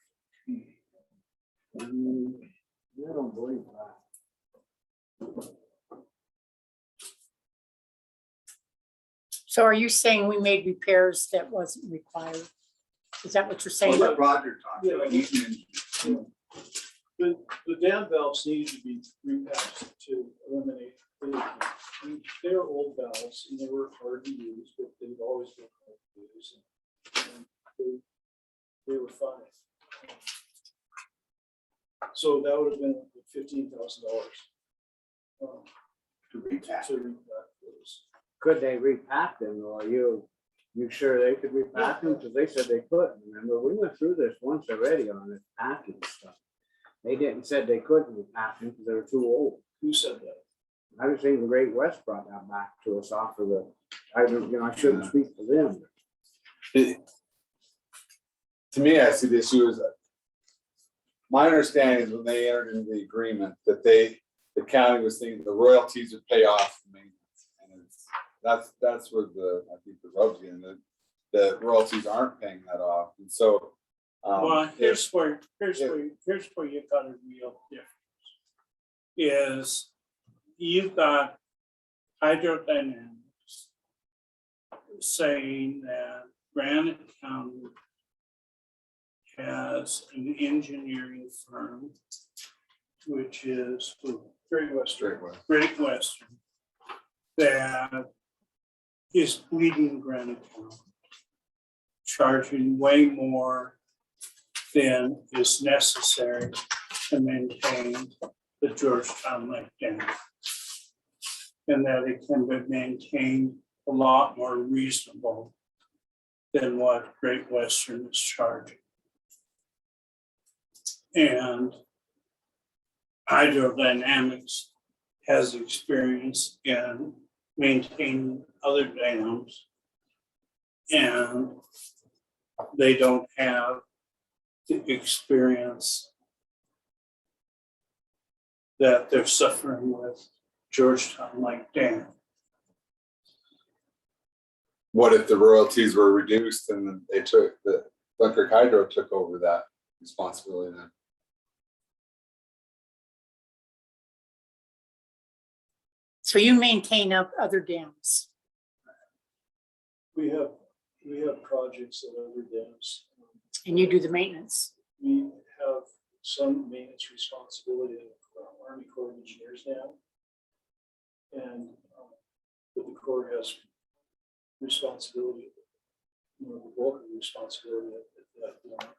I don't believe that. So are you saying we made repairs that wasn't required? Is that what you're saying? Well, let Roger talk. Yeah. He's in- The dam valves needed to be repacked to eliminate leaking. They're old valves and they were hard to use, but they've always been hard to use. And they were fine. So that would have been $15,000. To repack. To repack those. Could they repack them, or are you sure they could repack them? Because they said they couldn't. Remember, we went through this once already on this packing stuff. They said they couldn't repack them because they were too old. Who said that? I was thinking Great West brought that back to us off of I shouldn't speak for them. To me, I see the issue as, my understanding is when they entered into the agreement that the county was thinking the royalties would pay off the maintenance. And that's where I think the rub's in, the royalties aren't paying that off. And so. Well, here's where you got a real difference. Is you've got hydrodynamics saying that Granite County has an engineering firm, which is Great Western. that is bleeding Granite County, charging way more than is necessary to maintain the Georgetown Lake Dam. And that it can be maintained a lot more reasonable than what Great Western is charging. And Hydrodynamics has experience in maintaining other dams. And they don't have the experience that they're suffering with Georgetown Lake Dam. What if the royalties were reduced and then they took, the Dunkirk Hydro took over that responsibility then? So you maintain other dams. We have projects at other dams. And you do the maintenance. We have some maintenance responsibility in the Army Corps of Engineers now. And but the Corps has responsibility, the bulk of the responsibility at that dam.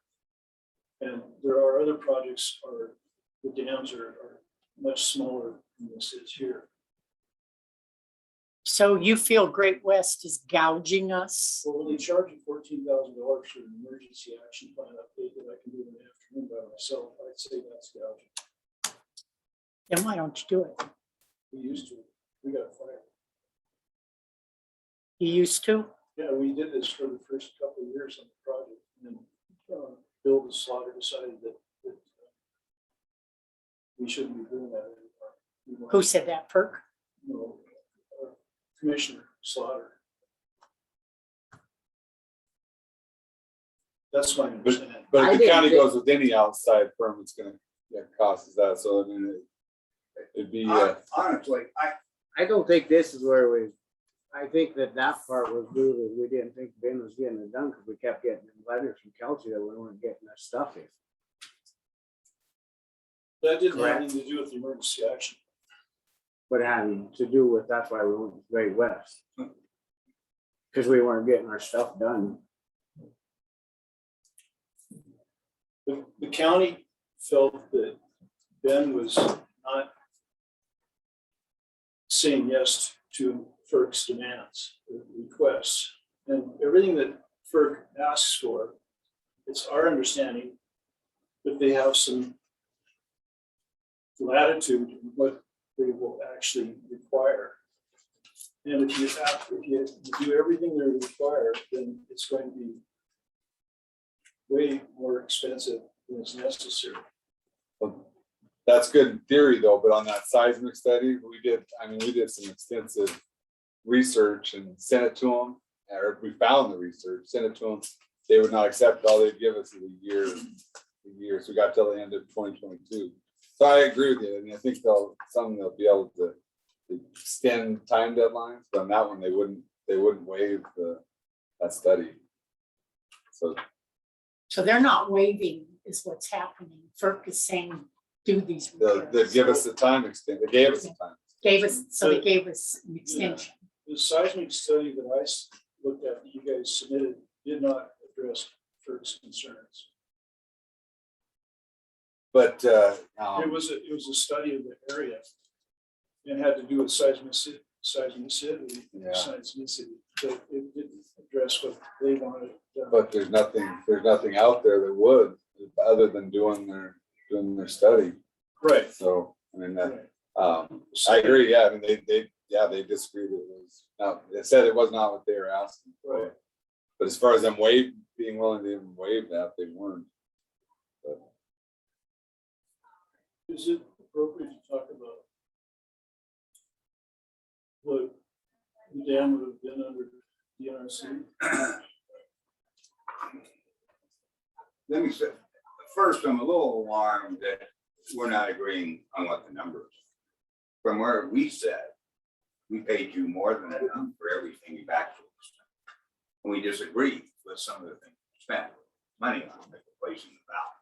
And there are other projects, or the dams are much smaller than this is here. So you feel Great West is gouging us? Well, when they charge you $14,000 for an emergency action plan update that I can do in the afternoon by myself, I'd say that's gouging. Then why don't you do it? We used to, we got fired. You used to? Yeah, we did this for the first couple of years on the project, and then Bill the Slaughter decided that we shouldn't be doing that anymore. Who said that, Perk? No, Commissioner Slaughter. That's my understanding. But if the county goes with any outside firm, it's gonna cost us that, so I mean, it'd be. Honestly, I don't think this is where I think that part was due to, we didn't think Ben was getting it done because we kept getting letters from Kelsey that we weren't getting our stuff in. That didn't have Correct. anything to do with the emergency action. But having to do with, that's why we went to Great West. Because we weren't getting our stuff done. The county felt that Ben was not saying yes to FERC's demands, requests, and everything that FERC asks for. It's our understanding that they have some latitude in what they will actually require. And if you do everything they require, then it's going to be way more expensive than is necessary. That's good in theory though, but on that seismic study, we did some extensive research and sent it to them, or we found the research, sent it to them. They would not accept it. All they'd give us is a year. So we got till the end of 2022. So I agree with you. I mean, I think they'll be able to extend time deadlines, but on that one, they wouldn't waive that study. So they're not waiving is what's happening. FERC is saying, do these They'll repairs. give us the time extent. They gave us the time. They gave us an extension. The seismic study that I looked at, that you guys submitted, did not address FERC's concerns. But It was a study of the area and had to do with seismicity, but it didn't address what they wanted. But there's nothing out there that would, other than doing their study. Right. So, I mean, I agree, yeah, I mean, they disagreed. They said it was not what they were asking for. Right. But as far as them being willing to even waive that, they weren't. But Is it appropriate to talk about what the dam would have been under DNRC? Let me say, first, I'm a little alarmed that we're not agreeing on what the number is. From where we said, we paid you more than enough for everything you back to us. And we disagreed with some of the things we spent money on, like replacing the valve.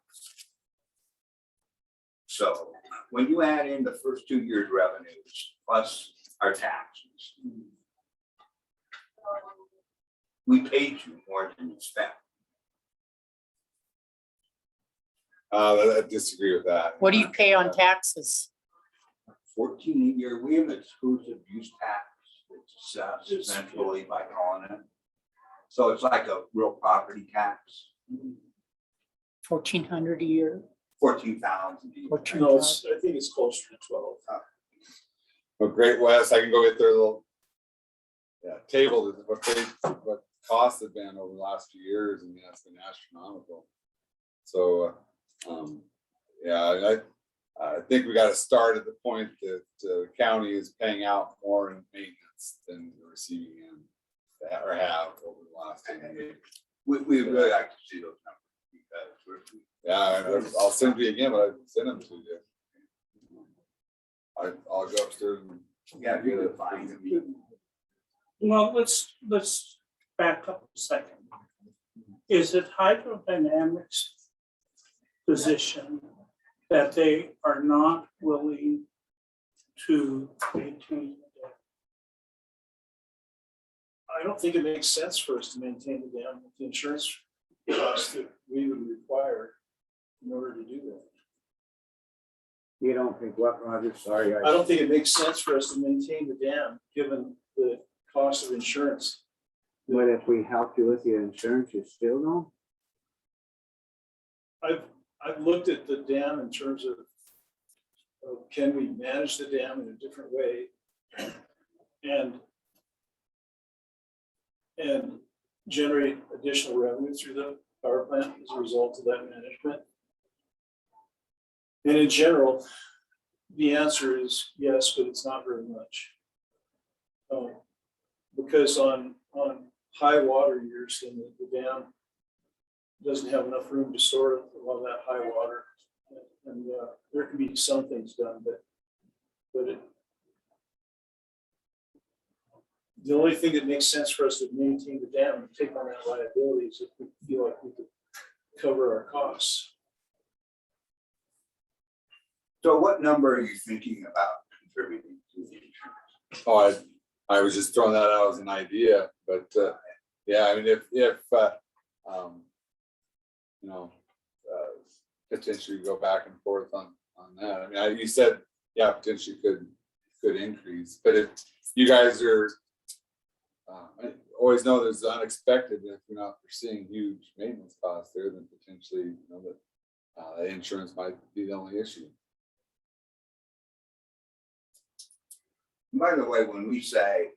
So when you add in the first 2 years' revenues plus our taxes, things. We paid you more than you spent. I disagree with that. What do you pay on taxes? 14 a year, we have exclusive use tax, it's assessed essentially by calling it. So it's like a real property tax, 1,400 a year. 14,000. No, it's, I think it's closer to 12. But Great West, I can go get their little table, what costs have been over the last few years, and that's been astronomical. So, I think we got to start at the point that the county is paying out more in maintenance than the receiving end, or have over the last 10 years. We really like to see those numbers because I'll send you again, but I sent them to you. I'll go upstairs and. Yeah, you could find them. Well, let's back up a second. Is it hydrodynamics position that they are not willing to maintain the dam? I don't think it makes sense for us to maintain the dam with the insurance costs that we would require in order to do that. You don't think what, Roger? Sorry. I don't think it makes sense for us to maintain the dam, given the cost of insurance. But if we help you with your insurance, you still don't? I've looked at the dam in terms of can we manage the dam in a different way? And generate additional revenue through the power plant as a result of that management. And in general, the answer is yes, but it's not very much. Because on high water years, then the dam doesn't have enough room to store a lot of that high water. And there can be some things done, but the only thing that makes sense for us to maintain the dam and take on that liability is if we feel like we could cover our costs. So what number are you thinking about contributing to the insurance? Oh, I was just throwing that out as an idea, but I mean, if potentially go back and forth on that. I mean, you said, potentially could increase, but if you guys are, I always know there's unexpected, if you're not foreseeing huge maintenance costs there, then potentially, that insurance might be the only issue. By the way, when we say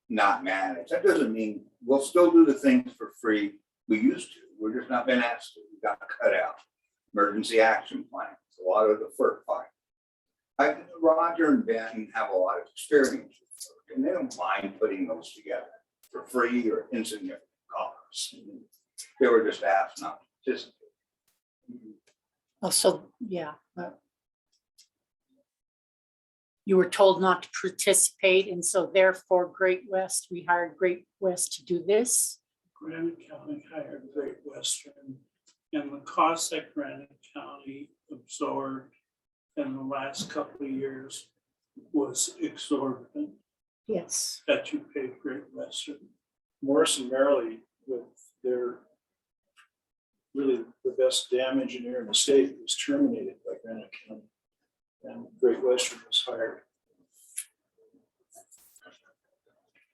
not managed, that doesn't mean we'll still do the things for free we used to. We're just not been asked to. We got cut out. Emergency action plans, a lot of the FERC fight. Roger and Ben have a lot of experience with FERC, and they don't mind putting those together for free or insignificant costs. They were just asked not to participate. Also, you were told not to participate, and so therefore Great West, we hired Great West to do this. Granite County hired Great Western, and the cost that Granite County absorbed in the last couple of years was exorbitant. Yes. That you paid Great Western. Morrison Merrily, with their really the best dam engineer in the state, was terminated by Granite County, and Great Western was hired.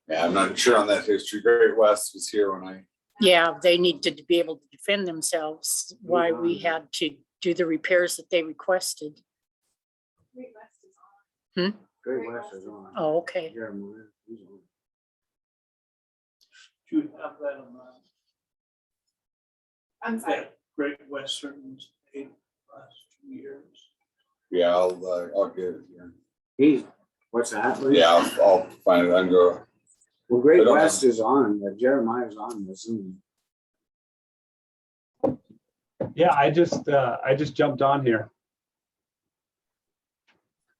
Yeah, I'm not sure on that history. Great West was here when I. Yeah, they needed to be able to defend themselves, why we had to do the repairs that they requested. Great West is on. Great West is on. Oh, okay. Jeremiah, he's on. Do you have that on that? I'm sorry. Great Western was paid last 2 years. Yeah, I'll get it here. What's that? Yeah, I'll find it. I can go. Well, Great West is on, Jeremiah's on the Zoom. Yeah, I just jumped on here.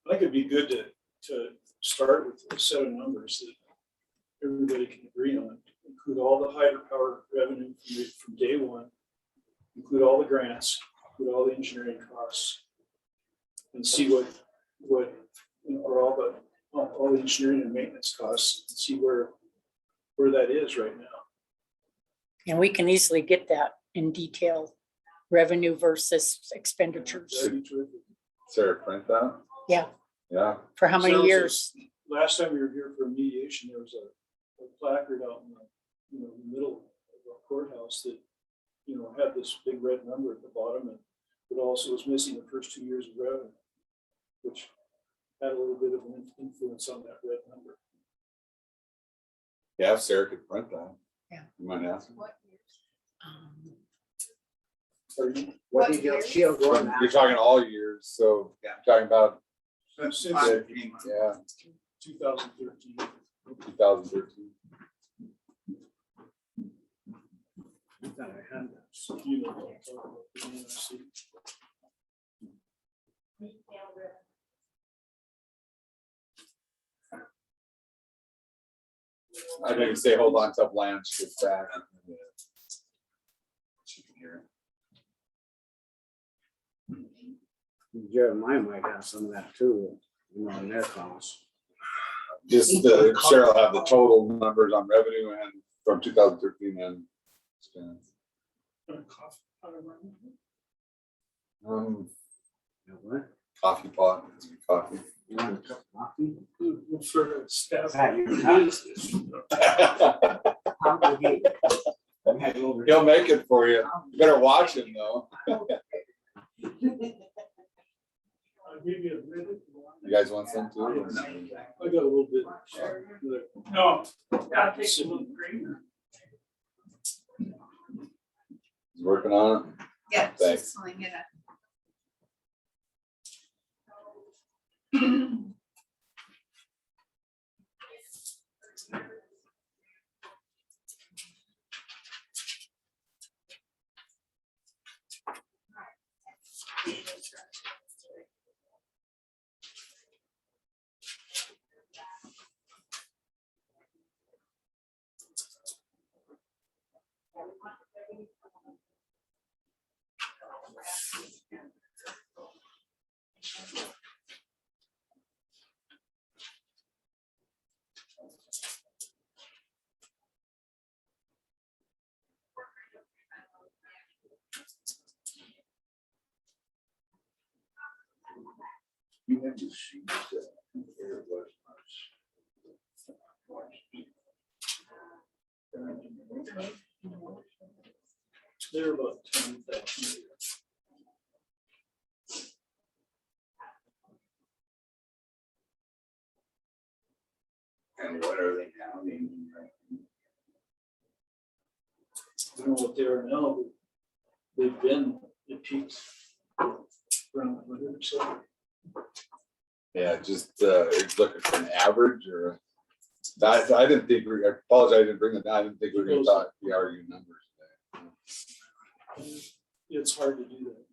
I think it'd be good to start with a set of numbers that everybody can agree on, include all the hydropower revenue from day one, include all the grants, include all the engineering costs, and see what or all the all the engineering and maintenance costs and see where that is right now. And we can easily get that in detail, revenue versus expenditures. That'd be terrific. Sarah, print that? Yeah, Yeah. for how many Sarah, years? Last time we were here for mediation, there was a placard out in the, the middle of the courthouse that, had this big red number at the bottom, and it also was missing the first 2 years of revenue, which had a little bit of an influence on that red number. Yeah, if Sarah could print that. Yeah. You might ask. What did you, she'll go on You're talking all years, so Yeah. talking about, Since yeah, 2013. 2013. I thought I had that. So, I'll talk about the NRC. I think say hold on till Blanche gets back. She can hear it. Jeremiah might have some of that too, on their costs. Just Sarah will have the total numbers on revenue and from 2013 and expense. What? Coffee pot, coffee. You want a cup of coffee? For staff. Pat, you're complicated. He'll make it for you. You better watch him though. I'll give you a minute. You guys want some too? or? I got a little bit. No. I'll take some of the green. He's working on it. Yeah, Thanks. she's pulling it up. You have to see where it was. They're about 10,000. And what are they now? I don't know what they are now, but they've been, it peaks around 100 or so. Yeah, just it's looking for an average or. I didn't think I apologize, I didn't bring it down. I didn't think we were gonna talk the argue numbers today. It's hard to do that.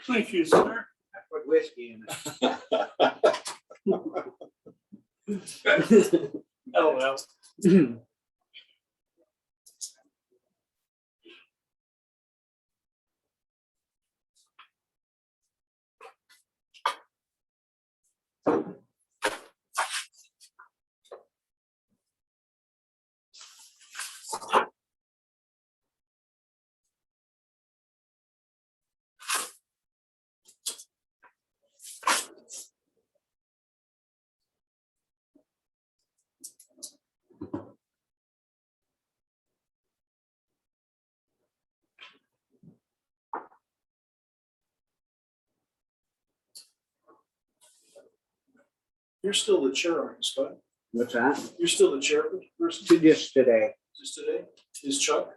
Thank you, sir. I put whiskey in it. Oh, well. You're still the chair, aren't you, Scott? What's that? You're still the chairperson Just today. just today? Is Chuck?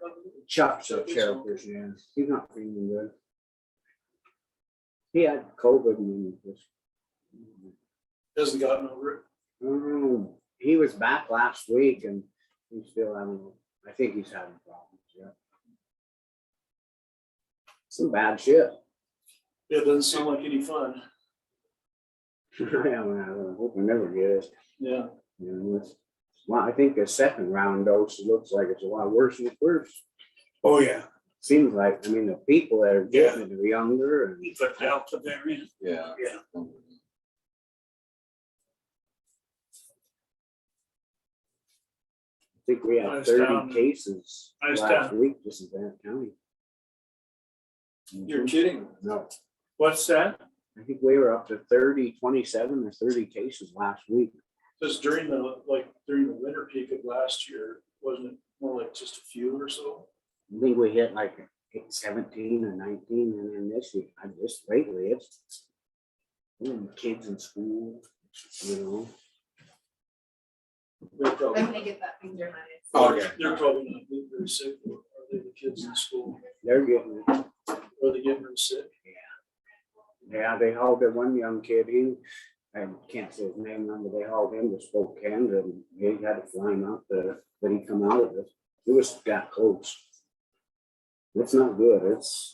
Chuck's the chairperson, yeah. He's not feeling good. He had COVID and just. Hasn't gotten over it. He was back last week and he's still having, I think he's having problems, yeah. Some bad shit. Yeah, it doesn't sound like any fun. Yeah, I hope we never get it. Yeah. You know, well, I think the second round dose looks like it's a lot worse than the first. Oh, yeah. Seems like, I mean, the people that are getting it are younger and. The Delta variant. Yeah. Yeah. I think we I had was 30 down- cases I was last down- week just in Banff County. You're kidding. No, What's that? I think we were up to 27 or 30 cases last week. Because during the winter peak of last year, wasn't it more like just a few or so? I think we hit like 17 or 19 and then this week, I just lately, it's kids in school, you know. They're probably, I'm gonna get that finger money. they're probably not getting very sick, are they, the kids in school? They're getting it. Are they getting very sick? Yeah, they hauled that one young kid, I can't say his name, but they hauled him to Spokane and he had to fly him out there, but he come out of it. It was that close. It's not good.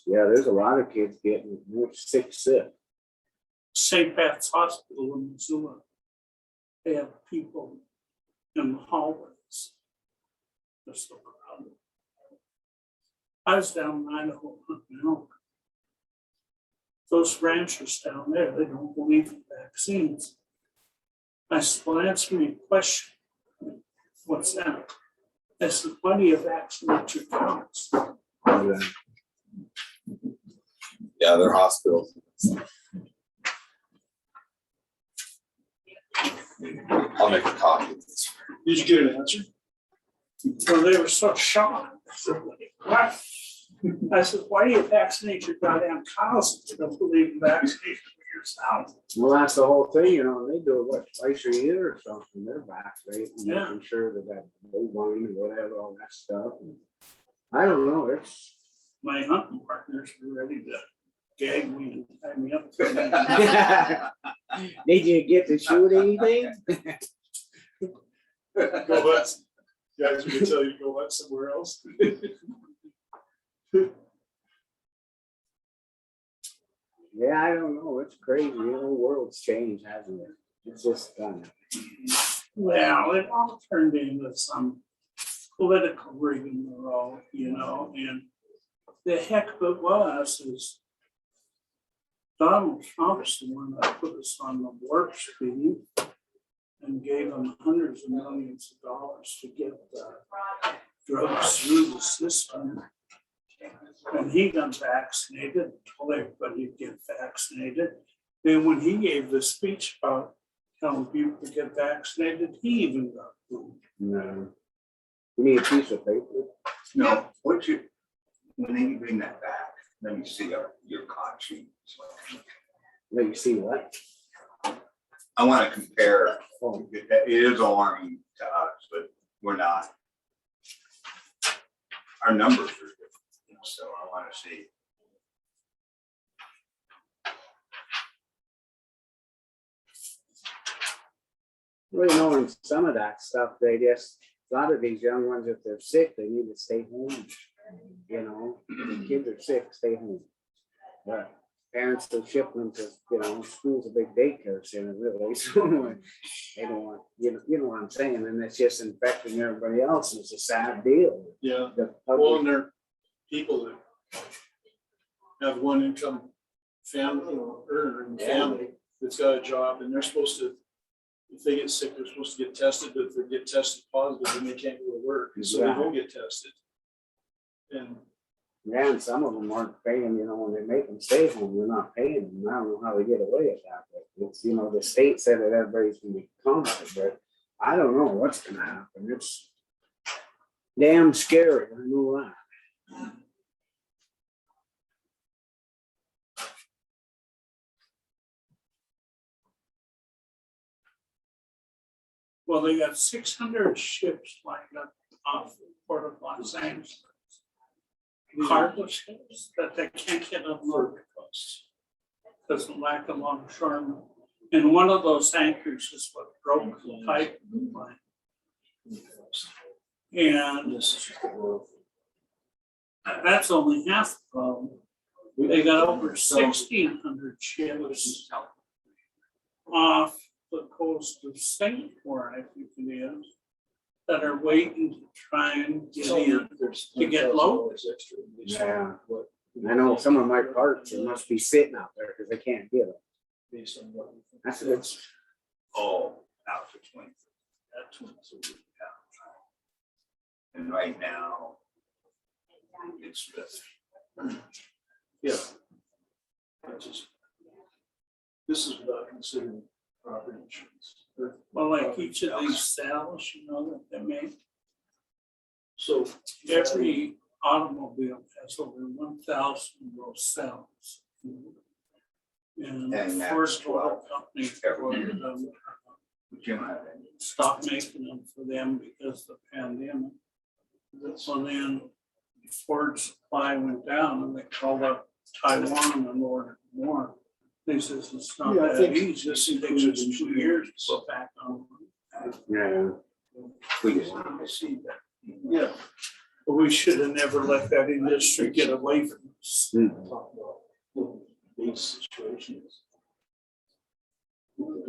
There's a lot of kids getting sick. St. Pat's Hospital in Missoula. They have people in the hallways. They're so crowded. I was down in Idaho hunting elk. Those ranchers down there, they don't believe in vaccines. I said, well, answer me a question. What's that? I said, why do you vaccinate your cows? Yeah, they're hospitals. I'll make a copy of this. Did you get an answer? Well, they were so shocked. I said, what? I said, why do you vaccinate your goddamn cows if you don't believe in vaccination for yourself? Well, that's the whole thing, you know, they do it what, twice a year or something. They're vaccinated, Yeah. making sure that bovine and whatever, all that stuff. I don't know, it's. My hunting partners were ready to gag me and tie me up. Did you get to shoot anything? Go hunt. Guys, we can tell you to go hunt somewhere else. Yeah, I don't know. It's crazy. The whole world's changed, hasn't it? It's just kind of. Well, it all turned into some political rigmarole, you know, and the heck of it was is Donald Trump's the one that put us on the warp speed and gave them hundreds of millions of dollars to get drugs through the system. And he got vaccinated, told everybody to get vaccinated. Then when he gave the speech about telling people to get vaccinated, he even got booed. No. You need a piece of paper. No, what you, when you bring that back, let me see your con sheet. Let you see what? I want to compare, it is alarming to us, but we're not. Our numbers are different, so I want to see. Well, you know, in some of that stuff, they just, a lot of these young ones, if they're sick, they need to stay home. You know, the kids are sick, stay home. But parents will ship them to, you know, school's a big daycare center, really. So they don't want, you know what I'm saying? And it's just infecting everybody else. It's a sad deal. Yeah, The well, public- and there are people that have one income family or earner in the family that's got a job and they're supposed to, if they get sick, they're supposed to get tested, but if they get tested positive, then they can't go to work, so they don't get tested. And Yeah, and some of them aren't paying, you know, when they make them stay home, they're not paying them. I don't know how they get away with that, but it's, you know, the state said that everybody's gonna be counted, but I don't know what's gonna happen. It's damn scary, I know that. Well, they got 600 ships lined up off the port of Los Angeles. Cargo ships that they can't get unloaded because of lack of longshoremen. And one of those anchors is what broke the pipe line. And that's only half the problem. They got over 1,600 ships off the coast of Singapore, I think it is, that are waiting to try and get in to get loaded. Yeah, I know some of my parts must be sitting out there because they can't get them. That's it's all out to 20. And right now, it's just. Yeah. This is without considering property insurance. Well, like each of these cells, you know, that they make. So Every automobile has over 1,000 of those cells. And And that's Ford Motor 12 Company every ordered them, stopped making them for them because of the pandemic. So then Ford supply went down and they called up Taiwan and ordered more. They says it's not Yeah, I that think easy, this it takes us 2 years to go back on. yeah. We just need to see that. yeah, But we should have never let that industry get away from us. talk about what these situations. Well,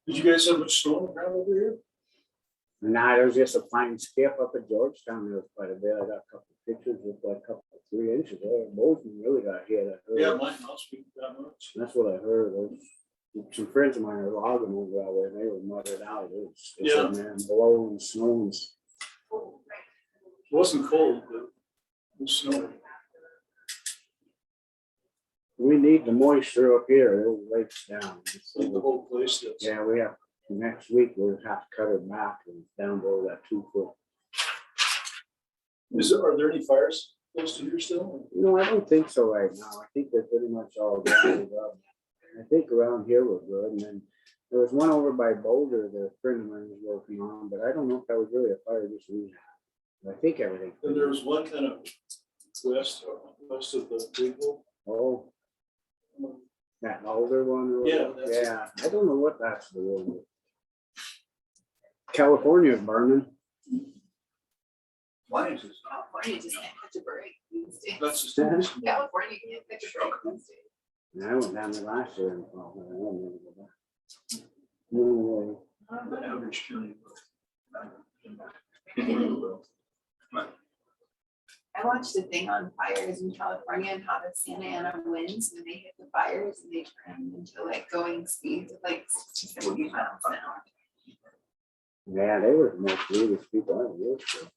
did you guys have much snow around over here? Nah, there was just a fine skip up at Georgetown. There was quite a bit. I got a couple of pictures with like a couple of 3 inches there. Bozeman really got hit. I heard. Yeah, mine not speak that much. That's what I heard. Some friends of mine are logging over that way and they were muddied out. It was, Yeah. man, blowing, snowing. It wasn't cold, but it was snowing. We need the moisture up here. It'll lakes down. The whole place does. Yeah, we have, next week we'll have to cut it back and down below that 2 foot. Are there any fires close to here still? No, I don't think so right now. I think they're pretty much all gathered up. I think around here we're good. And then there was one over by Boulder that a friend of mine was working on, but I don't know if that was really a fire just we had. I think everything. And there was one kind of west of the big hole. Oh, that older one? or- Yeah, that's it. Yeah, I don't know what that's the one. California's burning. Why is this? California just can't catch a break these days. That's just. California can't catch a break these days. And I went down there last year and thought, "Man, I don't never go back." No way. The average county. I watched a thing on fires in California and how the Santa Ana winds, when they hit the fires, and they turn into like going speeds of like 60, 70 miles an hour. Yeah, they were the most rudest people I ever worked with.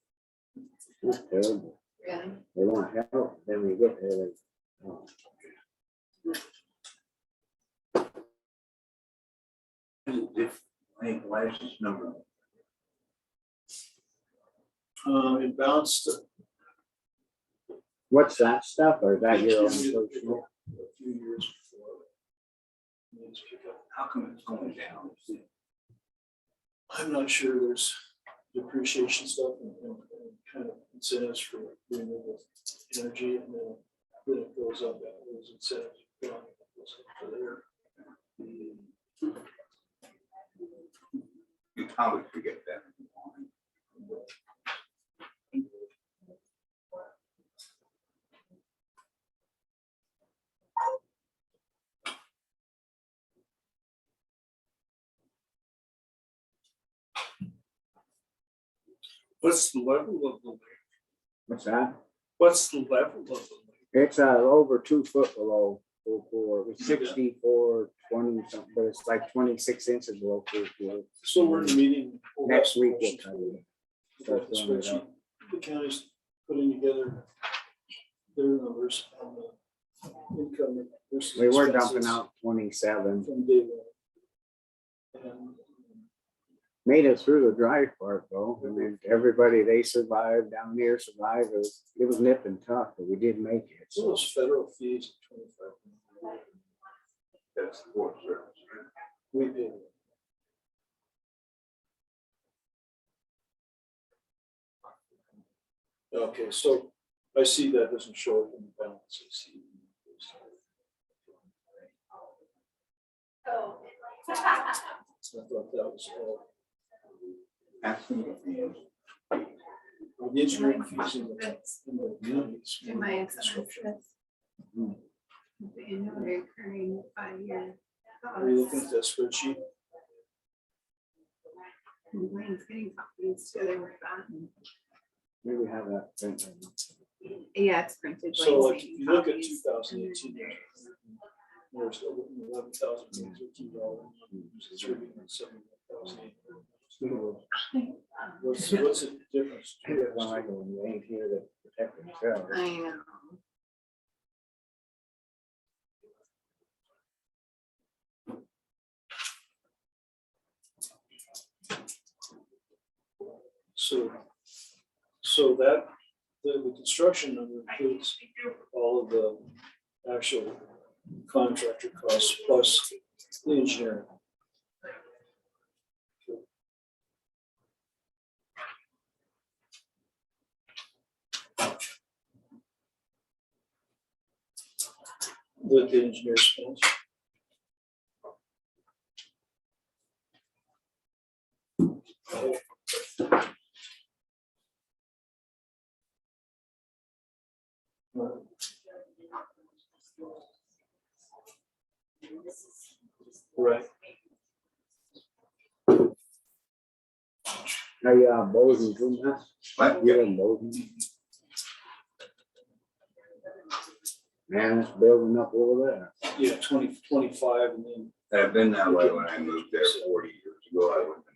That's terrible. Really? They want help, then we get there, they, oh. Why is this number? It bounced What's that stuff, or is that your own a social? few years before. Let's pick up. How come it's going down? I'm not sure. There's depreciation stuff and kind of incentives for renewable energy, and then it goes up, those incentives. Go up, it goes up to there. You probably forget that. What's the level of the lake? What's that? What's the level of the lake? It's over 2 foot below 4.4. It was 64, 20 something, but it's like 26 inches below 4.4. So we're in a meeting. Next week we'll tell you. Got the spreadsheet. The county's putting together their numbers on the income versus We were dumping expenses out 27, from day one. And made it through the dry part though. I mean, everybody, they survived, down here survived. It was nip and tuck, but we did make it. so those federal fees of 25. That's the Forest Service. We did. Okay, so I see that doesn't show up in the balance. I see. I thought that was all. Asking the fees. Well, the engineering fees in the units. In my expenses. The annual recurring 5-year. Are you looking at that spreadsheet? Wayne's getting copies together with that. Maybe have that. printed. Yeah, it's printed. So Wayne's like, if making you look at copies. 2018, there's $11,000, $13,700. What's the difference? Well, I go, you ain't here to protect themselves. I know. So that, the construction number includes all of the actual contractor costs plus the engineering. With the engineer spends. Right. Are you on Bozeman too, man? What? You're in Bozeman? Man, it's building up over there. Yeah, 2025 and then. I've been that way when I moved there 40 years ago. I wouldn't have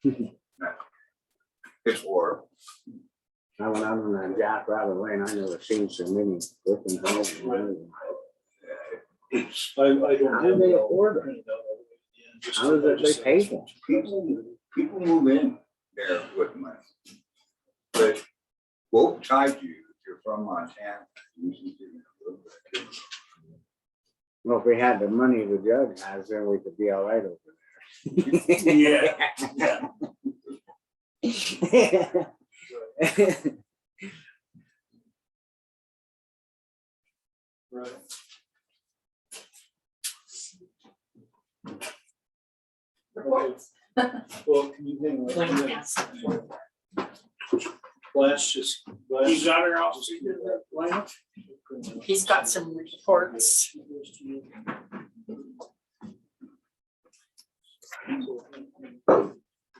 moved there. It's horrible. I went out on that Jack Rabbit Lane, I never seen so many flipping houses. It's, I don't. How do they afford it? it? How does it, they pay for it? people move in there with money. But woke tide you, if you're from Montana, usually do a little bit. Well, if we had the money the judge has, then we could be all right over there. Yeah. Right. Reports. Well, can you hang on? Blanche just. You got her off speaker, Blanche? He's got some reports.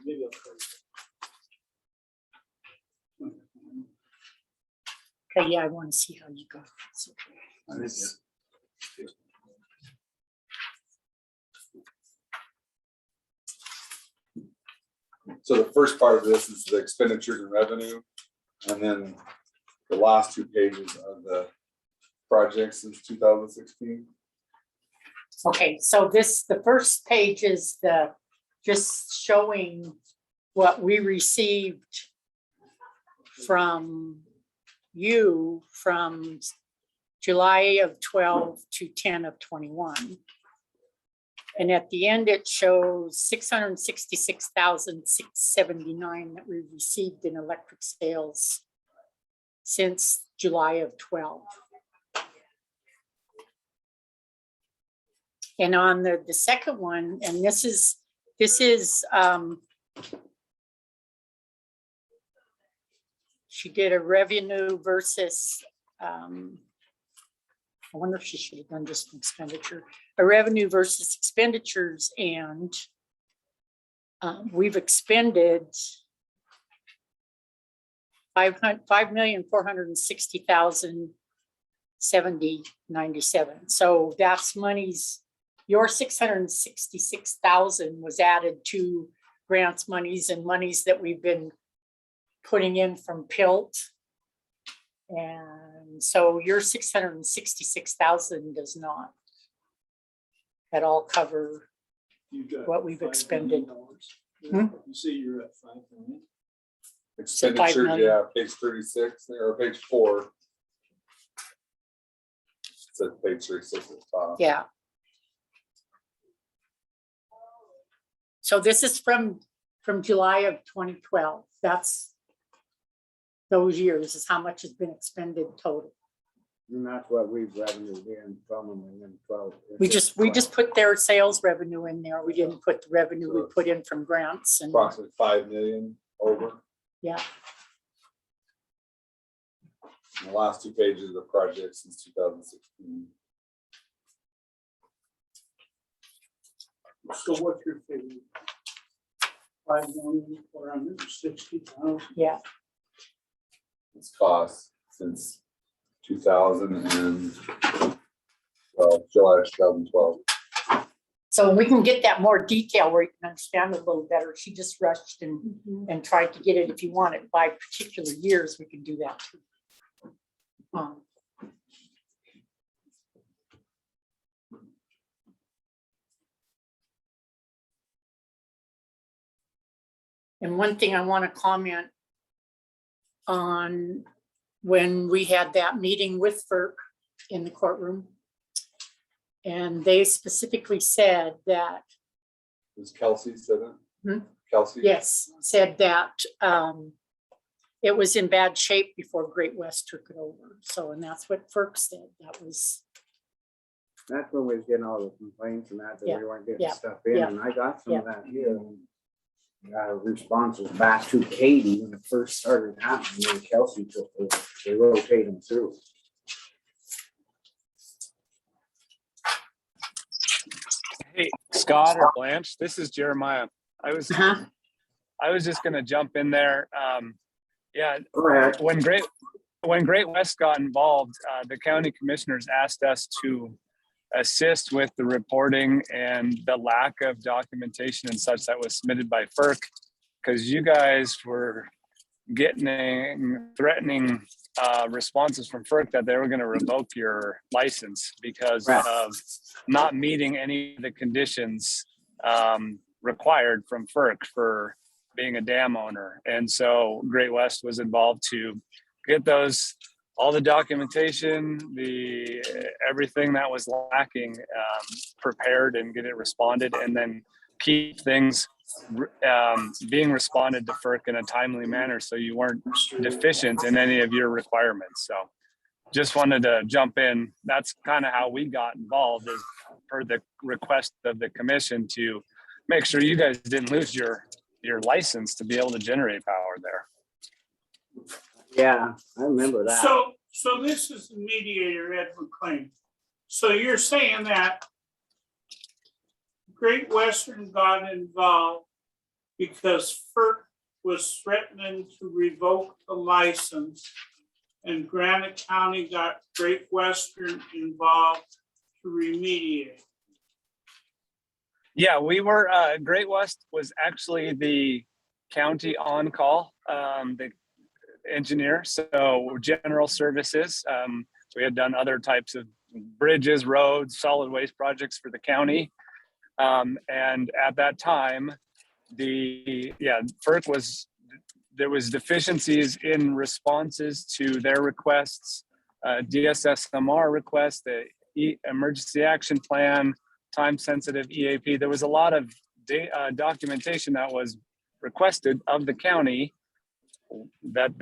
Maybe I'll Okay, yeah, I want to see how you go. So, So the first part of this is the expenditures and revenue. And then the last 2 pages are the projects since 2016. Okay, so the first page is just showing what we received from you from July of 12 to 10 of 21. And at the end, it shows 666,679 that we received in electric sales since July of 12. And on the second one, and this is she did a revenue versus, I wonder if she should have done just an expenditure, a revenue versus expenditures, and we've expended $5,460,070.97. So that's monies. Your 666,000 was added to grants monies and monies that we've been putting in from PILT And so your 666,000 does not at all cover You got what we've $5 expended. million. You say you're at 5 million? Expenditure, million. yeah, page 36 or page 4. It says page 36 at the top. Yeah. So this is from July of 2012. That's those years is how much has been expended total. And that's what we've revenued in from them and then 12. We just put their sales revenue in there. We didn't put the revenue we put in from grants and, Approximately 5 million over. yeah. And the last 2 pages of the project since 2016. So what's your figure? 5,460,000. Yeah. It's cost since 2012, July 2012. So we can get that more detail where you can understand it a little better. She just rushed and tried to get it. If you want it by particular years, we can do that too. And one thing I want to comment on, when we had that meeting with FERC in the courtroom, and they specifically said that, Was Kelsey said it? Hmm? Kelsey? yes, said that it was in bad shape before Great West took it over. So, and that's what FERC said. That's when we was getting all the complaints and that Yeah, we weren't getting yeah, stuff in, yeah, and I got some of yeah. that here. Responses back to Katie when it first started happening, when Kelsey took over, they rotate them through. Hey, Scott or Blanche, this is Jeremiah. I was just gonna jump in there. Yeah, Go ahead. when Great West got involved, the county commissioners asked us to assist with the reporting and the lack of documentation and such that was submitted by FERC, because you guys were getting threatening responses from FERC that they were going to revoke your license because of not meeting any of the conditions required from FERC for being a dam owner. And so Great West was involved to get all the documentation, everything that was lacking prepared and get it responded, and then keep things being responded to FERC in a timely manner so you weren't deficient in any of your requirements. So just wanted to jump in. That's kind of how we got involved, is per the request of the commission to make sure you guys didn't lose your license to be able to generate power there. Yeah, I remember that. So this is the mediator, Ed McLean. So you're saying that Great Western got involved because FERC was threatening to revoke the license, and Granite County got Great Western involved to remediate. Yeah, we were, Great West was actually the county on call, the engineer, so general services. We had done other types of bridges, roads, solid waste projects for the county. And at that time, FERC there was deficiencies in responses to their requests, DSSMR requests, the emergency action plan, time-sensitive EAP. There was a lot of documentation that was requested of the county that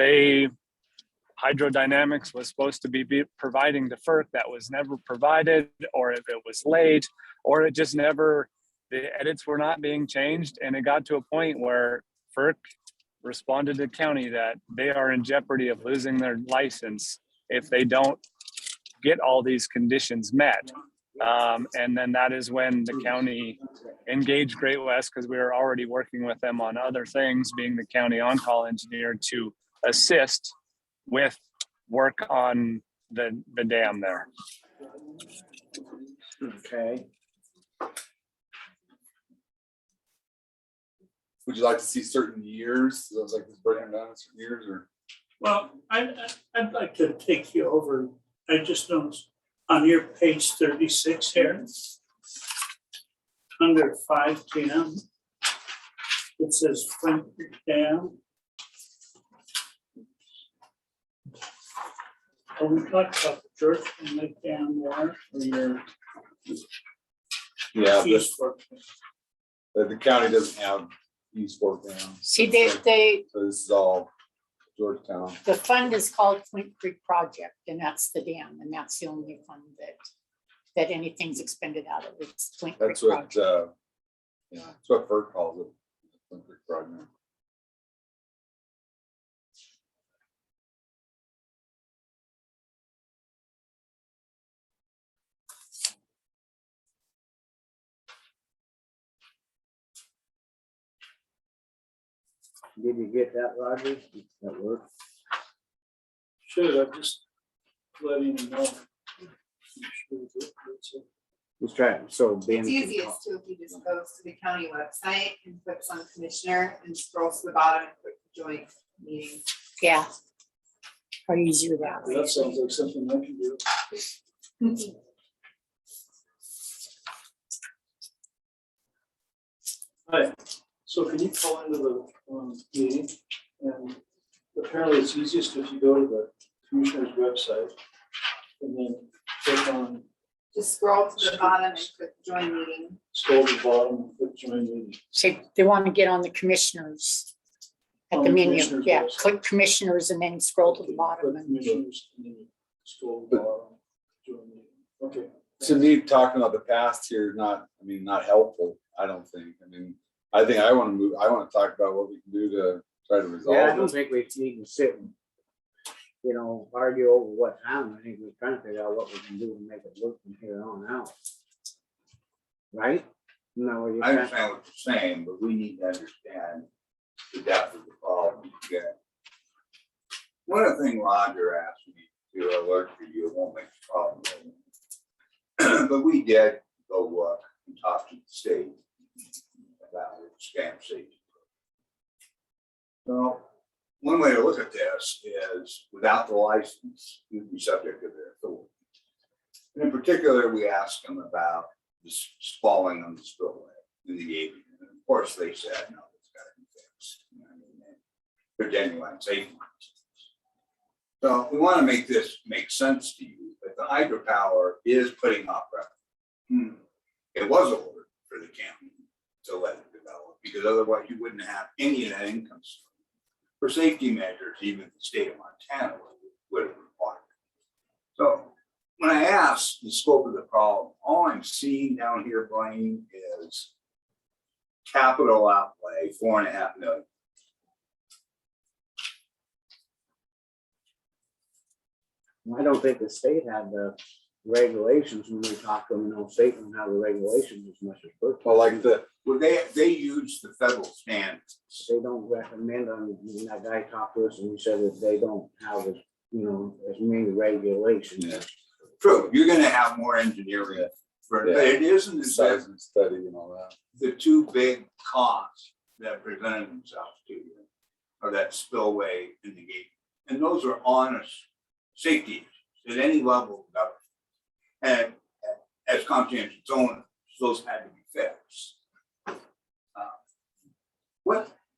hydrodynamics was supposed to be providing to FERC that was never provided, or if it was late, or it just never, the edits were not being changed. And it got to a point where FERC responded to the county that they are in jeopardy of losing their license if they don't get all these conditions met. And then that is when the county engaged Great West, because we were already working with them on other things, being the county on-call engineer, to assist with work on the dam there. Okay. Would you like to see certain years? So it was like this breaking down in certain years, or? Well, I'd like to take you over. I just noticed on your page 36 here, under 510, it says Flint Creek Dam. Are we talking about the George Lake Dam there, or your Yeah, East Fork? the county doesn't have East Fork Dam. See, they, So this is all Georgetown. the fund is called Flint Creek Project, and that's the dam, and that's the only fund that anything's expended out of. It's Flint Creek That's what, Project. yeah, that's what FERC calls it. Flint Creek Project. Did you get that, Roger? That work? Should, I'm just letting you know. Let's try it. So Ben. It's easiest too if you just goes to the county website and clicks on commissioner and scrolls to the bottom and click joint meeting. Yeah. Probably easier that way. That sounds like something I can do. Hi, so can you call into the meeting? And apparently it's easiest if you go to the commissioner's website and then click on, Just scroll to the bottom and click join meeting. scroll to the bottom and click join meeting. Say they want to get on the commissioners at On the the menu. commissioners Yeah, website. click commissioners and then scroll to the bottom. Click And commissioners and then scroll to the bottom, join meeting. Okay. So me talking about the past here, not, I mean, not helpful, I don't think. I mean, I think I want to move, I want to talk about what we can do to try to Yeah, I resolve don't this. think we need to sit and, argue over what's happening. I think we're trying to figure out what we can do to make it work from here on out. Right? No, you're I trying. understand what you're saying, but we need to understand the depth of the problem. Yeah. One of the things Roger asked me to alert for you, it won't make a problem. But we did go look and talk to the state about scam safety. So one way to look at this is without the license, you'd be subject to their authority. And in particular, we asked them about this spalling on the spillway in the avian. And of course, they said, no, it's got to be fixed. You know what I mean? For genuine safety reasons. So we want to make this make sense to you, that the hydropower is putting off revenue. It was ordered for the county to let it develop, because otherwise you wouldn't have any of that income stream. For safety measures, even the state of Montana would have required. So when I ask the scope of the problem, all I'm seeing down here, Blaine, is capital outlay, $4.5 million. I don't think the state had the regulations when we talked to them. No state don't have the regulations as much as FERC. Well, like Well, they use the federal standards. They don't recommend them. When that guy talked to us and he said that they don't have as, as many regulations. Yeah. True, you're gonna have more engineering, but it isn't as if seismic study and all that. the two big costs that presented themselves to you are that spillway and the gate. And those are honest safety issues at any level of government. And as conscientious owners, those had to be fixed.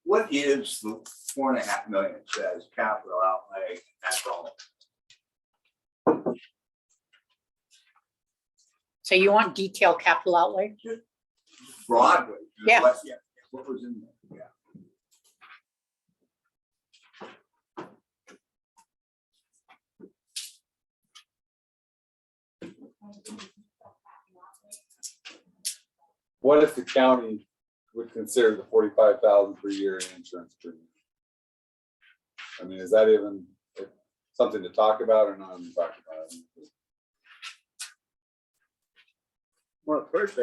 What is the $4.5 million it says capital outlay? That's all. so you want detailed capital outlay? Broadway. Yeah. What was in there? Yeah. What if the county would consider the 45,000 per year in insurance premium? I mean, is that even something to talk about or not to talk about? Well, at first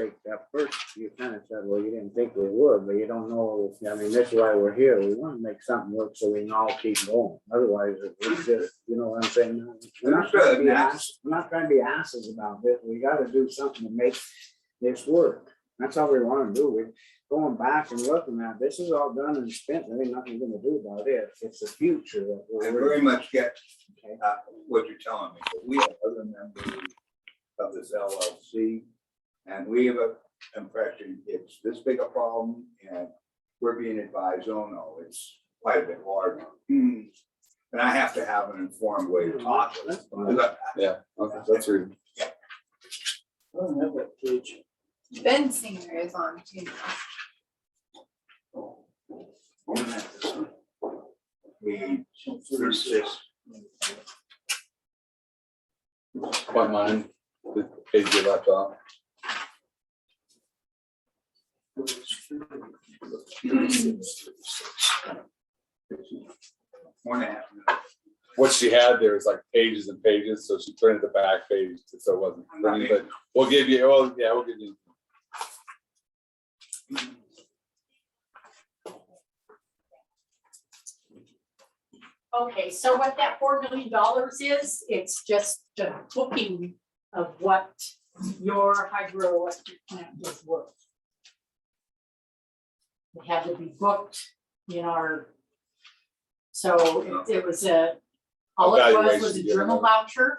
you kind of said, well, you didn't think we would, but you don't know. I mean, that's why we're here. We want to make something work so we can all keep going. Otherwise, it's just, you know what I'm saying? We're not trying to be asses about this. We got to do something to make this work. That's all we want to do. going back and looking at, this is all done and spent, there ain't nothing gonna do about it. It's the future that I we're. very much get what you're telling me, but we have other members of this LLC. And we have an impression it's this big a problem and we're being advised, oh no, it's quite a bit harder. And I have to have an informed way to talk. Yeah, okay, that's true. I don't have that page. Ben Singer is on too. Page 36. What mine, the page you left off. What she had there is like pages and pages, so she printed the back page, so it wasn't pretty, but we'll give you, well, yeah, we'll give you. Okay, so what that $4 million is, it's just a booking of what your hydroelectric plant is worth. It had to be booked in our, so it was all it was a journal voucher.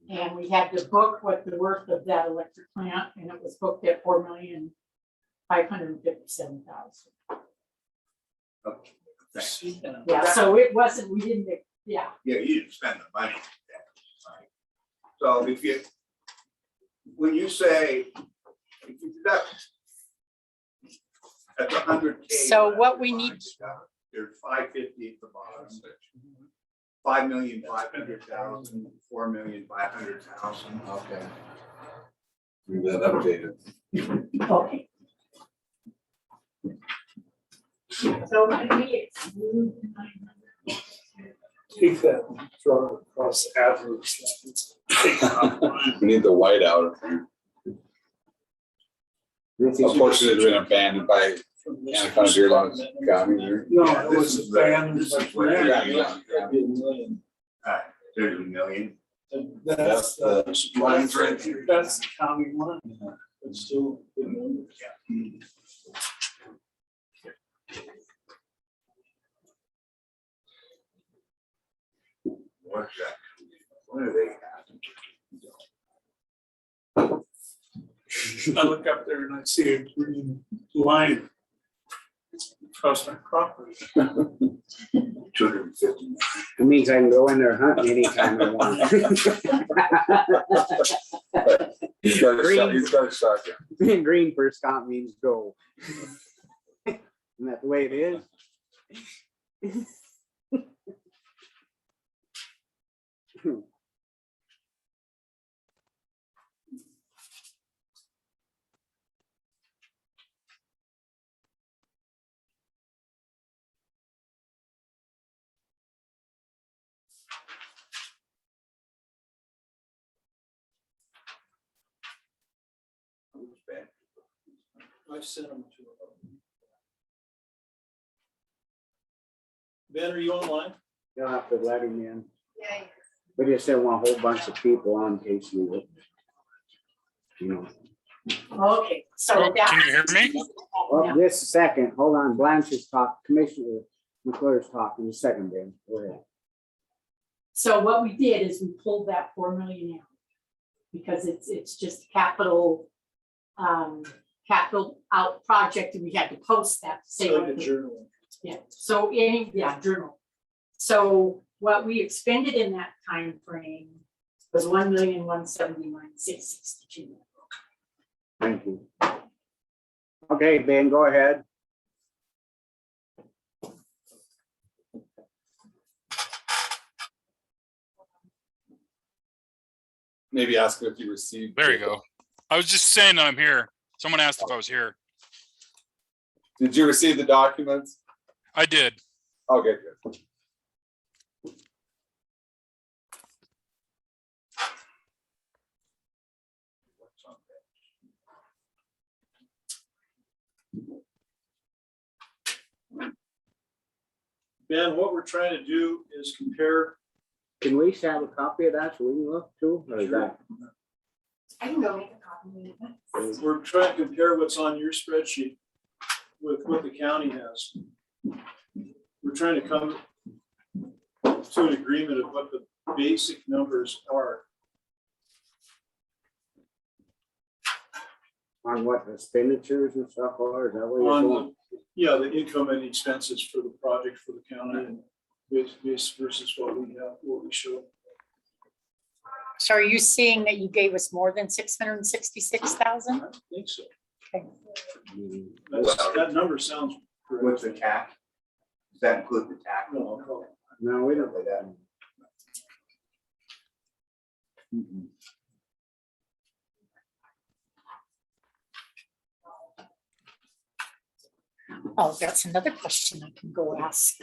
And we had to book what the worth of that electric plant, and it was booked at $4,557,000. Yeah, so it wasn't, we didn't, yeah. Yeah, you didn't spend the money. So if you, when you say, if you deduct at 100K. So what we need. There's 550 at the bottom. 5,500,000, 4,500,000. Okay. Leave that updated. Okay. So maybe exclude 900. Take that, and throw it across the adverse lines. Take it off line. We need the white out. A portion has been abandoned by Anaconda Deerlawn County. No, it was abandoned. This is by- where- Yeah. There's a million. And that's the lines right there. That's the county line. It's still good numbers. What's that? What are they I look up there and I see a green line across my property. 250. It means I can go in there hunting anytime I want. He's got a shotgun. Green for Scott means go. Isn't that the way it is? I sent them to him. Ben, are you online? You'll have to let him in. Yeah. We just didn't want a whole bunch of people on in case you know. Okay, so that. Can you hear me? Well, just a second, hold on, Blanche is talking, Commissioner McClure's talking, a second, Ben, go ahead. So what we did is we pulled that 4 million out. Because it's just capital out project, and we had to post that. to say Like what a the- journal. Yeah, so journal. So what we expended in that time frame was 1,179,662. Thank you. Okay, Ben, go ahead. Maybe ask if you received. There you go. I was just saying that I'm here. Someone asked if I was here. Did you receive the documents? I did. Okay, good. Ben, what we're trying to do is compare. Can we have a copy of that so we can look too, or is that? I can go make a copy. We're trying to compare what's on your spreadsheet with what the county has. We're trying to come to an agreement of what the basic numbers are. On what expenditures and stuff are, is that what you're On going? Yeah, the income and expenses for the project for the county and base versus what we have, what we show. So are you seeing that you gave us more than 666,000? I think so. Okay. That number sounds correct. What's the tax? Does that include the tax? No, I'll call it. No, we don't pay that. Oh, that's another question I can go ask.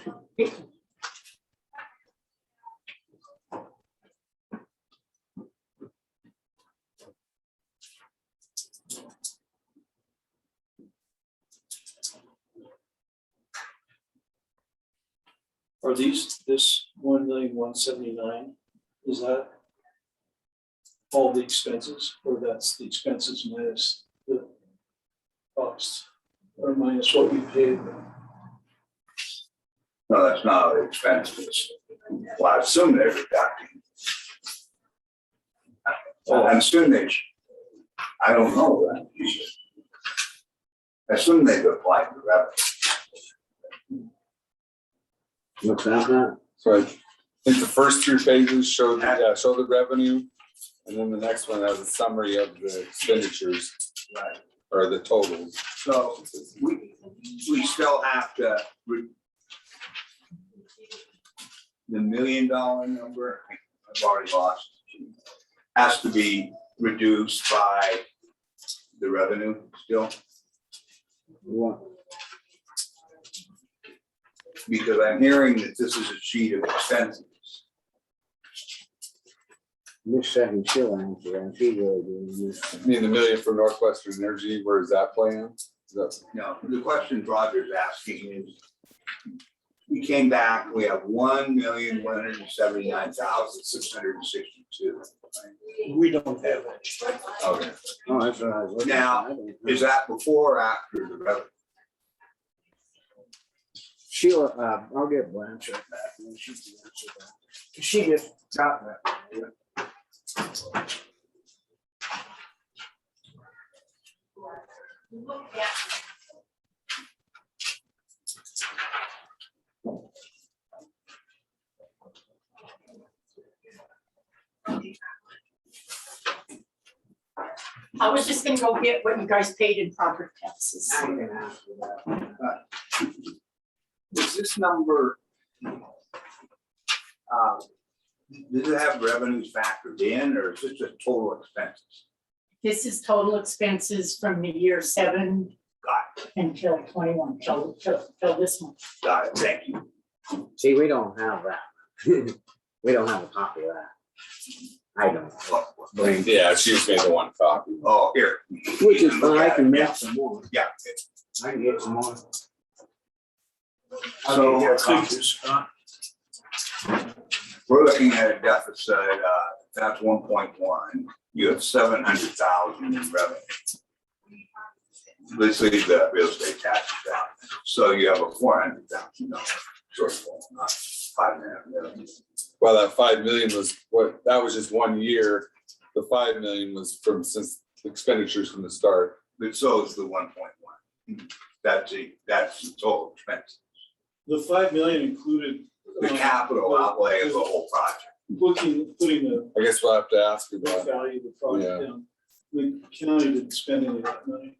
Are this 1,179,000, is that all the expenses, or that's the expenses minus the costs, or minus what we paid? No, that's not the expenses. Well, I assume they're deducting. I assume they, I don't know that. I assume they've applied the revenue. What's that, Matt? So I think the first three pages show the revenue. And then the next one has a summary of the expenditures. Right. Or the totals. So we still have to. The $1 million number, I've already lost, has to be reduced by the revenue still. What? Because I'm hearing that this is a sheet of expenses. This second she'll answer that. She really doing this. I mean, the million for Northwestern Energy, where is that playing? No, the question Roger's asking is, we came back, we have 1,179,662. We don't have that. Okay. Oh, that's what I was looking at. Now, is that before or after the revenue? She'll, I'll get Blanche back. And she can answer that. She just got that. I was just gonna go get what you guys paid in property taxes. I can ask you that. Is this number, does it have revenues factored in, or is this just total expenses? This is total expenses from the year 7 Got until 21, till this month. Got it, thank you. See, we don't have that. We don't have a copy of that. I don't. Yeah, she just made the one copy. Oh, here. Which is fine, I can make some more. Yeah. I can get some more. So, Thank you, Scott. we're looking at a deficit, that's 1.1, you have 700,000 in revenue. Let's leave the real estate taxes out, so you have a $400,000 shortfall, not 5.5 million. Well, that 5 million was that was just 1 year. The 5 million was since expenditures from the start. But so is the 1.1. That's the total expense. The 5 million included. The capital outlay of the whole project. Putting the I guess we'll have to ask you about. value of the project down. The county didn't spend any of that money.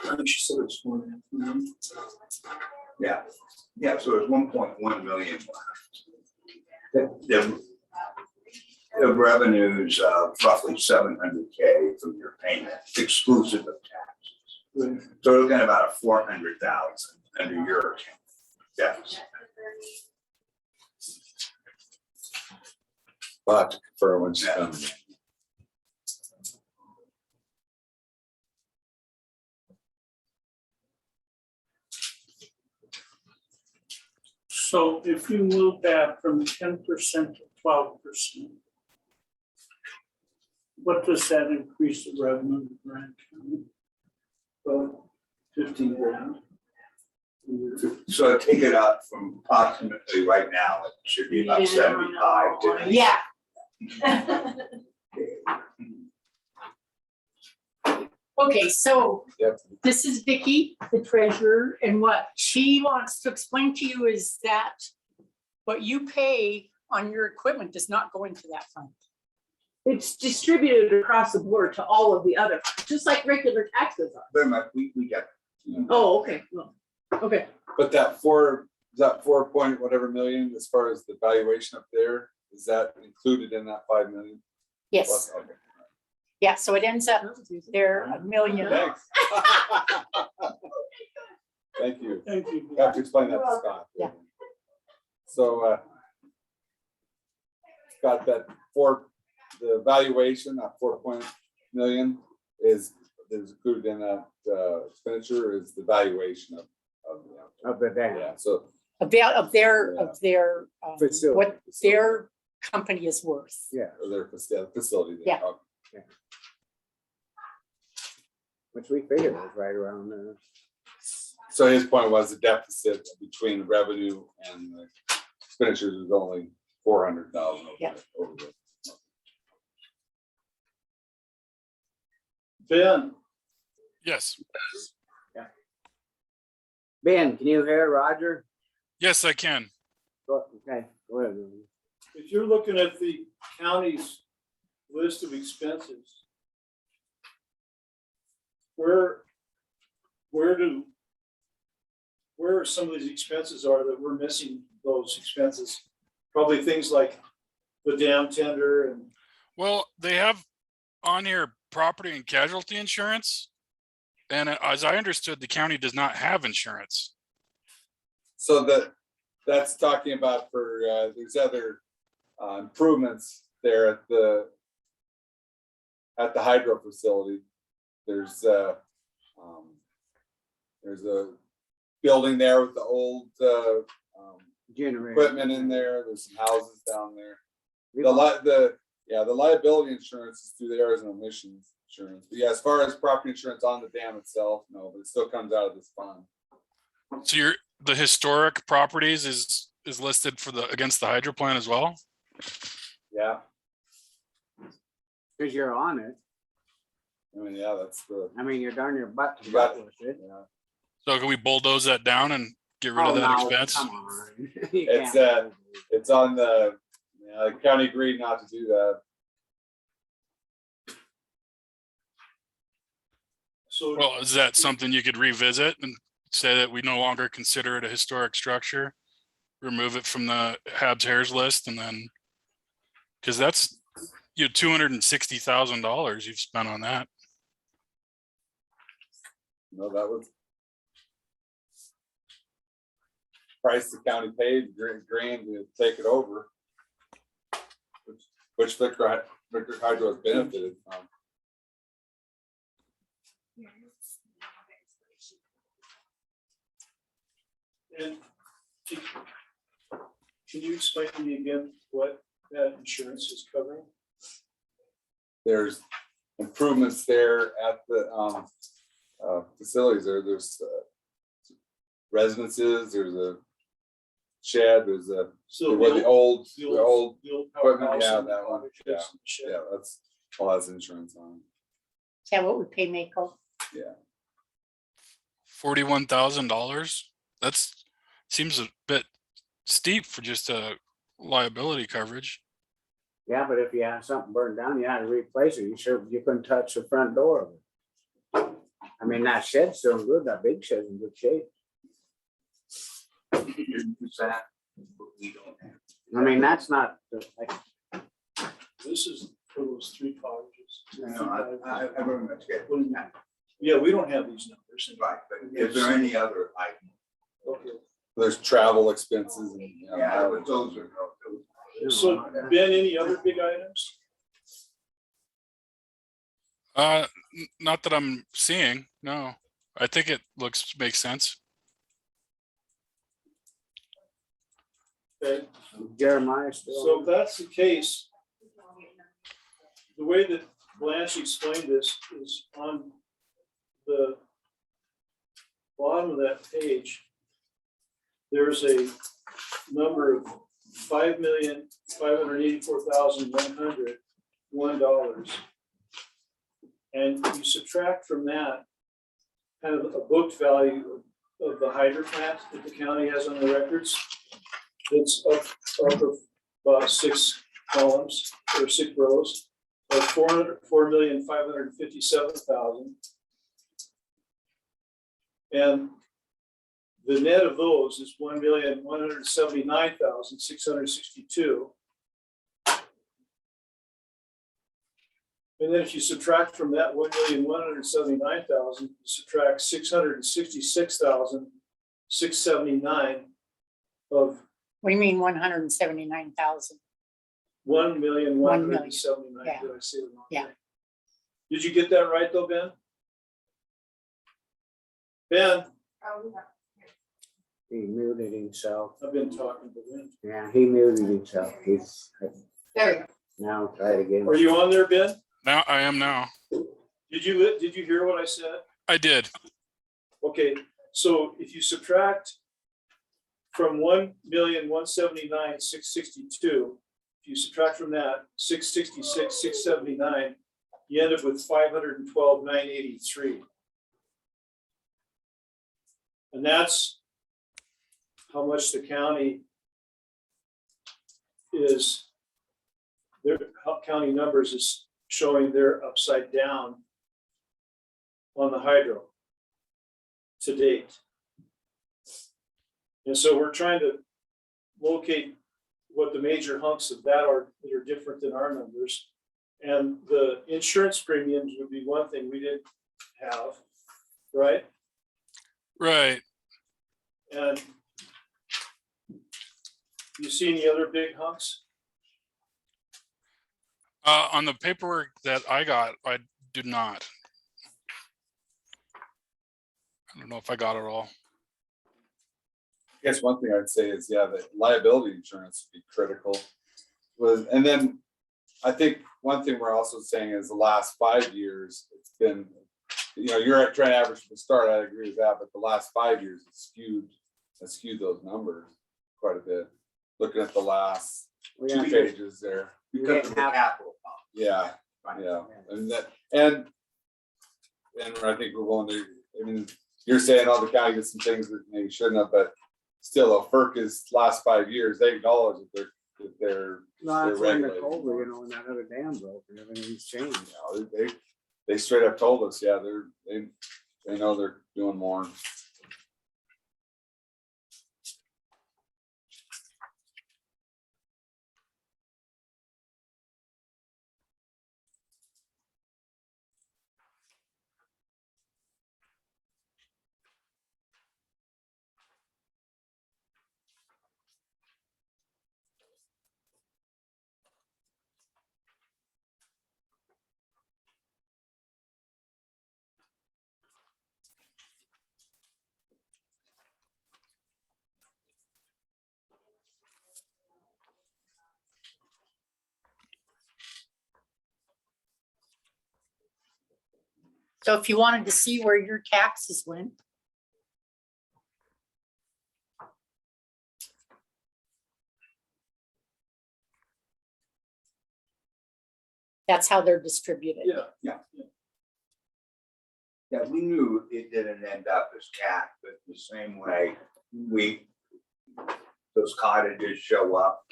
I think she said it's 4.5 million. Yeah, so it's 1.1 million left. The revenues of roughly 700K from your payment, exclusive of taxes. So we're looking at about a 400,000 under your account deficit. We'll have to confirm when she comes. So if you move that from 10% to 12%, What does that increase the revenue in Grant County? About 15 grand. So take it up from approximately right now, it should be about 75 to. Yeah. Okay, so Yep. this is Vicky, the treasurer, and what she wants to explain to you is that what you pay on your equipment does not go into that fund. It's distributed across the board to all of the other, just like regular taxes are. Very much, we got. Oh, okay, well, okay. But that 4 point whatever million, as far as the valuation up there, is that included in that 5 million? Yes, Plus, okay. yeah, so it ends up there $1 million. Thanks. Thank you. Thank you. You have to explain that to Scott. Yeah. So, got that the valuation, that 4 million is included in that expenditure is the valuation of the dam. yeah, so. Of their Facility. what their company is worth. Yeah, Or their facility. Yeah. Okay. which we figured was right around there. So his point was the deficit between revenue and the expenditures is only 400,000. Yeah. Ben, Yes, Ben, can you hear Roger? yes, I can. Okay, go ahead. if you're looking at the county's list of expenses, where are some of these expenses are that we're missing those expenses? Probably things like the dam tender and Well, they have on here property and casualty insurance. And as I understood, the county does not have insurance. So that's talking about for, there's other improvements there at the hydro facility. There's a building there with the old Generator. equipment in there. There's some houses down there. The liability insurance is through the Arizona emissions insurance. But yeah, as far as property insurance on the dam itself, no, but it still comes out of this fund. So the historic properties is listed for against the hydro plant as well? Yeah, Cause you're on it. I mean, yeah, that's the. I mean, you're darn your butt to You got butt with it. So can we bulldoze that down and get rid of Oh, that no, expense? come on. You It's can't. it's on the county agreed not to do that. so. Well, is that something you could revisit and say that we no longer consider it a historic structure? Remove it from the Habs Hairs list and then, because that's, $260,000 you've spent on that. No, that was price the county paid, grand to take it over. Which Victor Hydro has benefited from. And can you explain to me again what that insurance is covering? There's improvements there at the facilities. There's residences, there's a shed, there's a So where the old the old equipment, powerhouse yeah, and that one, cottages yeah, and shed. yeah, that's all has insurance on Is that what we pay Mako? it, yeah. $41,000. That's seems a bit steep for just a liability coverage. Yeah, but if you have something burned down, you had to replace it. You couldn't touch the front door of it. I mean, that shed's still good. That big shed's in good shape. We don't have. I mean, that's not like, This is for those three cottages. I remember that. Yeah, we don't have these numbers. Right, but is there any other item? Okay. There's travel expenses and. Yeah, but those are. So Ben, any other big items? Not that I'm seeing, no. I think it makes sense. Jeremiah still. So if that's the case, the way that Blanche explained this, is on the bottom of that page, there's a number of $5,584,101. And you subtract from that kind of a booked value of the hydro plant that the county has on the records. It's up of about 6 columns or 6 rows of 4,557,000. And the net of those is 1,179,662. And then if you subtract from that 1,179,000, you subtract 666,679 of What do you mean 179,000? 1,179,000. Yeah. Did I say it wrong? Yeah. Did you get that right though, Ben? Ben, He muted himself. I've been talking to Ben. Yeah, he muted himself. He's, There we go. now try it again. Are you on there, Ben? Now I am now. Did you hear what I said? I did. Okay, so if you subtract from 1,179,662, if you subtract from that 666,679, you end up with 512,983. And that's how much the county is, their county numbers is showing they're upside down on the hydro to date. And so we're trying to locate what the major hunks of that are different than our numbers. And the insurance premiums would be one thing we didn't have, right? Right. And you see any other big hunks? On the paperwork that I got, I did not. I don't know if I got it all. I guess one thing I'd say is, yeah, that liability insurance would be critical. And then I think one thing we're also saying is the last 5 years, it's been, you're trying to average from the start, I agree with that, but the last 5 years it's skewed those numbers quite a bit. Looking at the last 2 pages there. Because of the capital. Yeah, yeah, and and I think we're willing to, I mean, you're saying all the county did some things that maybe shouldn't have, but still, FERC is last 5 years, they acknowledge that they're. No, that's when the regulated. Culver, and that other dam broke and everything's changed. They straight up told us, yeah, they know they're doing more. So if you wanted to see where your taxes went. That's how they're distributed. Yeah. Yeah, we knew it didn't end up as cat, but the same way those cottages show up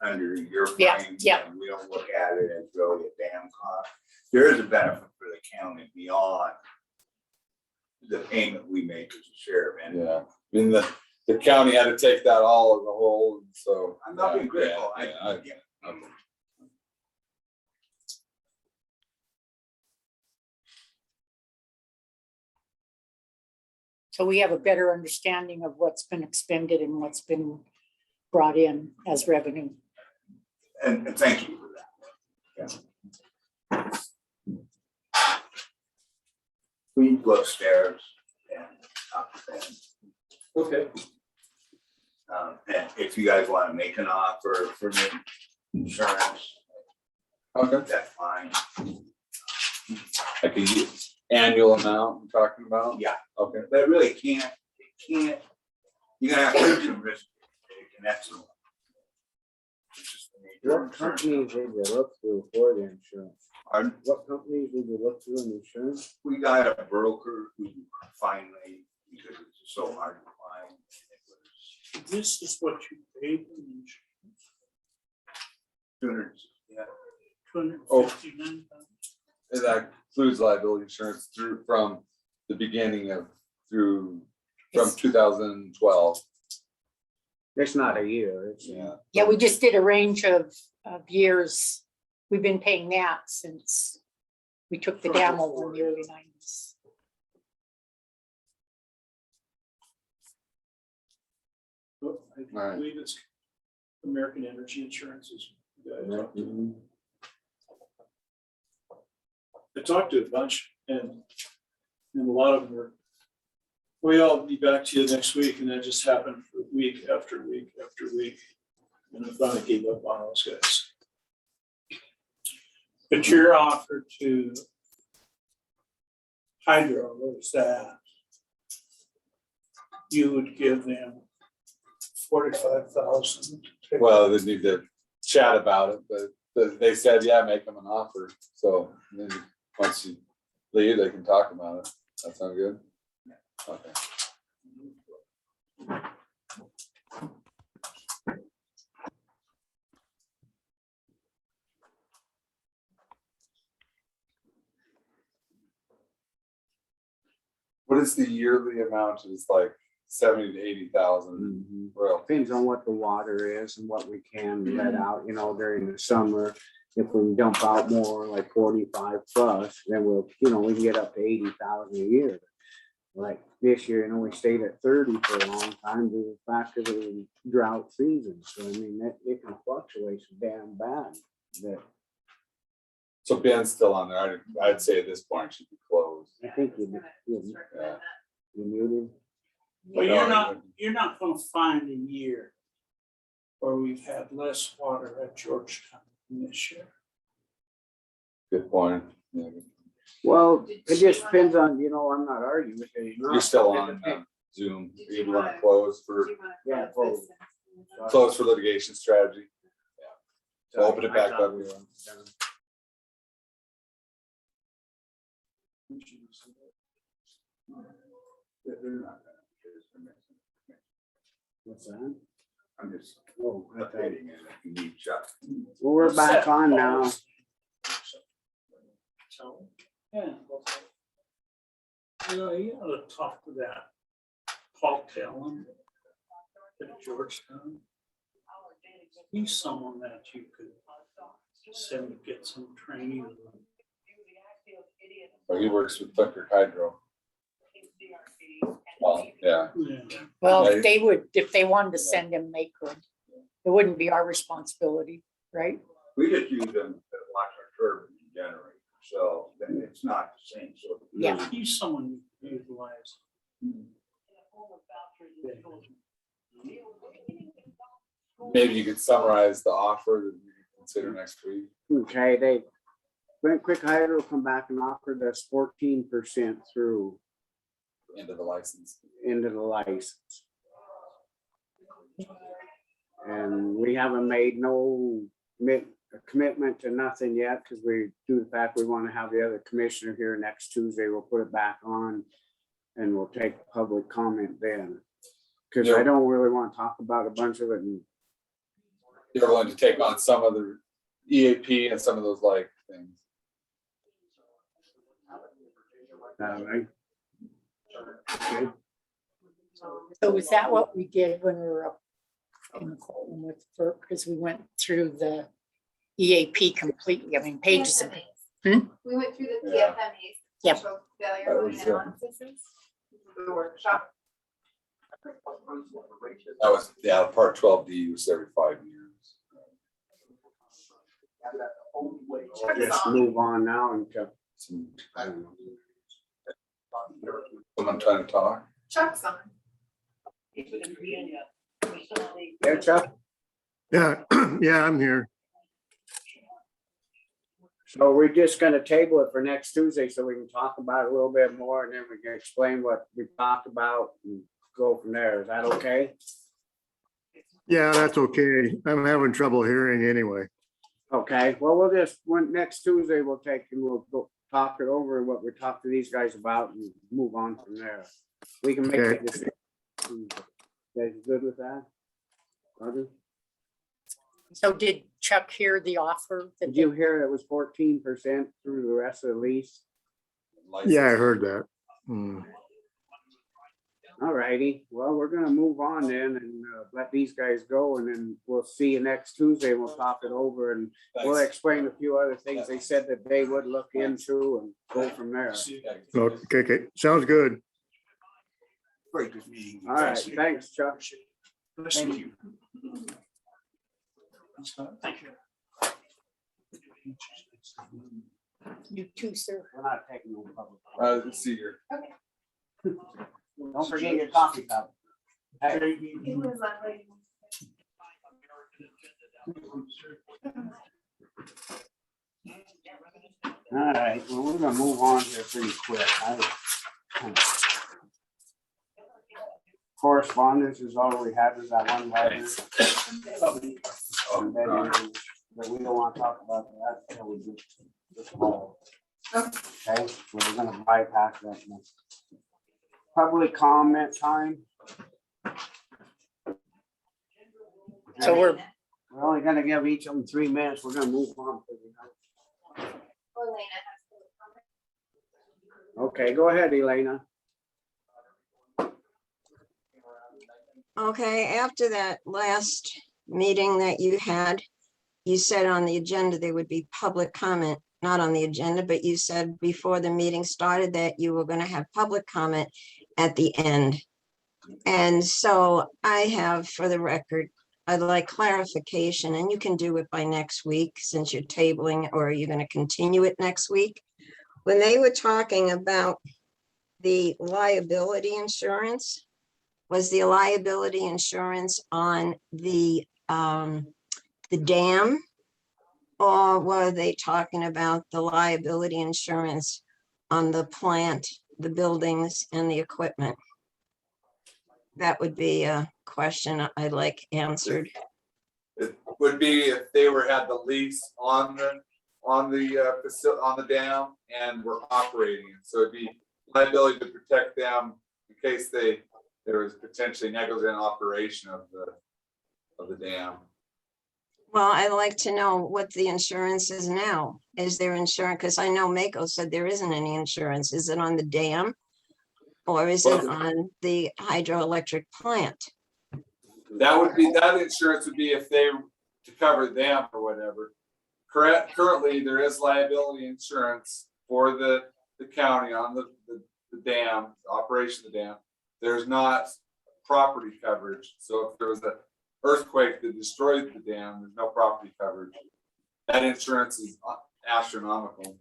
under your Yeah, frame. yeah. And we don't look at it as really a damn cost. There is a benefit for the county beyond the payment we make as a sheriff. And Yeah, I mean, the county had to take that all as a whole, and so. I'm not being critical. Yeah. So we have a better understanding of what's been expended and what's been brought in as revenue. And thank you for that. Yeah. We go upstairs and up and. Okay. And if you guys want to make an offer for the insurance, Okay. that's fine. Like a annual amount I'm talking about? Yeah, Okay. but it really can't, you're gonna have to take some risk, and that's the. it's just the nature of What insurance. companies did you look through for the insurance? Pardon? What companies did you look through in insurance? We got a broker who finally, because it's so hard to find. It was This is what you paid in insurance, 200, yeah. $259,000. And that includes liability insurance from the beginning of, from 2012. It's not a year, it's. Yeah. Yeah, we just did a range of years. We've been paying that since we took the dam over in the early 90s. I believe it's American Energy Insurance is. I talked to a bunch and a lot of them were, well, I'll be back to you next week, and that just happened for week after week after week. And I finally gave up on those guys. But your offer to Hydro was that you would give them 45,000. Well, they need to chat about it, but they said, yeah, make them an offer. So then once you leave, they can talk about it. That sound good? Okay. What is the yearly amount? It's like 70 to 80,000. Well, Depends on what the water is and what we can let out, you know, during the summer. If we dump out more like 45 plus, then we'll, you know, we can get up to 80,000 a year. Like this year, you know, we stayed at 30 for a long time due to the fact that it was drought season. So I mean, it can fluctuate so damn bad that so Ben's still on there. I'd say at this point it should be closed. I think you muted. Well, you're not gonna find a year where we've had less water at Georgetown than this year. Good point. Yeah. Well, it just depends on, you know, I'm not arguing with you. You're still on Zoom. You want to close for Yeah, close. close for litigation strategy? Yeah. So open it back up. What's that? I'm just Oh, okay. updating it. If you need Chuck. Well, we're back on now. So, yeah. You know, you ought to talk to that Paul Talon at Georgetown. He's someone that you could send to get some training. Or he works with Thunder Hydro. Well, yeah. Well, Yeah. if they would, if they wanted to send him, they could. It wouldn't be our responsibility, right? We just use them to watch our turbine generate, so then it's not the same, so. Yeah. He's someone you utilize. Maybe you could summarize the offer that you consider next week. Okay, they went Quick Hydro come back and offered us 14% through Into the license. into the license. And we haven't made no commitment to nothing yet, because we do the fact we want to have the other commissioner here next Tuesday. We'll put it back on and we'll take public comment then. Because I don't really want to talk about a bunch of it and You're willing to take on some of the EAP and some of those like things. right? Okay. So is that what we did when we were up in the courtroom with FERC? Because we went through the EAP completely, I mean, pages of it. We went through the Yeah. PFMA's. Yep. potential Failure That mode was, analysis. The workshop. That was, yeah, part 12D was every 5 years. Just move on now and Someone trying to talk? Chuck's on. Yeah, Chuck. Yeah, yeah, I'm here. So we're just gonna table it for next Tuesday so we can talk about it a little bit more and then we can explain what we talked about and go from there. Is that okay? Yeah, that's okay. I'm having trouble hearing anyway. Okay, well, next Tuesday, we'll take and we'll go talk it over what we talked to these guys about and move on from there. We can make Okay. it decision. You guys good with that? Roger? So did Chuck hear the offer? that Did you hear it was 14% through the rest of the lease? Yeah, I heard that. Hmm. All righty, well, we're gonna move on then and let these guys go and then we'll see you next Tuesday. We'll talk it over and we'll explain a few other things they said that they would look into and go from there. Okay, okay, sounds good. Very good meeting. All right, thanks, Chuck. Thank you. Thank you. You too, sir. We're not taking no public. Let's see here. Don't forget your coffee cup. Hey. It was like. All right, well, we're gonna move on here pretty quick. Correspondence is all we have is that one letter. And then, but we don't want to talk about that until we get this call. Okay, so we're gonna bypass that next. Public comment time. So we're only gonna give each of them 3 minutes. We're gonna move on. Okay, go ahead, Elena. Okay, after that last meeting that you had, you said on the agenda there would be public comment, not on the agenda, but you said before the meeting started that you were going to have public comment at the end. And so I have, for the record, I'd like clarification, and you can do it by next week since you're tabling, or you're going to continue it next week. When they were talking about the liability insurance, was the liability insurance on the dam? Or were they talking about the liability insurance on the plant, the buildings and the equipment? That would be a question I'd like answered. It would be if they had the lease on the facility, on the dam, and were operating it. So it'd be liability to protect them in case there was potentially negligent operation of the dam. Well, I'd like to know what the insurance is now. Is there insurance? Because I know Mako said there isn't any insurance. Is it on the dam? Or is it on the hydroelectric plant? That insurance would be if they, to cover them or whatever. Currently, there is liability insurance for the county on the dam, the operation of the dam. There's not property coverage. So if there was an earthquake that destroyed the dam, there's no property coverage. That insurance is astronomical.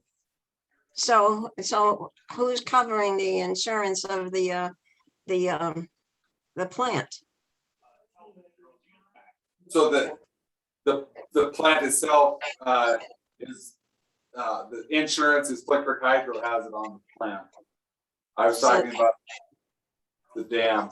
So who's covering the insurance of the plant? So the plant itself is the insurance is Flickr Hydro has it on the plant. I was talking about the dam.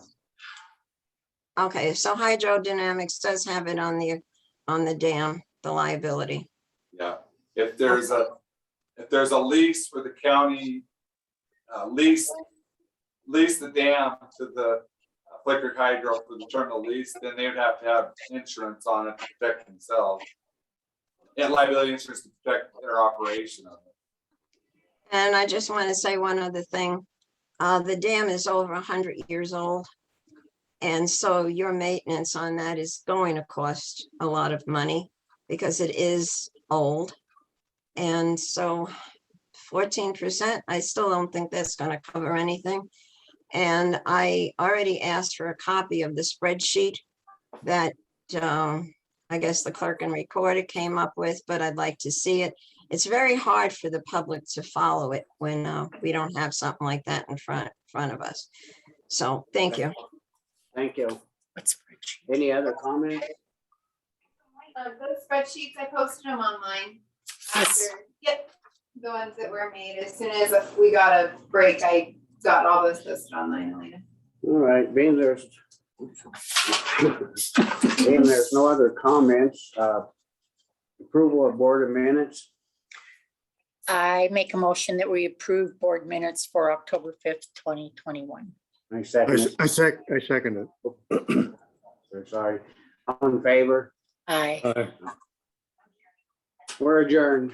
Okay, so Hydrodynamics does have it on the dam, the liability. Yeah, if there's a lease for the county, lease the dam to the Flickr Hydro for the term of lease, then they would have to have insurance on it to protect themselves. And liability insurance to protect their operation of it. And I just want to say one other thing. The dam is over 100 years old. And so your maintenance on that is going to cost a lot of money because it is old. And so 14%, I still don't think that's going to cover anything. And I already asked for a copy of the spreadsheet that I guess the clerk and recorder came up with, but I'd like to see it. It's very hard for the public to follow it when we don't have something like that in front of us. So thank you. Thank you. Any other comments? Those spreadsheets, I posted them online. Yes. Yep, the ones that were made. As soon as we got a break, I got all this listed online, Elena. All right, being there's no other comments, approval of board of minutes. I make a motion that we approve board minutes for October 5th, 2021. I second it. I second it. Sorry, all in favor? Aye. We're adjourned.